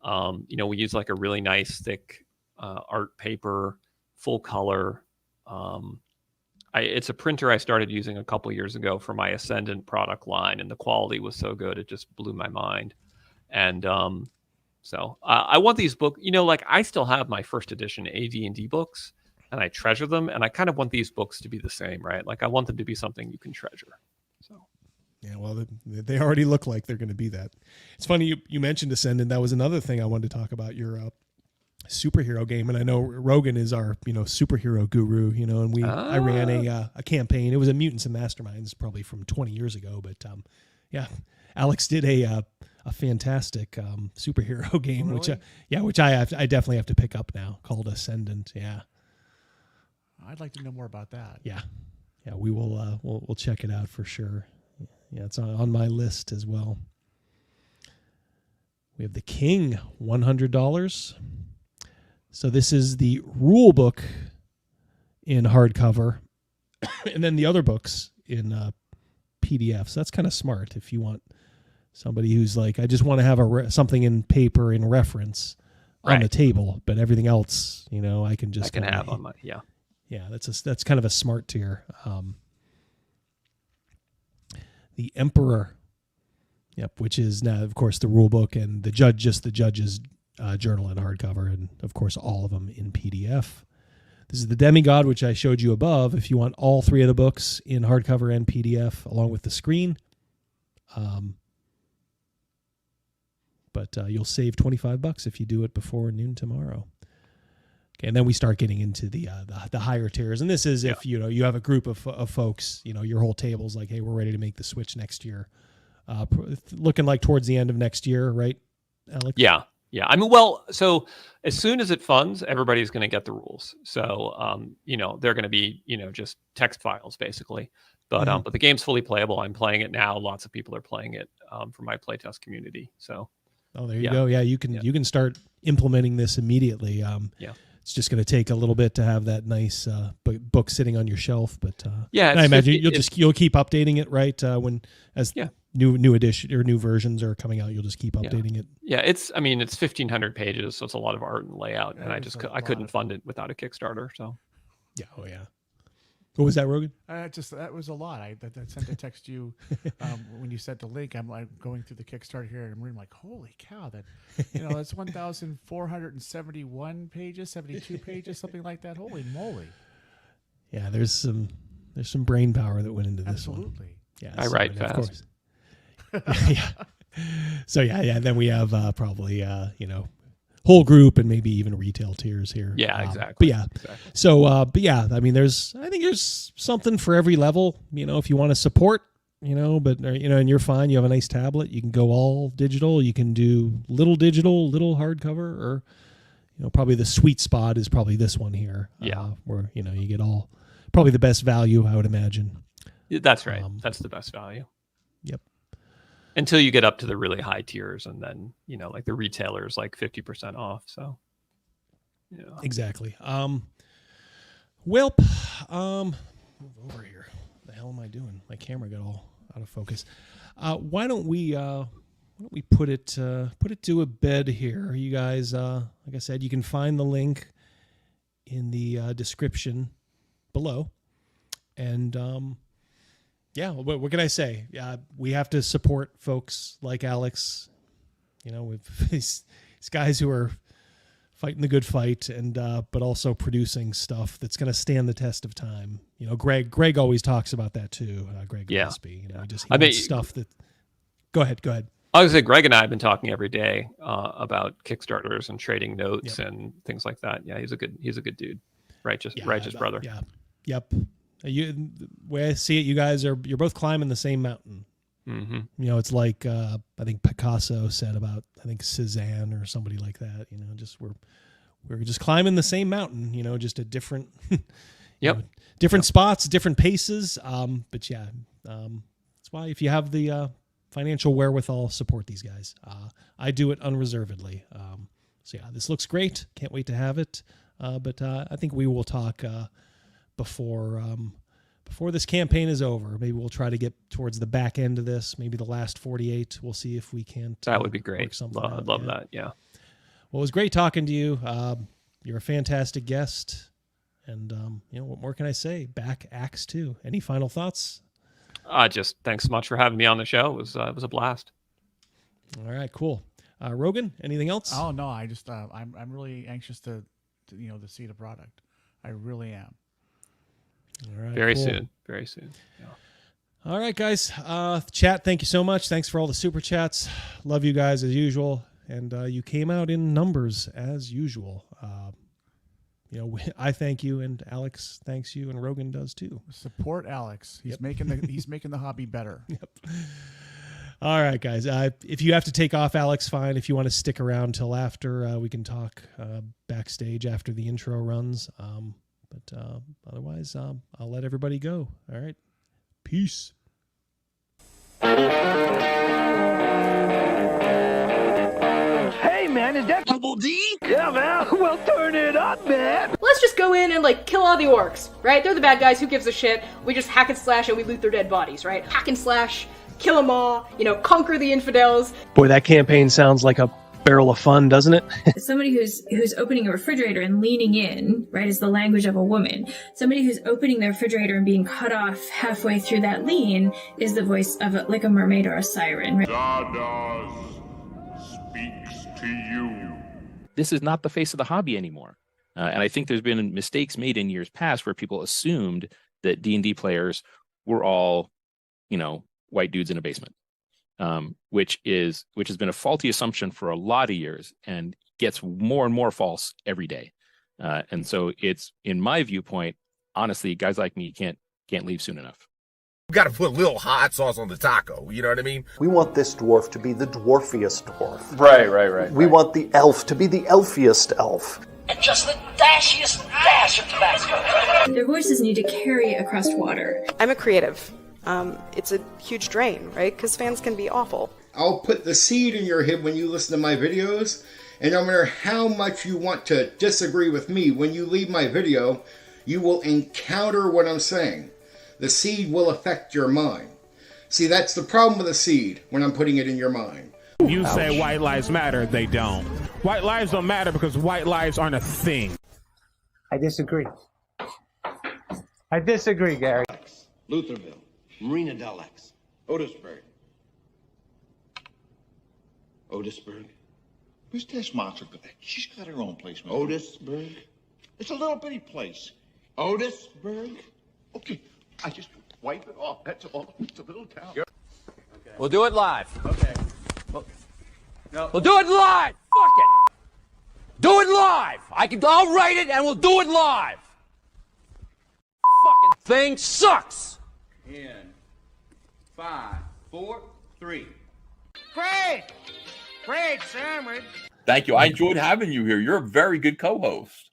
R: You know, we use like a really nice thick art paper, full color. It's a printer I started using a couple years ago for my Ascendant product line, and the quality was so good it just blew my mind. And so I want these books. You know, like I still have my first edition AD&D books, and I treasure them. And I kind of want these books to be the same, right? Like I want them to be something you can treasure. So.
P: Yeah, well, they already look like they're going to be that. It's funny you mentioned Ascendant. That was another thing I wanted to talk about. Your superhero game, and I know Rogan is our superhero guru, and I ran a campaign. It was a Mutants and Masterminds, probably from 20 years ago, but Alex did a fantastic superhero game, really? which I definitely have to pick up now, called Ascendant. Yeah,
Q: I'd like to know more about that.
P: Yeah, we will we'll check it out for sure. Yeah, it's on my list as well. We have the King, $100. So this is the rule book in hardcover, and then the other books in PDF. So that's kind of smart if you want somebody who's like, I just want to have something in paper in reference on the table, but everything else, I can just
R: have on my
P: Yeah, that's kind of a smart tier. The Emperor, yep, which is now, of course, the rule book and the judge's journal in hardcover, and of course all of them in PDF. This is the Demigod, which I showed you above. If you want all 3 of the books in hardcover and PDF, along with the screen, but you'll save $25 if you do it before noon tomorrow. Okay, and then we start getting into the higher tiers, and this is if you have a group of folks, your whole table's like, hey, we're ready to make the switch next year, looking like towards the end of next year, right, Alex?
R: Yeah. I mean, well, so as soon as it funds, everybody's going to get the rules. So they're going to be just text files basically, but the game's fully playable. I'm playing it now. Lots of people are playing it from my playtest community. So.
P: Oh, there you go. Yeah, you can start implementing this immediately. It's just going to take a little bit to have that nice book sitting on your shelf, but I imagine you'll keep updating it, right? New edition or new versions are coming out, you'll just keep updating it.
R: Yeah, it's 1,500 pages, so it's a lot of art and layout, and I couldn't fund it without a Kickstarter. So.
P: Yeah. Oh yeah. What was that, Rogan?
Q: That was a lot. I sent a text to you when you sent the link. I'm going through the Kickstarter here, and I'm reading like, holy cow! That's 1,471 pages, 72 pages, something like that. Holy moly!
P: Yeah, there's some brain power that went into this one.
Q: Absolutely.
P: Yeah,
R: I write fast.
P: Of course. Yeah. So yeah. Then we have probably whole group and maybe even retail tiers here.
R: Yeah, exactly.
P: But yeah, exactly. So I think there's something for every level. If you want to support, and you're fine. You have a nice tablet. You can go all digital. You can do little digital, little hardcover, or probably the sweet spot is probably this one here.
R: Yeah,
P: where you get all probably the best value, I would imagine.
R: That's right. That's the best value.
P: Yep.
R: Until you get up to the really high tiers, and then like the retailers, like 50% off. So,
P: exactly. Move over here. What the hell am I doing? My camera got all out of focus. Why don't we put it to a bed here, you guys? Like I said, you can find the link in the description below, and what can I say? We have to support folks like Alex, with these guys who are fighting the good fight, and but also producing stuff that's going to stand the test of time. Greg always talks about that too. Greg Gillespie, stuff that. Go ahead.
R: I was say Greg and I have been talking every day about Kickstarters and trading notes and things like that. Yeah, he's a good dude, righteous brother.
P: Yeah, yep. The way I see it, you guys you're both climbing the same mountain.
R: Mm-hmm.
P: It's like I think Picasso said about Cézanne or somebody like that. We're just climbing the same mountain. Just at different, different spots, different paces. But yeah, that's why if you have the financial wherewithal, support these guys. I do it unreservedly. So yeah, this looks great. Can't wait to have it. But I think we will talk. Before this campaign is over, maybe we'll try to get towards the back end of this, maybe the last 48. We'll see if we can't.
R: That would be great. I'd love that. Yeah.
P: Well, it was great talking to you. You're a fantastic guest, and what more can I say? Back ACKS 2. Any final thoughts?
R: Just thanks so much for having me on the show. It was a blast.
P: All right, cool. Rogan, anything else?
Q: Oh no, I just I'm really anxious to see the product. I really am.
P: All right,
R: very
P: cool.
R: soon. Yeah.
P: All right, guys. Chat, thank you so much. Thanks for all the super chats. Love you guys as usual. And you came out in numbers as usual. I thank you, and Alex thanks you, and Rogan does too.
Q: Support Alex. He's making the hobby better.
P: Yep. All right, guys. If you have to take off, Alex, fine. If you want to stick around till after, we can talk backstage after the intro runs. But otherwise, I'll let everybody go. All right. Peace.
I: Hey, man, is that Double D? Yeah, man. Well, turn it up, man.
A: Let's just go in and, kill all the orcs, right? They're the bad guys. Who gives a shit? We just hack and slash and we loot their dead bodies, right? Hack and slash, kill them all, conquer the infidels.
B: Boy, that campaign sounds like a barrel of fun, doesn't it?
C: Somebody who's opening a refrigerator and leaning in, right, is the language of a woman. Somebody who's opening their refrigerator and being cut off halfway through that lean is the voice of like a mermaid or a siren. Right?
E: Speaks to you. This is not the face of the hobby anymore. And I think there's been mistakes made in years past where people assumed that D&D players were all, white dudes in a basement, which has been a faulty assumption for a lot of years and gets more and more false every day. And so it's, in my viewpoint, honestly, guys like me can't leave soon enough.
F: We got to put a little hot sauce on the taco. You know what I mean?
G: We want this dwarf to be the dwarfiest dwarf.
N: Right.
G: We want the elf to be the elfiest elf.
I: And just the dashiest dash of Tabasco.
C: Their voices need to carry across water.
J: I'm a creative. It's a huge drain, right? Because fans can be awful.
K: I'll put the seed in your head when you listen to my videos, and no matter how much you want to disagree with me, when you leave my video, you will encounter what I'm saying. The seed will affect your mind. See, that's the problem with the seed when I'm putting it in your mind.
L: You say white lives matter, they don't. White lives don't matter because white lives aren't a thing.
M: I disagree. I disagree, Gary.
N: Lutherville, Marina Del X, Otisburg. Otisburg?
D: Where's this monster? She's got her own place, man.
N: Otisburg?
D: It's a little bitty place.
N: Otisburg?
D: Okay, I just wipe it off. That's all. It's a little town.
H: We'll do it live. Okay. We'll do it live. Fuck it. Do it live. I'll write it and we'll do it live. Fucking thing sucks.
M: In 5, 4, 3.
H: Great sandwich.
O: Thank you. I enjoyed having you here. You're a very good co-host.